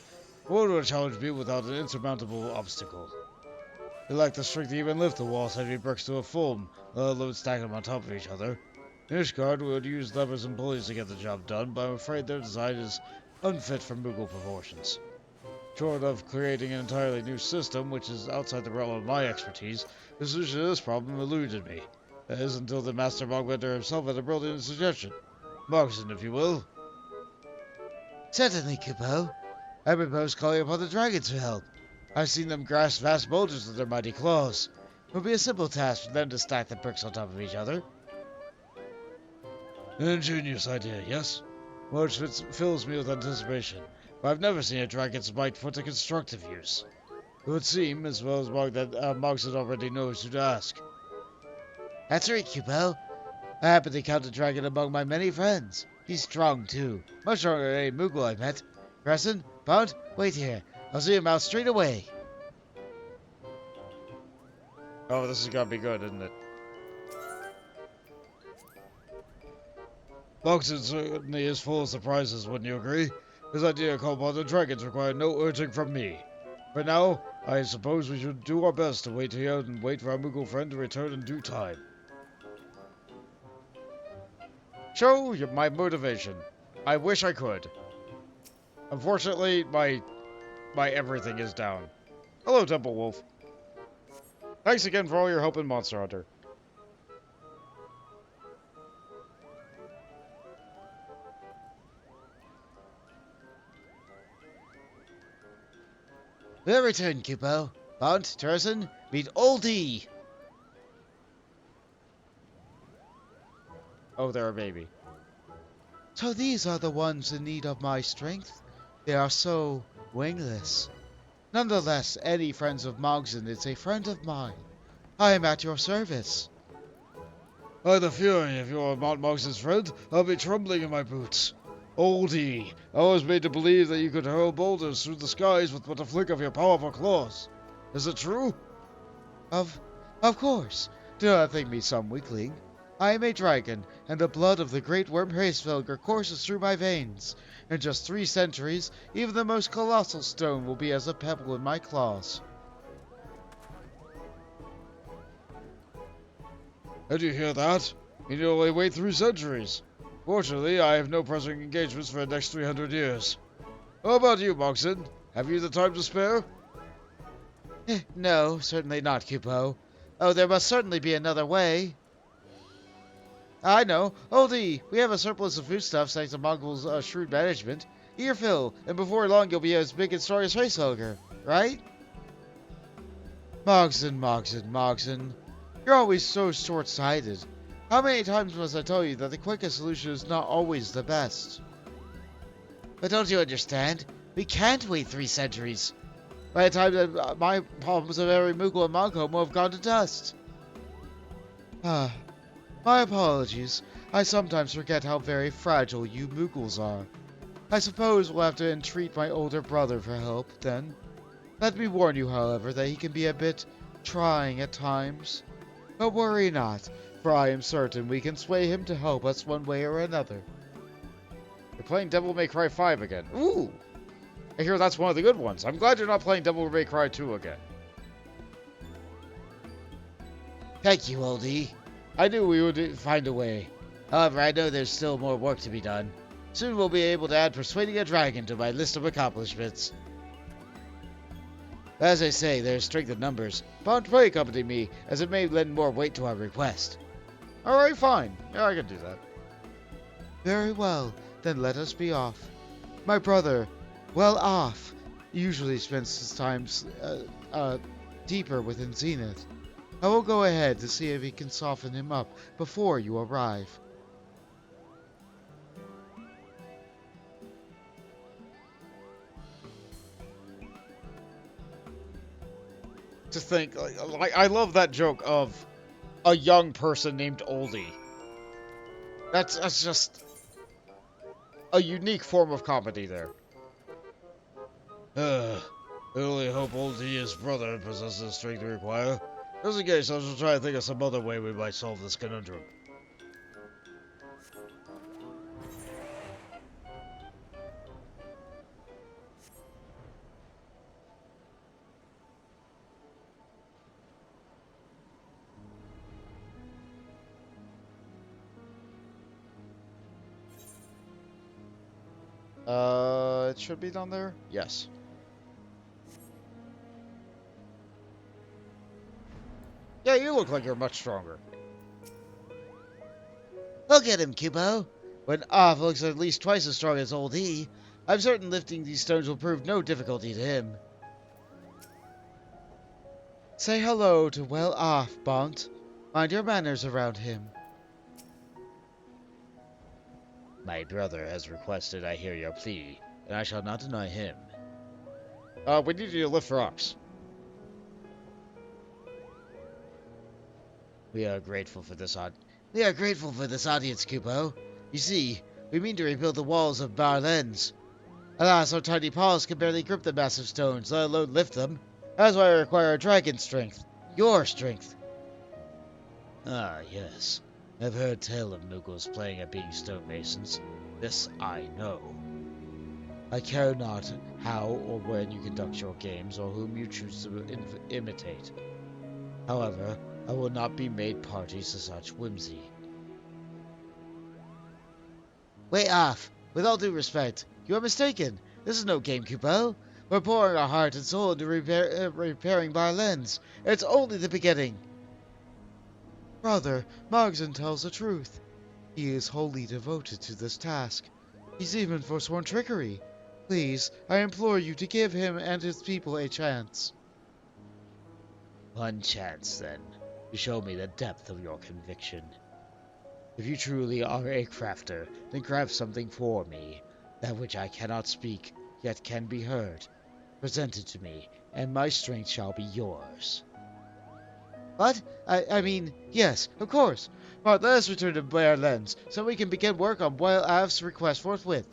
Speaker 2: What would a challenge be without an insurmountable obstacle? They lack the strength to even lift the wall's heavy bricks to a full, let alone stack them on top of each other. Ishgard would use levers and pulleys to get the job done, but I'm afraid their design is unfit for Moogle proportions. Short of creating an entirely new system, which is outside the realm of my expertise, the solution to this problem eluded me. That is until the Master Mogwender himself had a brilliant suggestion. Moxon, if you will. Certainly, Kupo. I propose calling upon the dragons for help. I've seen them grasp vast boulders with their mighty claws. It would be a simple task for them to stack the bricks on top of each other. An ingenious idea, yes? Which fills me with anticipation, but I've never seen a dragon's might put to constructive use. It would seem, as well as Mog, that Moxon already knows who to ask. That's right, Kupo. I happen to count the dragon among my many friends. He's strong, too. Much stronger than any Moogle I met. Crescent, Bound, wait here. I'll see him out straight away.
Speaker 1: Oh, this is gonna be good, isn't it?
Speaker 2: Moxon certainly is full of surprises, wouldn't you agree? His idea to call upon the dragons required no urging from me. For now, I suppose we should do our best to wait here and wait for our Moogle friend to return in due time.
Speaker 1: Show my motivation. I wish I could. Unfortunately, my everything is down. Hello, Temple Wolf. Thanks again for all your help in Monster Hunter.
Speaker 2: We'll return, Kupo. Bound, Turson, meet Oldie.
Speaker 1: Oh, they're a baby.
Speaker 2: So these are the ones in need of my strength? They are so wingless. Nonetheless, any friends of Moxon is a friend of mine. I am at your service. By the Fury, if you are Mount Moxon's friend, I'll be trembling in my boots. Oldie, I was made to believe that you could hurl boulders through the skies with but a flick of your powerful claws. Is it true? Of course. Do not think me some weakling. I am a dragon, and the blood of the great worm Hraesvelgr courses through my veins. In just 3 centuries, even the most colossal stone will be as a pebble in my claws. Did you hear that? You need only wait 3 centuries. Fortunately, I have no pressing engagements for the next 300 years. How about you, Moxon? Have you the time to spare? No, certainly not, Kupo. Oh, there must certainly be another way. I know. Oldie, we have a surplus of foodstuffs thanks to Mongol's shrewd management. Eat your fill, and before long you'll be as big and strong as Hraesvelgr, right? Moxon. You're always so short-sighted. How many times must I tell you that the quickest solution is not always the best? But don't you understand? We can't wait 3 centuries. By the time that my problems of every Moogle and Mongo will have gone to dust. My apologies. I sometimes forget how very fragile you Moogles are. I suppose we'll have to entreat my older brother for help, then. Let me warn you, however, that he can be a bit trying at times. But worry not, for I am certain we can sway him to help us one way or another.
Speaker 1: You're playing Devil May Cry 5 again. Ooh! I hear that's one of the good ones. I'm glad you're not playing Devil May Cry 2 again.
Speaker 2: Thank you, oldie. I knew we would find a way. However, I know there's still more work to be done. Soon we'll be able to add persuading a dragon to my list of accomplishments. As I say, there's strength in numbers. Bond, pray accompany me, as it may lend more weight to our request.
Speaker 1: Alright, fine. Yeah, I can do that.
Speaker 4: Very well, then let us be off. My brother, well off, usually spends his time deeper within Zenith. I will go ahead to see if he can soften him up before you arrive.
Speaker 1: To think, like, I love that joke of a young person named Oldie. That's just a unique form of comedy there.
Speaker 2: I only hope Oldie's brother possesses the strength we require. Just in case, I shall try to think of some other way we might solve this conundrum.
Speaker 1: It should be down there? Yes. Yeah, you look like you're much stronger.
Speaker 2: Look at him, Kubo. When Off looks at least twice as strong as old he, I'm certain lifting these stones will prove no difficulty to him.
Speaker 4: Say hello to well off, Bont. Mind your manners around him.
Speaker 2: My brother has requested I hear your plea, and I shall not deny him.
Speaker 1: We need you to lift rocks.
Speaker 2: We are grateful for this audience, Kubo. You see, we mean to rebuild the walls of Barlens. Alas, our tiny paws can barely grip the massive stones, let alone lift them. That's why I require dragon strength. Your strength. Ah, yes. I've heard tell of Moogles playing at being stonemasons. This I know. I care not how or when you conduct your games, or whom you choose to imitate. However, I will not be made parties to such whimsy. Wait off! With all due respect, you are mistaken. This is no game, Kubo. We're pouring our heart and soul into repairing Barlens. It's only the beginning.
Speaker 4: Brother, Mogson tells the truth. He is wholly devoted to this task. He's even forsworn trickery. Please, I implore you to give him and his people a chance.
Speaker 2: One chance, then, to show me the depth of your conviction. If you truly are a crafter, then craft something for me, that which I cannot speak, yet can be heard. Present it to me, and my strength shall be yours.
Speaker 4: What? I mean, yes, of course. But let us return to Barlens, so we can begin work on Wild Av's request forthwith.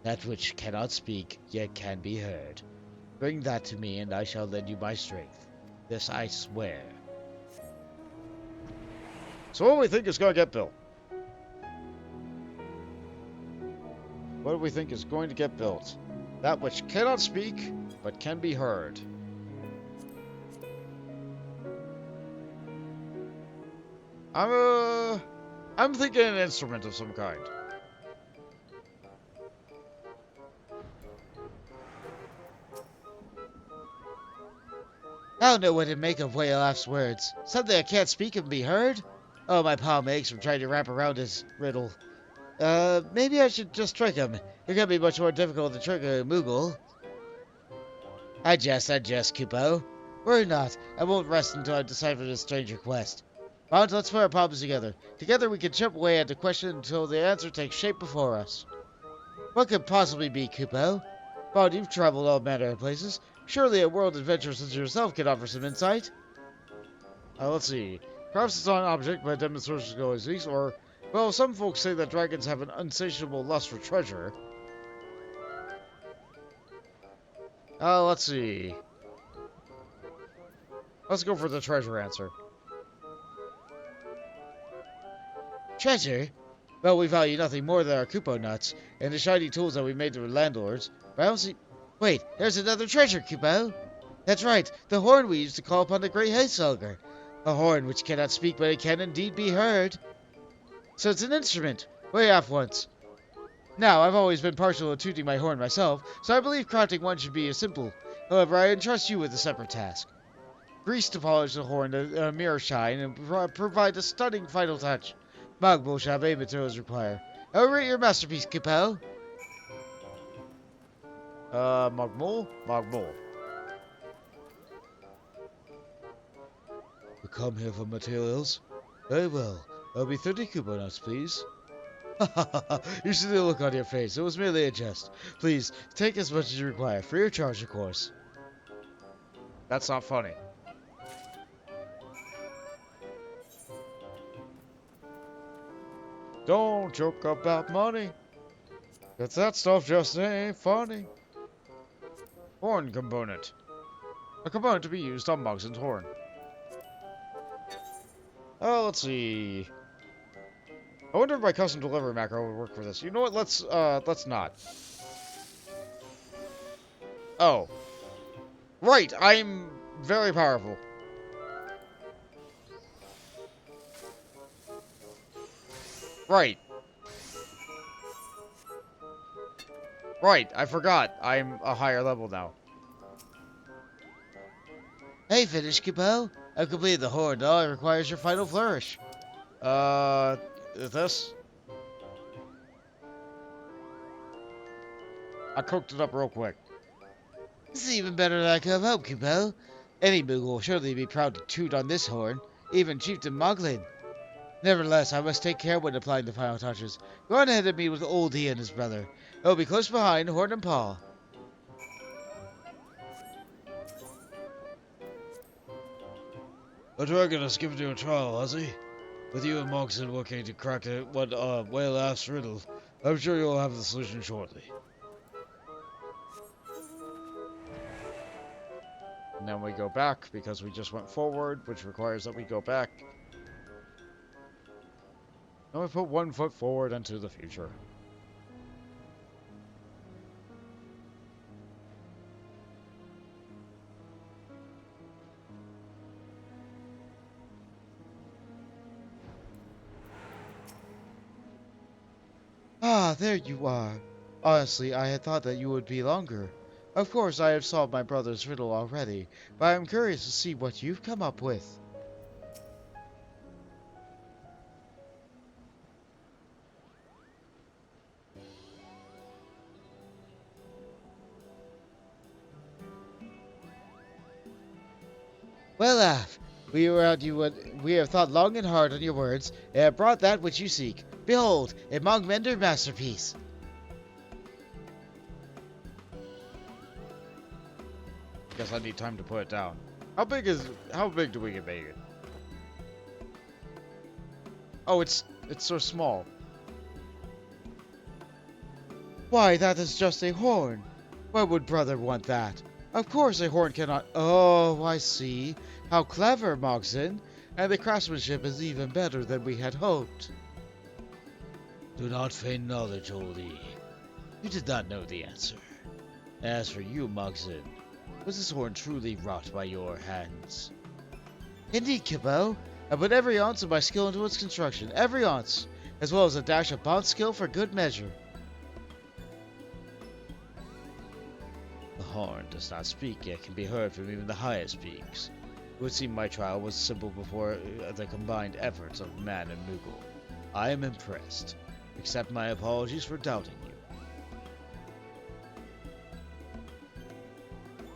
Speaker 2: That which cannot speak, yet can be heard. Bring that to me, and I shall lend you my strength. This I swear.
Speaker 1: So what do we think is going to get built? What do we think is going to get built? That which cannot speak, but can be heard. I'm thinking an instrument of some kind.
Speaker 2: I don't know what to make of Waylaf's words. Something I can't speak and be heard? Oh, my palm aches from trying to wrap around his riddle. Maybe I should just trick him. It can't be much more difficult to trick a Moogle. I jest, Kupo. Worry not. I won't rest until I decipher this strange request. Bond, let's put our palms together. Together we can chip away at the question until the answer takes shape before us. What could possibly be, Kupo? Bond, you've traveled all manner of places. Surely a world adventurer such as yourself can offer some insight.
Speaker 1: Let's see. Perhaps it's not an object, but a demonstration always weeks, or, well, some folks say that dragons have an insatiable lust for treasure. Let's see. Let's go for the treasure answer.
Speaker 2: Treasure? Well, we value nothing more than our Kupo nuts and the shiny tools that we made to the landlords. But I don't see...
Speaker 4: Wait, there's another treasure, Kupo. That's right, the horn we used to call upon the great Heavensward. A horn which cannot speak, but it can indeed be heard. So it's an instrument. Way off once. Now, I've always been partial to tuning my horn myself, so I believe crafting one should be as simple. However, I entrust you with a separate task. Grease to polish the horn to mirror shine and provide a stunning final touch. Moogle shall have any materials required. I will rate your masterpiece, Kupo.
Speaker 1: Mogmul? Mogmul.
Speaker 2: You come here for materials? Very well. That'll be 30 Kupo nuts, please. You see the look on your face. It was merely a jest. Please, take as much as you require. Free of charge, of course.
Speaker 1: That's not funny. Don't joke about money. 'Cause that stuff just ain't funny. Horn component. A component to be used on Mogzen's horn. Oh, let's see. I wonder if my custom delivery macro would work for this. You know what? Let's not. Oh. Right, I'm very powerful. Right. Right, I forgot. I'm a higher level now.
Speaker 4: Hey, finished, Kupo. I've completed the horn. Now it requires your final flourish.
Speaker 1: This? I cooked it up real quick.
Speaker 4: This is even better than I could have hoped, Kupo. Any Moogle will surely be proud to toot on this horn, even Chieftain Moglin. Nevertheless, I must take care when applying the final touches. Go on ahead and meet with Old E and his brother. I will be close behind, horn and paw.
Speaker 2: The dragon has given you a trial, has he? With you and Mogzen working to crack what whale-ass riddle, I'm sure you'll have the solution shortly.
Speaker 1: And then we go back, because we just went forward, which requires that we go back. And we put 1 foot forward into the future.
Speaker 4: Ah, there you are. Honestly, I had thought that you would be longer. Of course, I have solved my brother's riddle already, but I am curious to see what you've come up with. Well, Af, we have thought long and hard on your words, and have brought that which you seek. Behold, a Mogmender masterpiece.
Speaker 1: Guess I need time to put it down. How big do we get it? Oh, it's so small.
Speaker 4: Why, that is just a horn. Why would brother want that? Of course a horn cannot... Oh, I see. How clever, Mogzen. And the craftsmanship is even better than we had hoped.
Speaker 2: Do not feign knowledge, Oldie. You did not know the answer. As for you, Mogzen, was this horn truly wrought by your hands?
Speaker 4: Indeed, Kupo. I put every ounce of my skill into its construction. Every ounce. As well as a dash of bond skill for good measure.
Speaker 2: The horn does not speak, yet can be heard from even the highest peaks. It would seem my trial was simple before the combined efforts of man and Moogle. I am impressed. Accept my apologies for doubting you.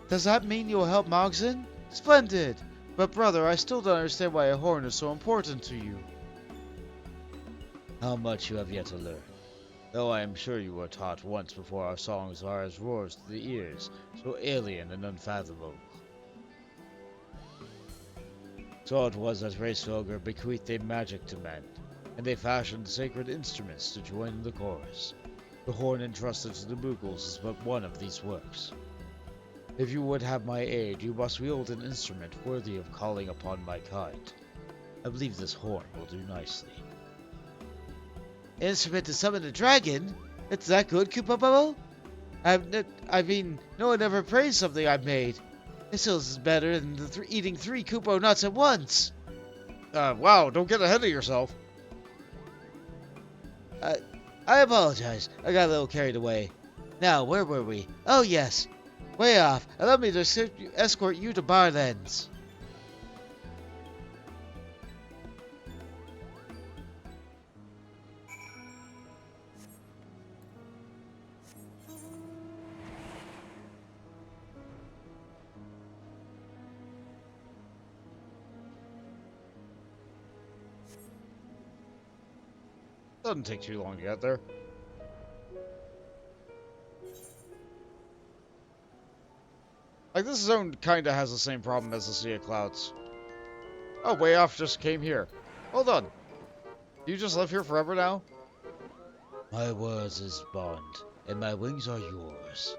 Speaker 4: Does that mean you will help Mogzen? Splendid! But brother, I still don't understand why a horn is so important to you.
Speaker 2: How much you have yet to learn. Though I am sure you were taught once before our songs are as roars to the ears, so alien and unfathomable. So it was that Racefelger bequeathed their magic to men, and they fashioned sacred instruments to join the chorus. The horn entrusted to the Moogles is but one of these works. If you would have my aid, you must wield an instrument worthy of calling upon my kind. I believe this horn will do nicely.
Speaker 4: Instrument to summon a dragon? It's that good, Kupo? I mean, no one ever praised something I made. This is better than eating 3 Kupo nuts at once.
Speaker 1: Wow, don't get ahead of yourself.
Speaker 4: I apologize. I got a little carried away. Now, where were we? Oh, yes. Way off. Allow me to escort you to Barlands.
Speaker 1: Doesn't take too long to get there. Like, this zone kinda has the same problem as the Sea of Clouds. Oh, Way Off just came here. Hold on. You just live here forever now?
Speaker 2: My words is bond, and my wings are yours.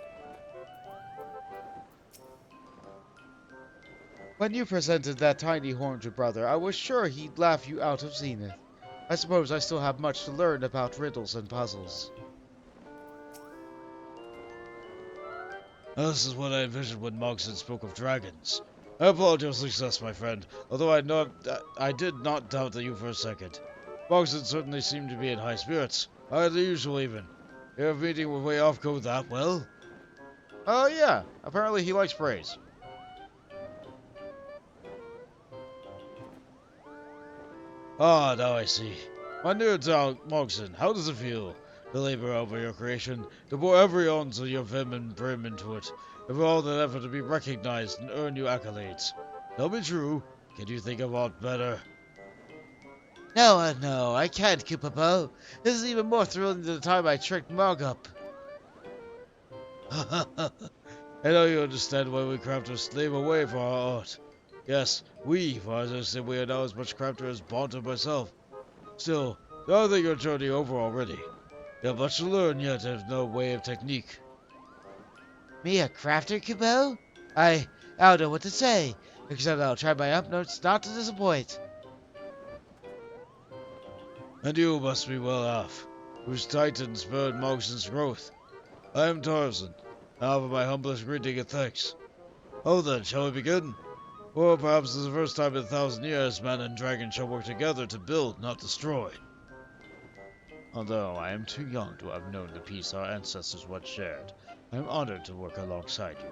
Speaker 4: When you presented that tiny horn to brother, I was sure he'd laugh you out of Zenith. I suppose I still have much to learn about riddles and puzzles.
Speaker 2: This is what I envisioned when Mogson spoke of dragons. I applaud your success, my friend, although I did not doubt you for a second. Mogson certainly seemed to be in high spirits, higher than usual even. Your meeting with Way Off go that well?
Speaker 1: Oh, yeah. Apparently he likes praise.
Speaker 2: Ah, now I see. My dear Mogson, how does it feel to labor over your creation, to pour every ounce of your vim and brim into it, and for all that effort to be recognized and earn you accolades? Tell me true, can you think of aught better?
Speaker 4: No, I can't, Kupopo. This is even more thrilling than the time I tricked Mog up.
Speaker 2: I know you understand why we crafters slave away for our art. Yes, we, for as I say, we are now as much crafter as Bont and myself. Still, I think your journey over already. You have much to learn yet, and no way of technique.
Speaker 4: Me a crafter, Kupo? I don't know what to say, except I'll try my utmost not to disappoint.
Speaker 2: And you must be well off, whose titan spurred Mogson's growth. I am Tarzan. Now for my humblest greeting and thanks. Oh then, shall we begin? Or perhaps this is the first time in 1,000 years man and dragon shall work together to build, not destroy. Although I am too young to have known the peace our ancestors once shared, I am honored to work alongside you.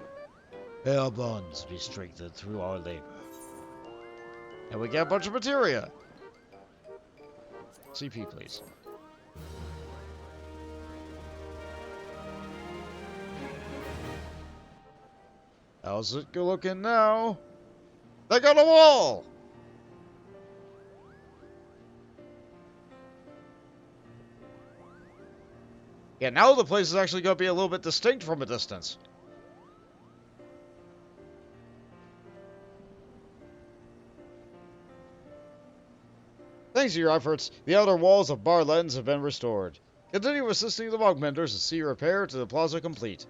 Speaker 2: May our bonds be strengthened through our labor.
Speaker 1: And we get a bunch of materia. CP, please. How's it looking now? They got a wall! Yeah, now the place is actually going to be a little bit distinct from a distance. Thanks to your efforts, the outer walls of Barlands have been restored. Continue assisting the Mogmenders to see repair to the plaza complete.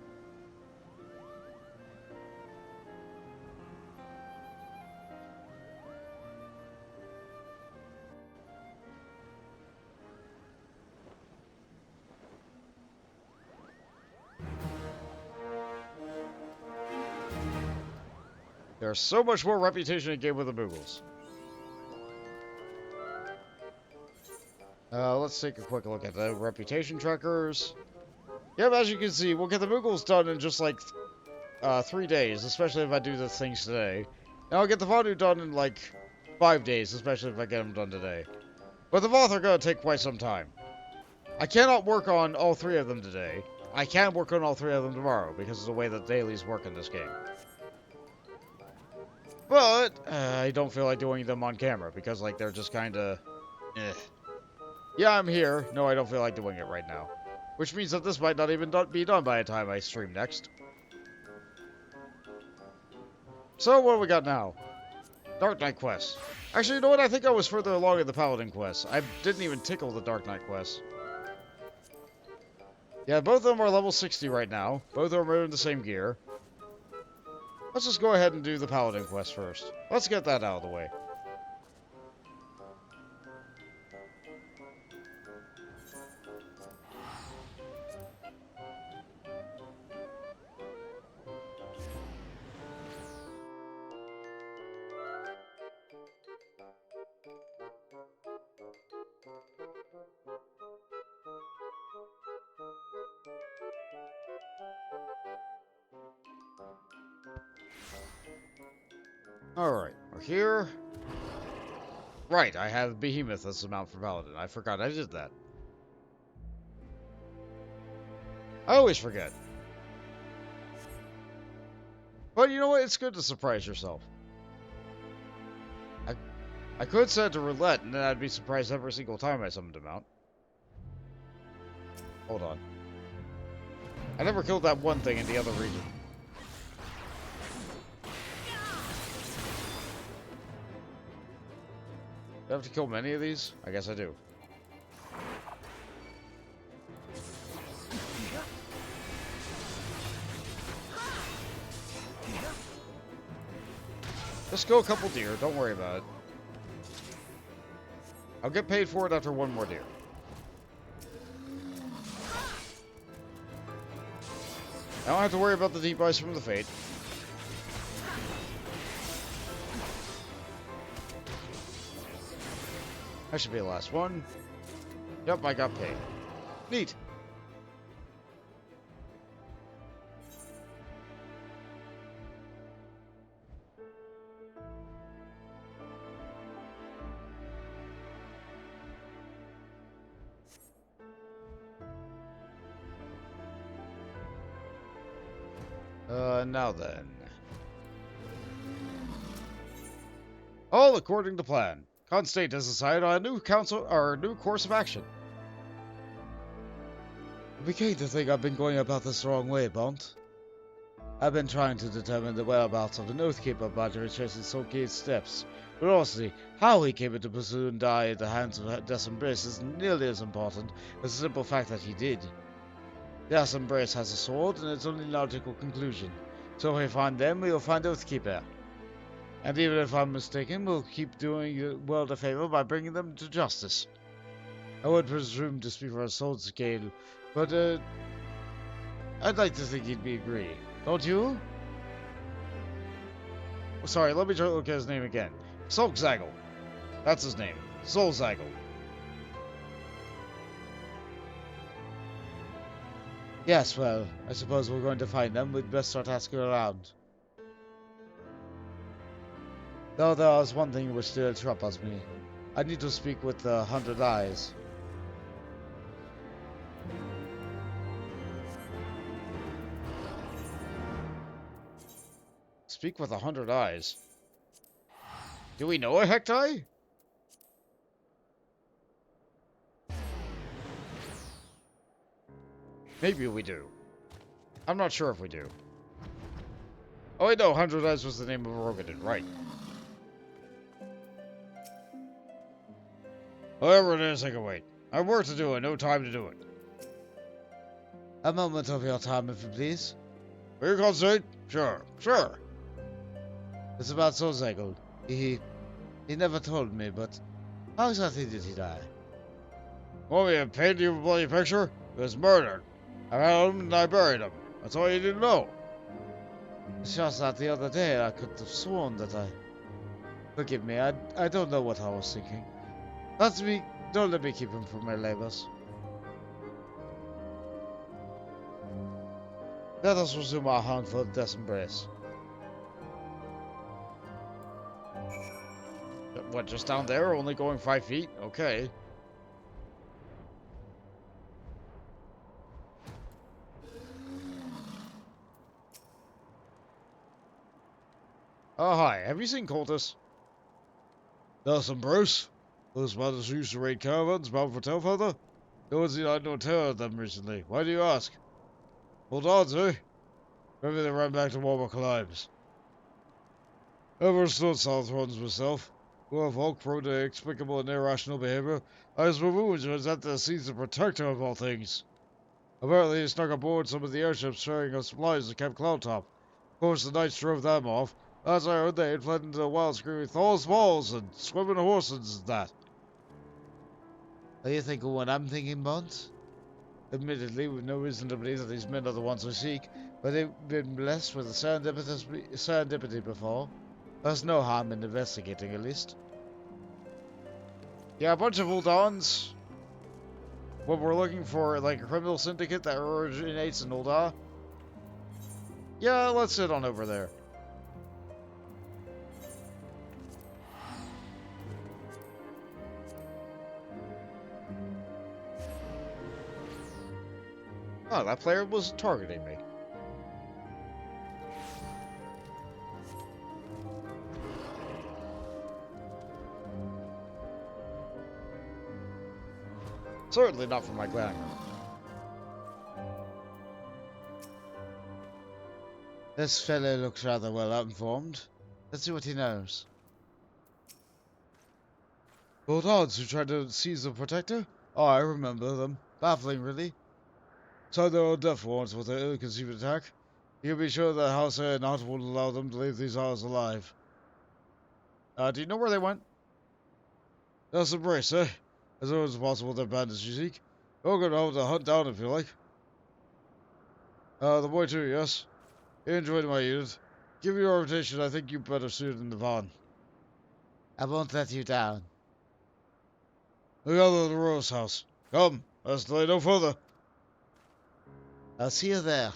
Speaker 1: There's so much more reputation in game with the Moogles. Let's take a quick look at the reputation trackers. Yep, as you can see, we'll get the Moogles done in just like 3 days, especially if I do the things today. And I'll get the Vanu done in like 5 days, especially if I get them done today. But the Vath are going to take quite some time. I cannot work on all 3 of them today. I can work on all 3 of them tomorrow, because of the way that dailies work in this game. But I don't feel like doing them on camera, because like they're just kind of yeah, I'm here. No, I don't feel like doing it right now. Which means that this might not even be done by the time I stream next. So, what do we got now? Dark Knight quest. Actually, you know what? I think I was further along in the Paladin quest. I didn't even tickle the Dark Knight quest. Yeah, both of them are level 60 right now. Both of them are in the same gear. Let's just go ahead and do the Paladin quest first. Let's get that out of the way. Alright, we're here. Right, I have Behemoth as a mount for Paladin. I forgot I did that. I always forget. But you know what? It's good to surprise yourself. I could set a roulette, and then I'd be surprised every single time I summoned a mount. Hold on. I never killed that one thing in the other region. Do I have to kill many of these? I guess I do. Just kill a couple deer, don't worry about it. I'll get paid for it after one more deer. I don't have to worry about the deep ice from the Fate. That should be the last one. Yep, I got paid. Neat. Now then. All according to plan. Constate has decided on a new council or a new course of action. I begin to think I've been going about this the wrong way, Bont. I've been trying to determine the whereabouts of the Oathkeeper by retracing Soulgate's steps. But honestly, how he came into pursue and die at the hands of Death's Embrace isn't nearly as important as the simple fact that he did. Death's Embrace has a sword, and its only logical conclusion. So if we find them, we'll find Oathkeeper. And even if I'm mistaken, we'll keep doing the world a favor by bringing them to justice. I would presume to speak for a sword scale, but I'd like to think he'd be agree. Don't you? Oh, sorry, let me try to look at his name again. Solzagel. That's his name. Solzagel. Yes, well, I suppose we're going to find them. We'd best start asking around. Though there is one thing which still troubles me. I need to speak with the 100 Eyes. Speak with 100 Eyes? Do we know a Hektai? Maybe we do. I'm not sure if we do. Oh, I know 100 Eyes was the name of Rogadin, right? However it is, I can wait. I have work to do and no time to do it. A moment of your time, if you please. Will you concentrate? Sure, sure. It's about Solzagel. He never told me, but how exactly did he die? Want me to paint you a bloody picture? He was murdered. I found him and I buried him. That's all you didn't know. It's just that the other day I could have sworn that I... Forgive me, I don't know what I was thinking. Don't let me keep him from my labors. Let us resume our hunt for Death's Embrace. What, just down there? Only going 5 feet? Okay. Oh, hi. Have you seen Cultus? Death's Embrace? Those brothers used to raid caravans bound for Telfather? No one's seen no terror of them recently. Why do you ask? Hold on, sir. Maybe they ran back to warmer climes. Ever stood south runs myself. Who have folk prone to inexplicable and irrational behavior. I was removed and was at the seas the protector of all things. Apparently he snuck aboard some of the airships sharing of supplies at Camp Cloudtop. Of course the knights drove them off. As I heard, they had fled into the wild screaming Thor's Falls and swimming horses and that. Are you thinking what I'm thinking, Bones? Admittedly, we've no reason to believe that these men are the ones we seek, but they've been blessed with a serendipity before. There's no harm in investigating, at least. Yeah, a bunch of Uldans. What we're looking for, like a criminal syndicate that originates in Uldar. Yeah, let's sit on over there. Oh, that player was targeting me. Certainly not for my glamour.
Speaker 4: This fellow looks rather well informed. Let's see what he knows.
Speaker 1: Both odds who tried to seize the Protector? Oh, I remember them. Baffling, really. Signed their own death warrants with their ill-conceived attack. You can be sure that House A and Not won't allow them to leave these isles alive. Do you know where they went? That's embrace, eh? As soon as possible, their bandits you seek. You're going to have to hunt down if you like. The boy too, yes? He enjoyed my unit. Give you your reputation, I think you better suit in the van.
Speaker 4: I won't let you down.
Speaker 1: Look out at the Rose House. Come, let's delay no further.
Speaker 4: I'll see you there.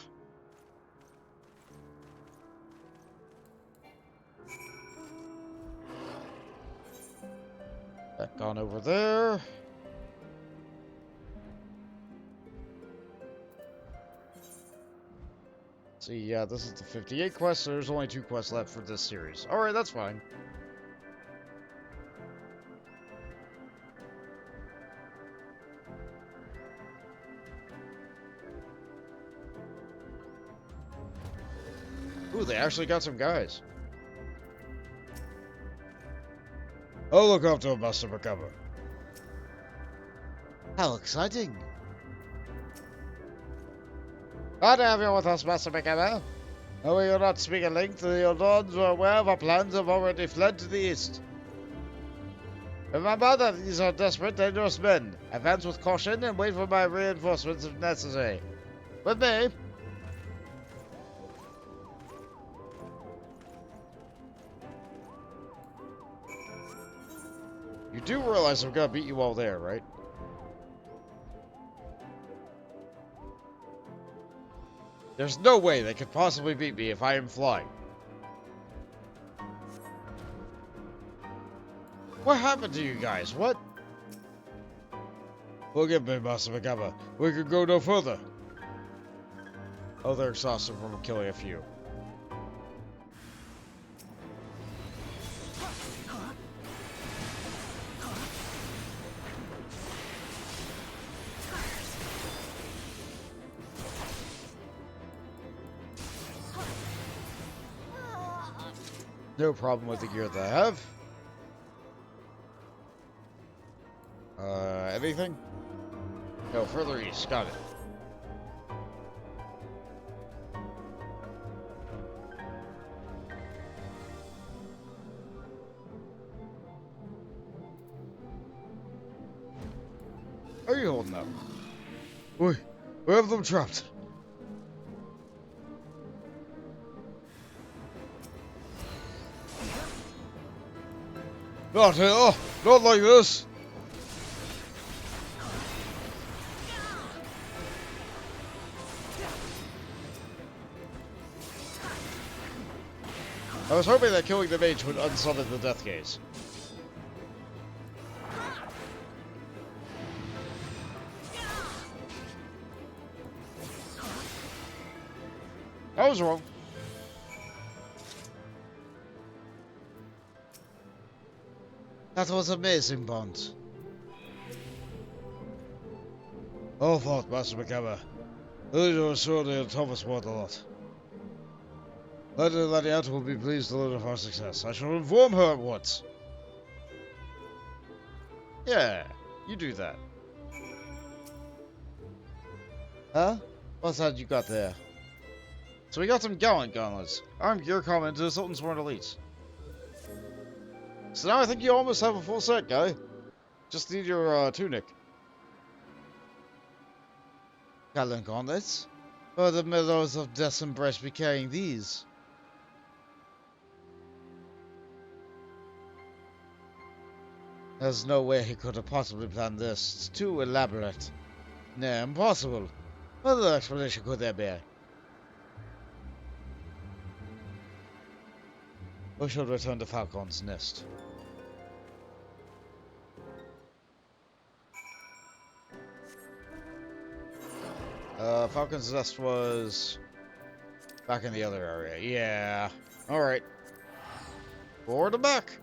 Speaker 1: Back on over there. See, yeah, this is the 58 quest, so there's only 2 quests left for this series. Alright, that's fine. Ooh, they actually got some guys. I'll look after Master McGammar.
Speaker 4: How exciting!
Speaker 1: Glad to have you with us, Master McGammar. Though we do not speak a link, the Eldons are aware of our plans and have already fled to the east. Remember that these are desperate, dangerous men. Advance with caution and wait for my reinforcements if necessary. With me. You do realize I'm gonna beat you all there, right? There's no way they could possibly beat me if I am flying. What happened to you guys? What? Forgive me, Master McGammar. We could go no further. Oh, they're exhausted from killing a few. No problem with the gear that I have. Anything? No, further east. Got it. How are you holding up? We have them trapped. Not here! Not like this! I was hoping that killing the mage would unsummon the Death Gaze. I was wrong.
Speaker 4: That was amazing, Bond.
Speaker 1: Oh, fuck, Master McGammar. These are surely the toughest one of the lot. Lady Ladiat will be pleased to learn of our success. I shall inform her at once. Yeah, you do that.
Speaker 4: Huh? What's that you got there?
Speaker 1: So we got some gallant gauntlets. Armed gear common to the Sultan's Sworn Elites. So now I think you almost have a full set, guy. Just need your tunic.
Speaker 4: Gallant gauntlets? Or the Meadows of Death's Embrace be carrying these? There's no way he could have possibly planned this. It's too elaborate. Nay, impossible. What other explanation could there be?
Speaker 1: We should return to Falcon's Nest. Falcon's Nest was back in the other area. Yeah. Alright. Forward and back.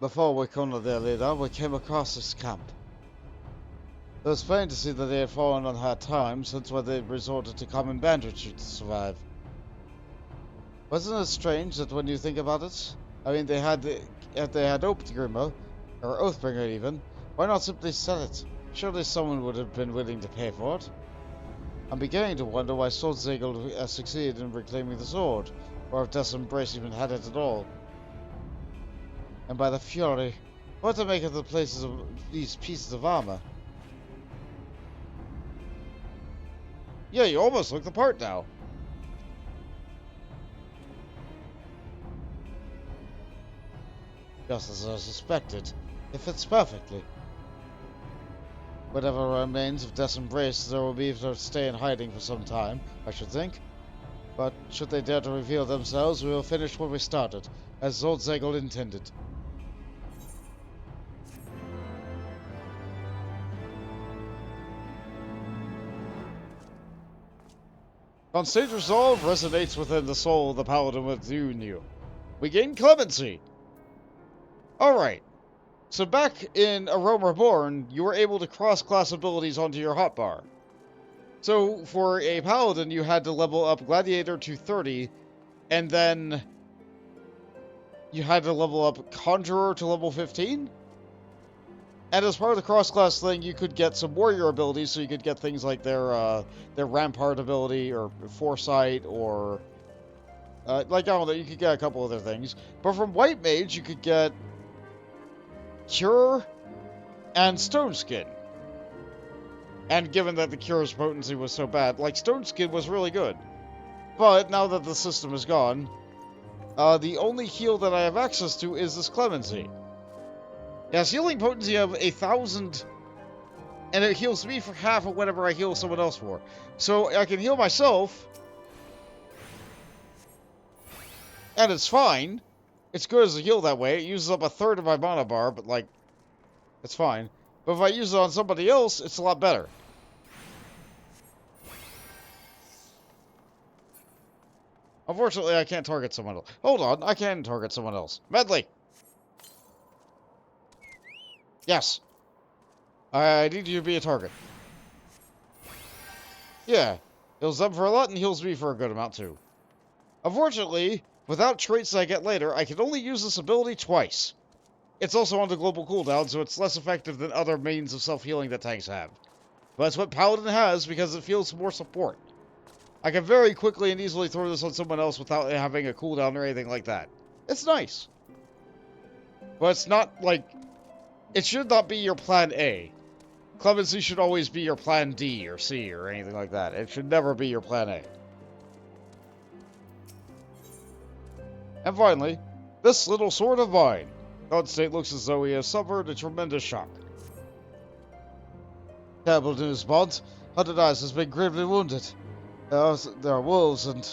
Speaker 1: Before we come to their leader, we came across this camp. It was plain to see that they had fallen on hard times, since when they resorted to common banditry to survive. Wasn't it strange that when you think about it, I mean, if they had Oathgrimmer, or Oathbringer even, why not simply sell it? Surely someone would have been willing to pay for it. I'm beginning to wonder why Swordzegel succeeded in reclaiming the sword, or if Death's Embrace even had it at all. And by the fury, what to make of the places of these pieces of armor? Yeah, you almost look the part now. Just as I suspected. It fits perfectly. Whatever remains of Death's Embrace, there will be to stay in hiding for some time, I should think. But should they dare to reveal themselves, we will finish where we started, as Swordzegel intended. Constant resolve resonates within the soul of the Paladin within you. We gain clemency. Alright. So back in A Realm Reborn, you were able to cross-class abilities onto your hotbar. So for a Paladin, you had to level up Gladiator to 30, and then you had to level up Conjurer to level 15? And as part of the cross-class thing, you could get some warrior abilities, so you could get things like their Rampart ability, or Foresight, or... like, I don't know, you could get a couple other things. But from White Mage, you could get Cure and Stone Skin. And given that the Cure's potency was so bad, like, Stone Skin was really good. But now that the system is gone, the only heal that I have access to is this Clemency. Yes, healing potency of 1,000, and it heals me for half of whatever I heal someone else for. So I can heal myself, and it's fine. It's good as a heal that way. It uses up a third of my mana bar, but like, it's fine. But if I use it on somebody else, it's a lot better. Unfortunately, I can't target someone else. Hold on, I can target someone else. Medley! Yes. I need you to be a target. Yeah. Heals them for a lot and heals me for a good amount too. Unfortunately, without traits that I get later, I can only use this ability twice. It's also on the global cooldown, so it's less effective than other means of self-healing that tanks have. But it's what Paladin has because it feels more support. I can very quickly and easily throw this on someone else without having a cooldown or anything like that. It's nice. But it's not like... It should not be your plan A. Clemency should always be your plan D or C or anything like that. It should never be your plan A. And finally, this little sword of mine. Godstate looks as though he has suffered a tremendous shock. Terrible news, Bond. Hunted Eyes has been gravely wounded. There are wolves, and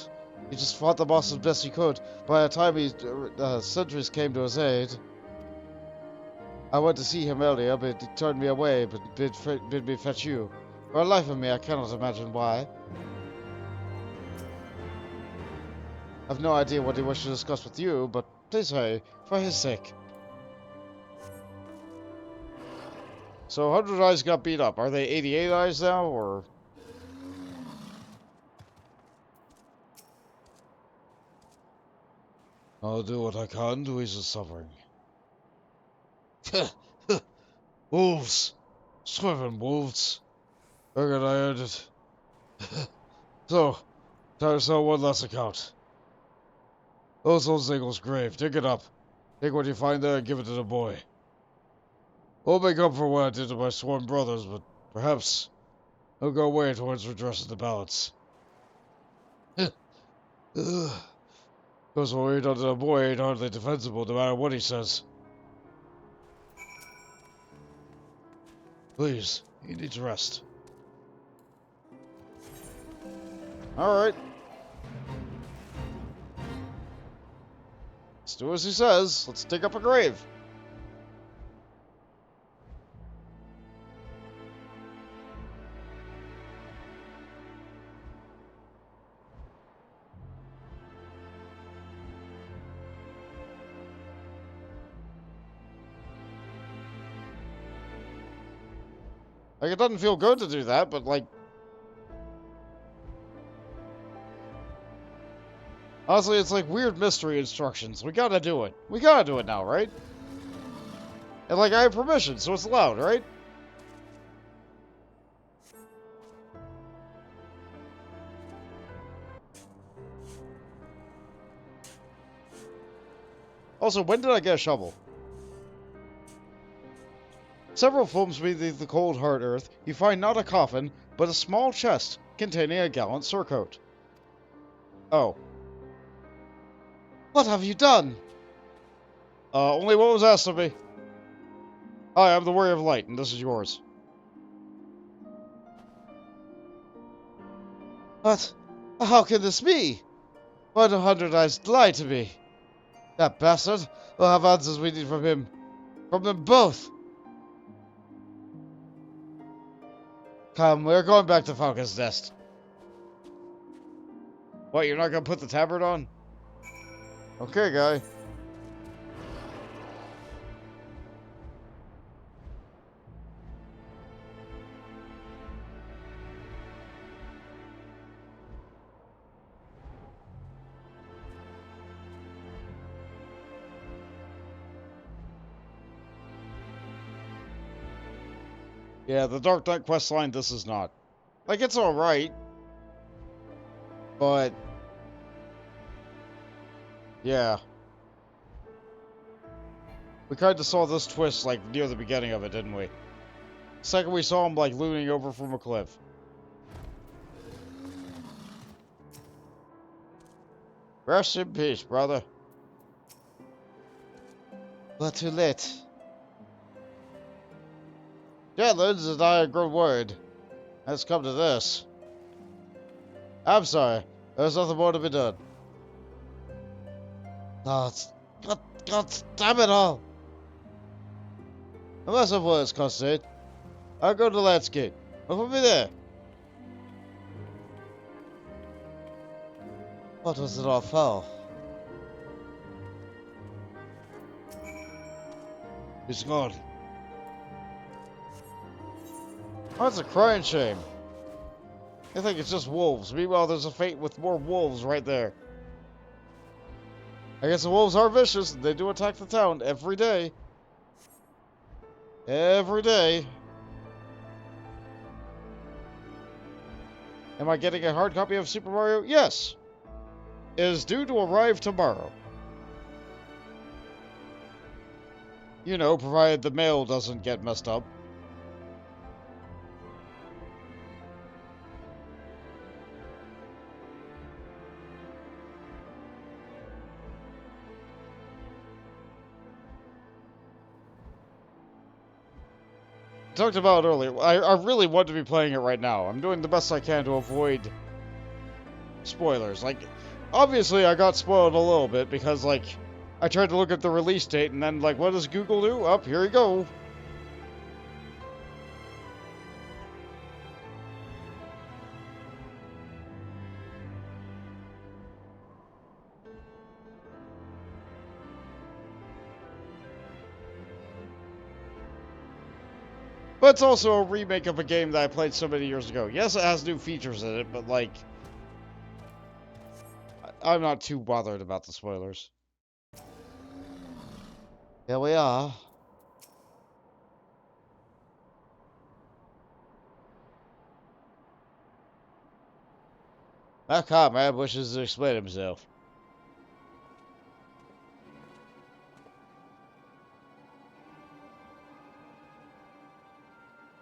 Speaker 1: he just fought the boss as best he could. By the time sentries came to his aid... I went to see him earlier, but he turned me away, but bid me fetch you. For the life of me, I cannot imagine why. I've no idea what he wished to discuss with you, but please hurry, for his sake. So 100 Eyes got beat up. Are they 88 Eyes now, or...? I'll do what I can to ease his suffering. Wolves! Swimming wolves! Figured I earned it. So, time to sell one last account. Those old Zegel's grave, dig it up. Take what you find there and give it to the boy. Won't make up for what I did to my sworn brothers, but perhaps he'll go away towards redressing the balance. Ugh. Goes what we done to the boy ain't hardly defensible no matter what he says. Please, he needs rest. Alright. Let's do as he says. Let's dig up a grave. Like, it doesn't feel good to do that, but, like... honestly, it's like weird mystery instructions. We gotta do it. We gotta do it now, right? And, like, I have permission, so it's allowed, right? Also, when did I get a shovel? Several films beneath the cold hard earth, you find not a coffin, but a small chest containing a gallant surcoat. Oh. What have you done? Only what was asked of me. Hi, I'm the Warrior of Light, and this is yours. What? How can this be? Why do 100 Eyes lie to me? That bastard will have answers we need from him. From them both. Come, we're going back to Falcon's Nest. What, you're not gonna put the tabard on? Okay, guy. Yeah, the Dark Knight questline, this is not. Like, it's alright. But... yeah. We kinda saw this twist, like, near the beginning of it, didn't we? Second we saw him, like, looming over from a cliff. Rest in peace, brother. But too late. Jetlands and I have grown worried. Let's come to this. I'm sorry. There's nothing more to be done. God damn it all. Unless of words, Constantine. I'll go to the landscape. Look for me there. What was it all for? He's gone. That's a crying shame. I think it's just wolves. Meanwhile, there's a fate with more wolves right there. I guess the wolves are vicious. They do attack the town every day. Every day. Am I getting a hard copy of Super Mario? Yes. It is due to arrive tomorrow. You know, provided the mail doesn't get messed up. Talked about it earlier. I really want to be playing it right now. I'm doing the best I can to avoid spoilers. Like, obviously I got spoiled a little bit because, like, I tried to look at the release date and then, like, what does Google do? Up, here you go. But it's also a remake of a game that I played so many years ago. Yes, it has new features in it, but, like, I'm not too bothered about the spoilers. Here we are. My comrade wishes to explain himself.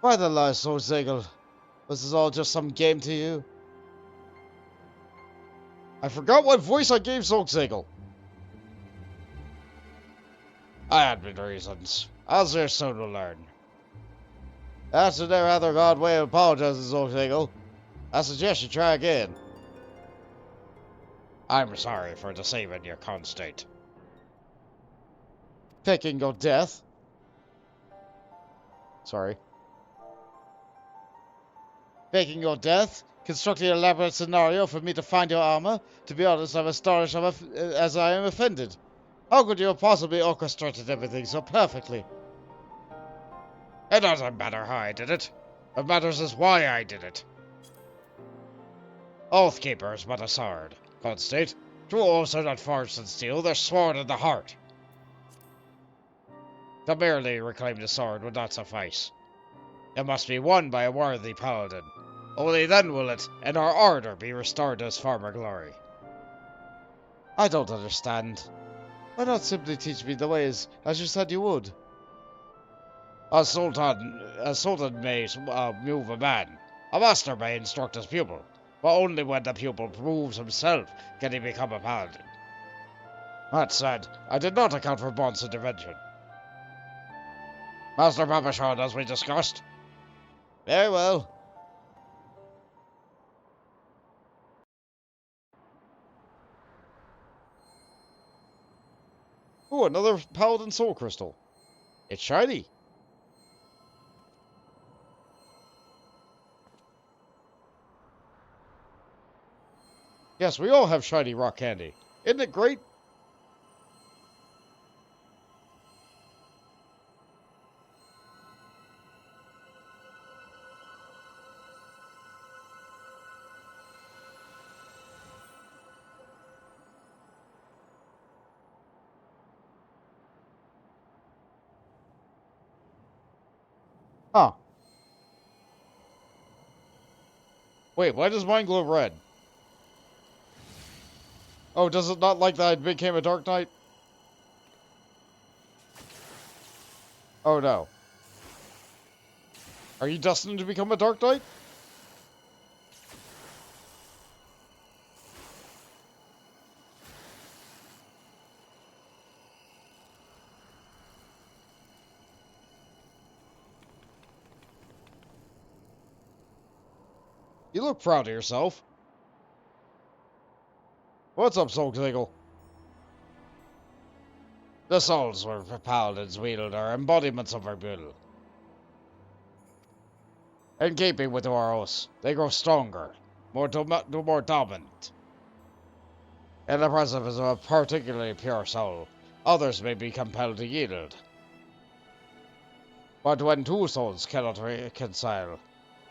Speaker 1: Why the lie so Zagel? Was this all just some game to you? I forgot what voice I gave Zolkzagel.
Speaker 3: I had my reasons, as your son will learn.
Speaker 1: That's a rather odd way of apologizing, Zolkzagel. I suggest you try again.
Speaker 3: I'm sorry for deceiving your constate.
Speaker 1: Picking your death. Sorry. Faking your death? Constructing an elaborate scenario for me to find your armor? To be honest, I'm astonished as I am offended. How could you have possibly orchestrated everything so perfectly?
Speaker 3: It doesn't matter how I did it. What matters is why I did it. Oathkeeper is but a sword, constate. True oaths are not forged in steel, they're sworn in the heart. To merely reclaim the sword would not suffice. It must be won by a worthy paladin. Only then will it, and our order, be restored to its former glory.
Speaker 1: I don't understand. Why not simply teach me the ways, as you said you would?
Speaker 3: A sultan may move a man. A master may instruct his pupil. But only when the pupil proves himself can he become a paladin. That said, I did not account for Bond's intervention. Master Babashon, as we discussed.
Speaker 1: Very well. Ooh, another Paladin Soul Crystal. It's shiny. Yes, we all have shiny rock candy. Isn't it great? Huh. Wait, why does mine glow red? Oh, does it not like that I became a Dark Knight? Oh no. Are you destined to become a Dark Knight? You look proud of yourself. What's up, Zolkzagel?
Speaker 3: The souls where paladins wield are embodiments of our will. In keeping with our oaths, they grow stronger, more dominant. In the presence of a particularly pure soul, others may be compelled to yield. But when two souls cannot reconcile,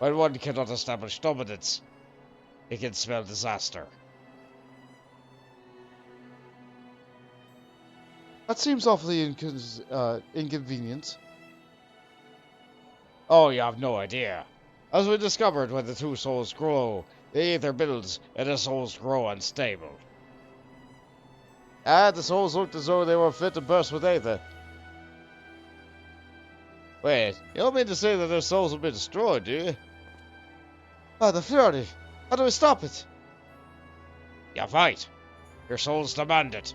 Speaker 3: when one cannot establish dominance, it can spell disaster.
Speaker 1: That seems awfully inconvenient.
Speaker 3: Oh, you have no idea. As we discovered, when the two souls grow, the aether builds, and the souls grow unstable.
Speaker 1: Ah, the souls looked as though they were fit to burst with aether. Wait, you don't mean to say that their souls will be destroyed, do you? Oh, the fury! How do we stop it?
Speaker 3: You fight. Your souls demand it.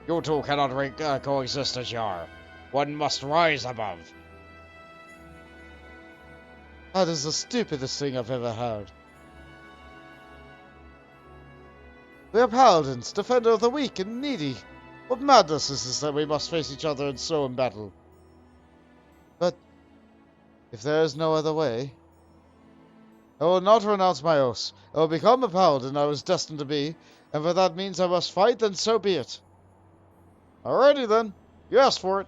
Speaker 3: You two cannot coexist as you are. One must rise above.
Speaker 1: That is the stupidest thing I've ever heard. We are paladins, defender of the weak and needy. What madness is this that we must face each other and so in battle? But if there is no other way, I will not renounce my oaths. I will become a paladin I was destined to be, and if that means I must fight, then so be it. Alrighty then, you asked for it.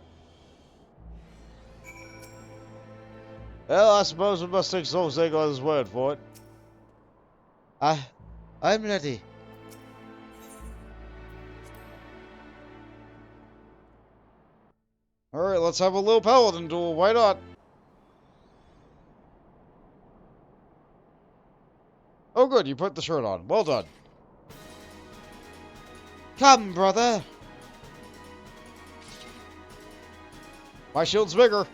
Speaker 1: Well, I suppose we must take Zolkzagel at his word for it. I'm ready. Alright, let's have a little paladin duel, why not? Oh good, you put the shirt on. Well done. Come, brother. My shield's bigger.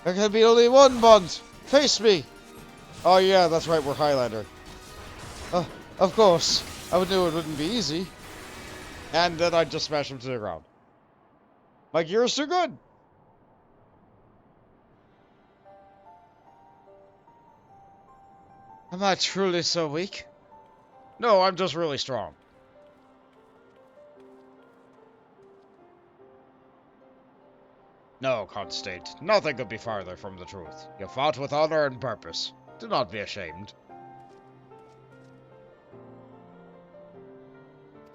Speaker 1: There can be only one bond. Face me. Oh yeah, that's right, we're Highlander. Of course. I knew it wouldn't be easy. And then I'd just smash him to the ground. My gear is too good.
Speaker 4: Am I truly so weak?
Speaker 1: No, I'm just really strong. No, Constate, nothing could be farther from the truth. You fought with honor and purpose. Do not be ashamed.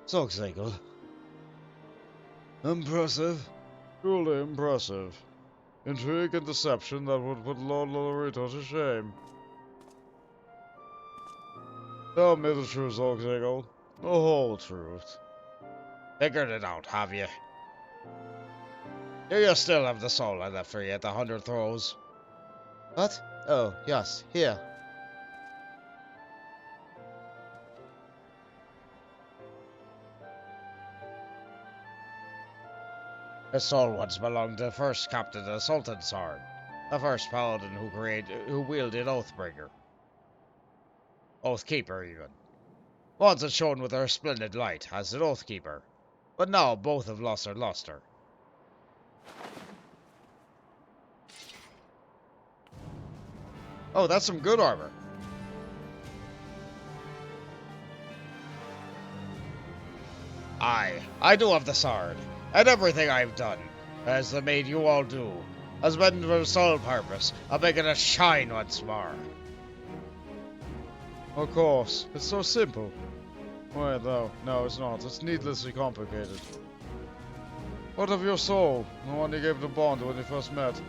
Speaker 2: Zogzagel. Impressive.
Speaker 1: Truly impressive. Intrigue and deception that would put Lord Lorito to shame. Tell me the truth, Zogzagel. The whole truth.
Speaker 3: Figured it out, have you?
Speaker 1: Do you still have the soul I left for you at the 100 throws?
Speaker 4: What? Oh, yes, here.
Speaker 3: His soul once belonged to the first captain of the Sultan's Sword, the first paladin who wielded Oathbringer. Oathkeeper, even. Once it shone with a resplendent light, as did Oathkeeper, but now both have lost their luster.
Speaker 1: Oh, that's some good armor.
Speaker 3: I do have the sword, and everything I've done, as the maid you all do, has been for the sole purpose of making it shine once more.
Speaker 1: Of course, it's so simple. Wait, though, no, it's not. It's needlessly complicated. What of your soul, the one you gave to Bond when you first met?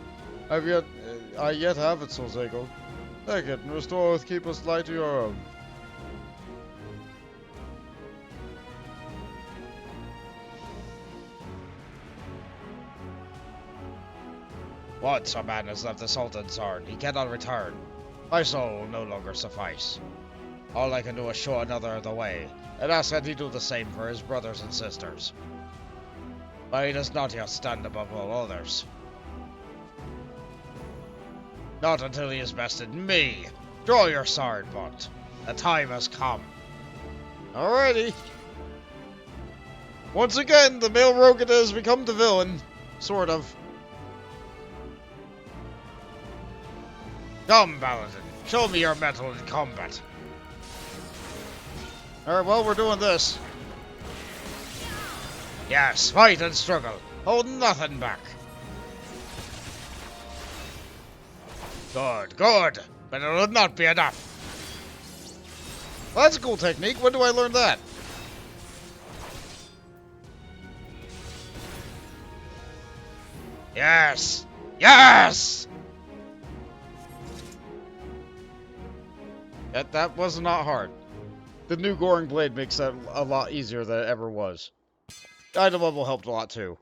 Speaker 1: I yet have it, Zogzagel. Take it and restore Oathkeeper's light to your own.
Speaker 3: Once a man has left the Sultan's Sword, he cannot return. My soul will no longer suffice. All I can do is show another the way, and ask that he do the same for his brothers and sisters. But he does not yet stand above all others. Not until he has bested me. Draw your sword, Bunt. The time has come.
Speaker 1: Alrighty. Once again, the male rogue has become the villain. Sort of.
Speaker 3: Come, Paladin. Show me your mettle in combat.
Speaker 1: Alright, well, we're doing this.
Speaker 3: Yes, fight and struggle. Hold nothing back. Good, good. But it will not be enough.
Speaker 1: Well, that's a cool technique. When do I learn that?
Speaker 3: Yes! Yes!
Speaker 1: That was not hard. The new Goring Blade makes that a lot easier than it ever was. The item level helped a lot too.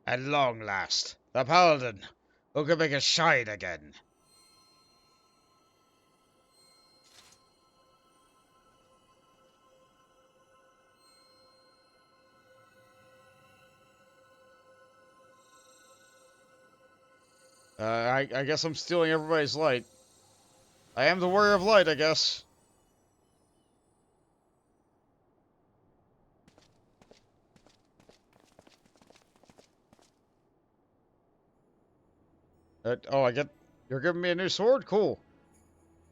Speaker 3: At long last, the Paladin, who can make it shine again.
Speaker 1: I guess I'm stealing everybody's light. I am the warrior of light, I guess. You're giving me a new sword? Cool.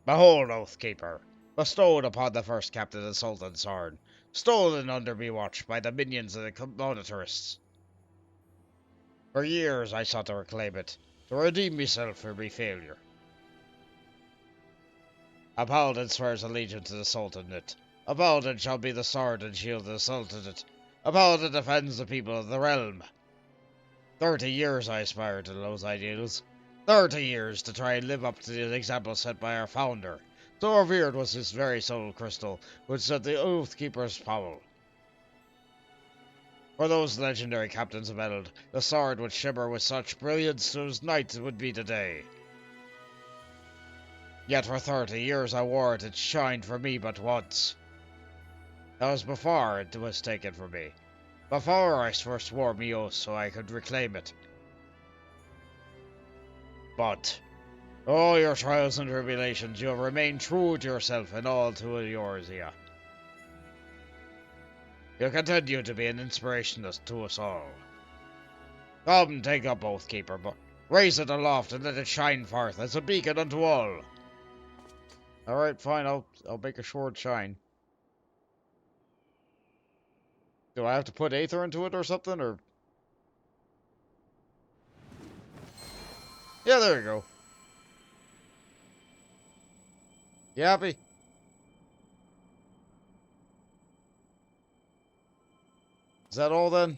Speaker 3: Behold, Oathkeeper, bestowed upon the first captain of the Sultan's Sword, stolen under me watch by the minions of the monetarists. For years I sought to reclaim it, to redeem myself for my failure. A Paladin swears allegiance to the Sultanate. A Paladin shall be the sword and shield of the Sultanate. A Paladin defends the people of the realm. 30 years I aspired to those ideals. 30 years to try and live up to the example set by our founder. So revered was this very soul crystal which set the Oathkeeper's power. For those legendary captains of Eld, the sword would shimmer with such brilliance whose night would be today. Yet for 30 years I wore it, it shined for me but once. That was before it was taken from me. Before I first swore me oath so I could reclaim it. But all your trials and tribulations, you have remained true to yourself and all to yours here. You continue to be an inspiration to us all. Come, take up Oath Keeper, but raise it aloft and let it shine forth as a beacon unto all.
Speaker 1: Alright, fine, I'll make a short shine. Do I have to put Aether into it or something, or? Yeah, there you go. You happy? Is that all then?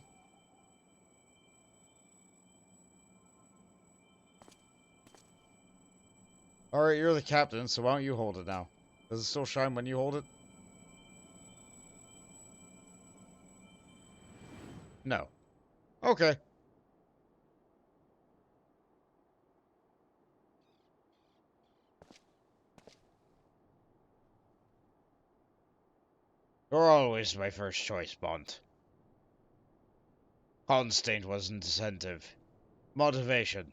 Speaker 1: Alright, you're the captain, so why don't you hold it now? Does it still shine when you hold it? No. Okay.
Speaker 3: You're always my first choice, Bond. Constant was incentive. Motivation.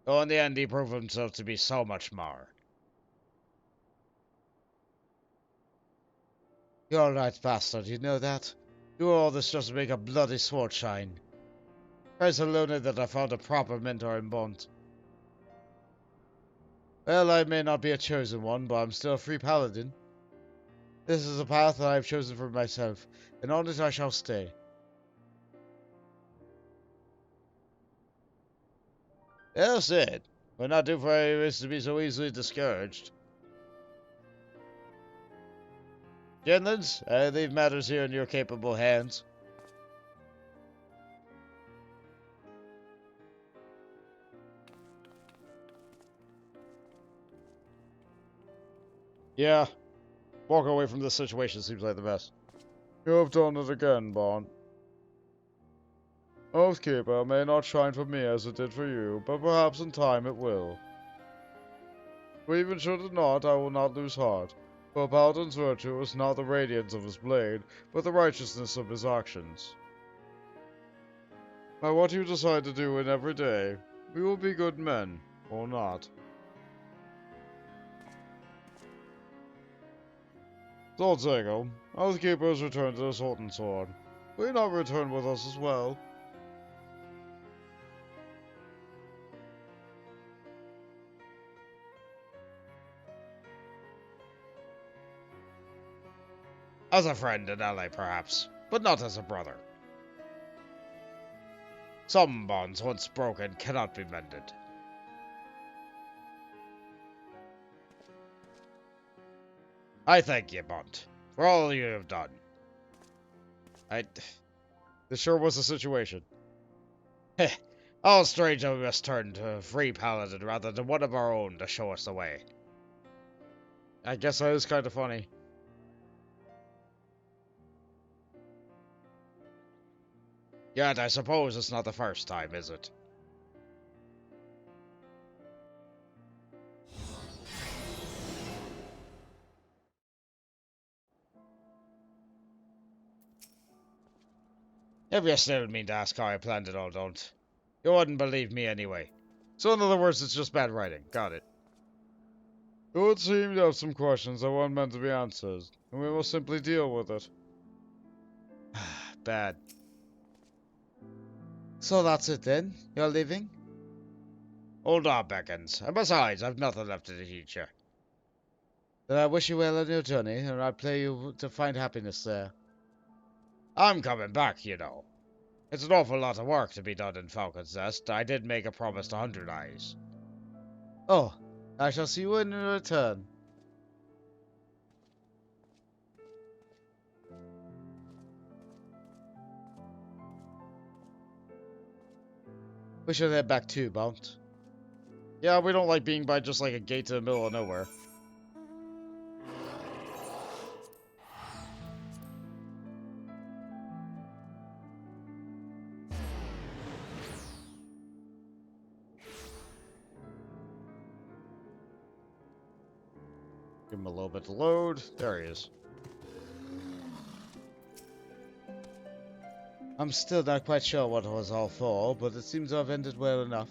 Speaker 3: Though in the end he proved himself to be so much more.
Speaker 4: You're all right, bastard, you know that? Do all this just to make a bloody sword shine. Praise the lonely that I found a proper mentor in Bond. Well, I may not be a chosen one, but I'm still a free paladin. This is a path that I have chosen for myself, and on it I shall stay.
Speaker 3: Well said. We're not due for any of us to be so easily discouraged. Gentlins, I leave matters here in your capable hands.
Speaker 1: Yeah. Walk away from this situation seems like the best. You have done it again, Bond. Oathkeeper may not shine for me as it did for you, but perhaps in time it will. But even should it not, I will not lose heart. For Paladin's virtue is not the radiance of his blade, but the righteousness of his actions. By what you decide to do in every day, we will be good men, or not. Swordsaker, Oathkeeper has returned to the Sword and Sword. Will you not return with us as well?
Speaker 3: As a friend and ally, perhaps, but not as a brother. Some bonds, once broken, cannot be mended. I thank you, Bond, for all you have done.
Speaker 1: This sure was a situation.
Speaker 3: All strange that we must turn to a free paladin rather than one of our own to show us the way.
Speaker 1: I guess that is kind of funny.
Speaker 3: Yet I suppose it's not the first time, is it? If you still mean to ask how I planned it all, don't. You wouldn't believe me anyway.
Speaker 1: So in other words, it's just bad writing. Got it. It would seem you have some questions that weren't meant to be answered, and we will simply deal with it.
Speaker 3: Bad.
Speaker 4: So that's it then? You're leaving?
Speaker 3: Hold on, Beckons. And besides, I've nothing left to teach you.
Speaker 4: Then I wish you well on your journey, and I pray you to find happiness there.
Speaker 3: I'm coming back, you know. It's an awful lot of work to be done in Falcon's Nest. I did make a promise to 100 Eyes.
Speaker 4: Oh, I shall see you in return. We should head back too, Bount.
Speaker 1: Yeah, we don't like being by just like a gate to the middle of nowhere. Give him a little bit to load. There he is.
Speaker 4: I'm still not quite sure what it was all for, but it seems to have ended well enough.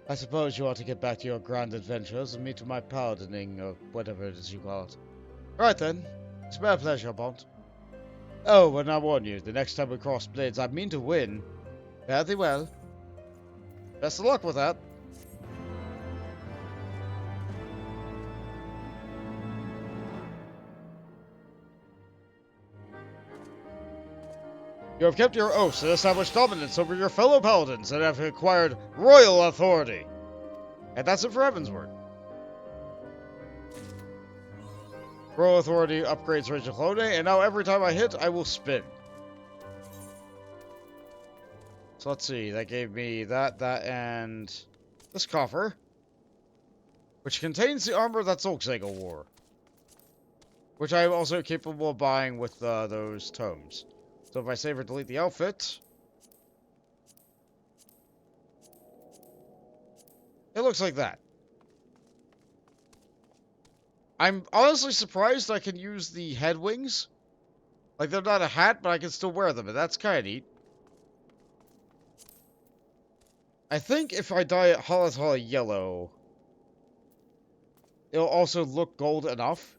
Speaker 4: I suppose you ought to get back to your grand adventures and meet with my paladining, or whatever it is you call it. Right then. It's my pleasure, Bont. Oh, and I warn you, the next time we cross blades, I mean to win. Fare thee well.
Speaker 1: Best of luck with that. You have kept your oaths and established dominance over your fellow paladins and have acquired royal authority. And that's it for Heavensward. Royal authority upgrades Rachel Clone, and now every time I hit, I will spin. So let's see, that gave me that, and this coffer, which contains the armor that Zolkzagel wore, which I am also capable of buying with those tomes. So if I save or delete the outfit, it looks like that. I'm honestly surprised I can use the head wings. Like, they're not a hat, but I can still wear them, and that's kind of neat. I think if I dye it Hala yellow, it'll also look gold enough.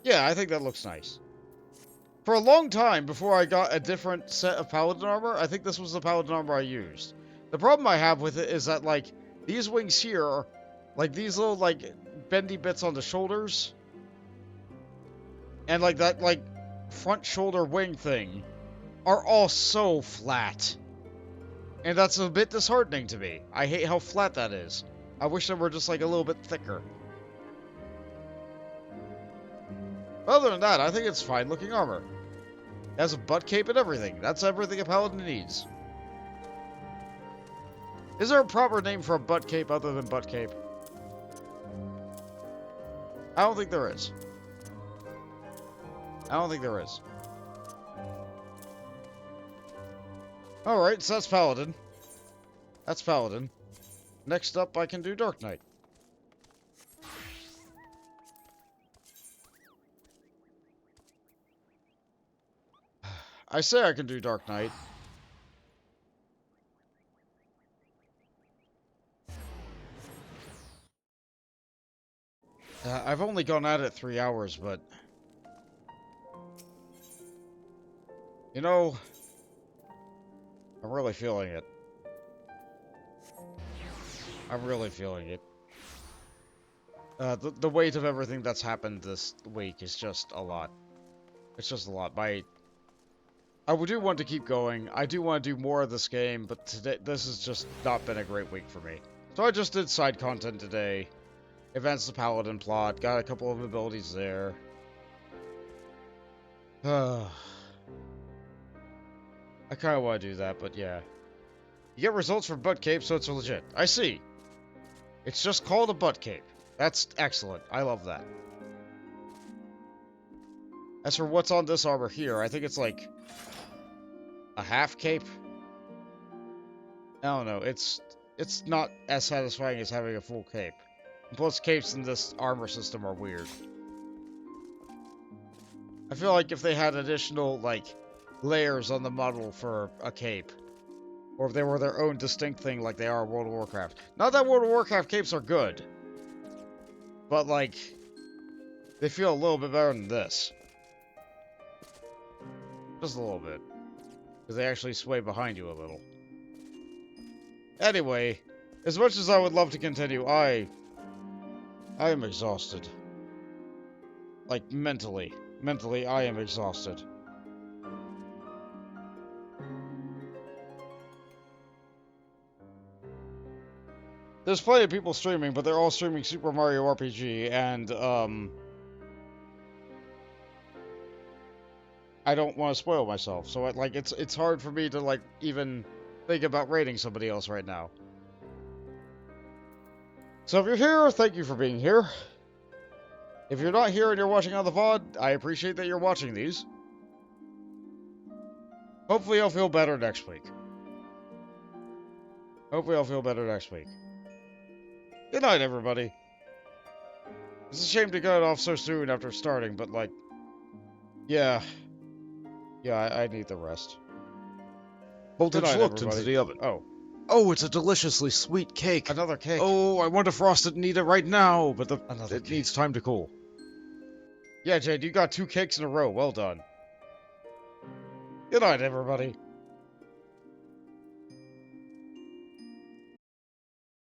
Speaker 1: Yeah, I think that looks nice. For a long time, before I got a different set of Paladin armor, I think this was the Paladin armor I used. The problem I have with it is that, like, these wings here, like, these little, like, bendy bits on the shoulders, and, like, that, like, front shoulder wing thing, are all so flat. And that's a bit disheartening to me. I hate how flat that is. I wish they were just, like, a little bit thicker. Other than that, I think it's fine-looking armor. It has a butt cape and everything. That's everything a paladin needs. Is there a proper name for a butt cape other than butt cape? I don't think there is. I don't think there is. Alright, so that's Paladin. That's Paladin. Next up, I can do Dark Knight. I say I can do Dark Knight. I've only gone at it 3 hours, but... You know... I'm really feeling it. I'm really feeling it. The weight of everything that's happened this week is just a lot. It's just a lot. I do want to keep going. I do want to do more of this game, but today this has just not been a great week for me. So I just did side content today. Advanced the Paladin plot. Got a couple of abilities there. I kind of want to do that, but yeah. You get results from butt cape, so it's legit. I see. It's just called a butt cape. That's excellent. I love that. As for what's on this armor here, I think it's like... a half cape? I don't know. It's not as satisfying as having a full cape. And plus, capes in this armor system are weird. I feel like if they had additional, like, layers on the model for a cape, or if they were their own distinct thing like they are in World of Warcraft. Not that World of Warcraft capes are good, but, like, they feel a little bit better than this. Just a little bit. Because they actually sway behind you a little. Anyway, as much as I would love to continue, I am exhausted. Like, mentally. Mentally, I am exhausted. There's plenty of people streaming, but they're all streaming Super Mario RPG, and, I don't want to spoil myself, so it's hard for me to, like, even think about rating somebody else right now. So if you're here, thank you for being here. If you're not here and you're watching on the VOD, I appreciate that you're watching these. Hopefully I'll feel better next week. Hopefully I'll feel better next week. Good night, everybody. It's a shame to get it off so soon after starting, but like, yeah. Yeah, I need the rest.
Speaker 5: Voltage
Speaker 1: Good night,
Speaker 5: looked into
Speaker 1: everybody.
Speaker 5: the oven.
Speaker 1: Oh,
Speaker 5: Oh, it's a deliciously sweet cake.
Speaker 1: another cake.
Speaker 5: Oh, I want to frost it and eat it right now, but
Speaker 1: Another
Speaker 5: it
Speaker 1: cake.
Speaker 5: needs time to cool.
Speaker 1: Yeah, Jade, you got 2 cakes in a row. Well done. Good night, everybody.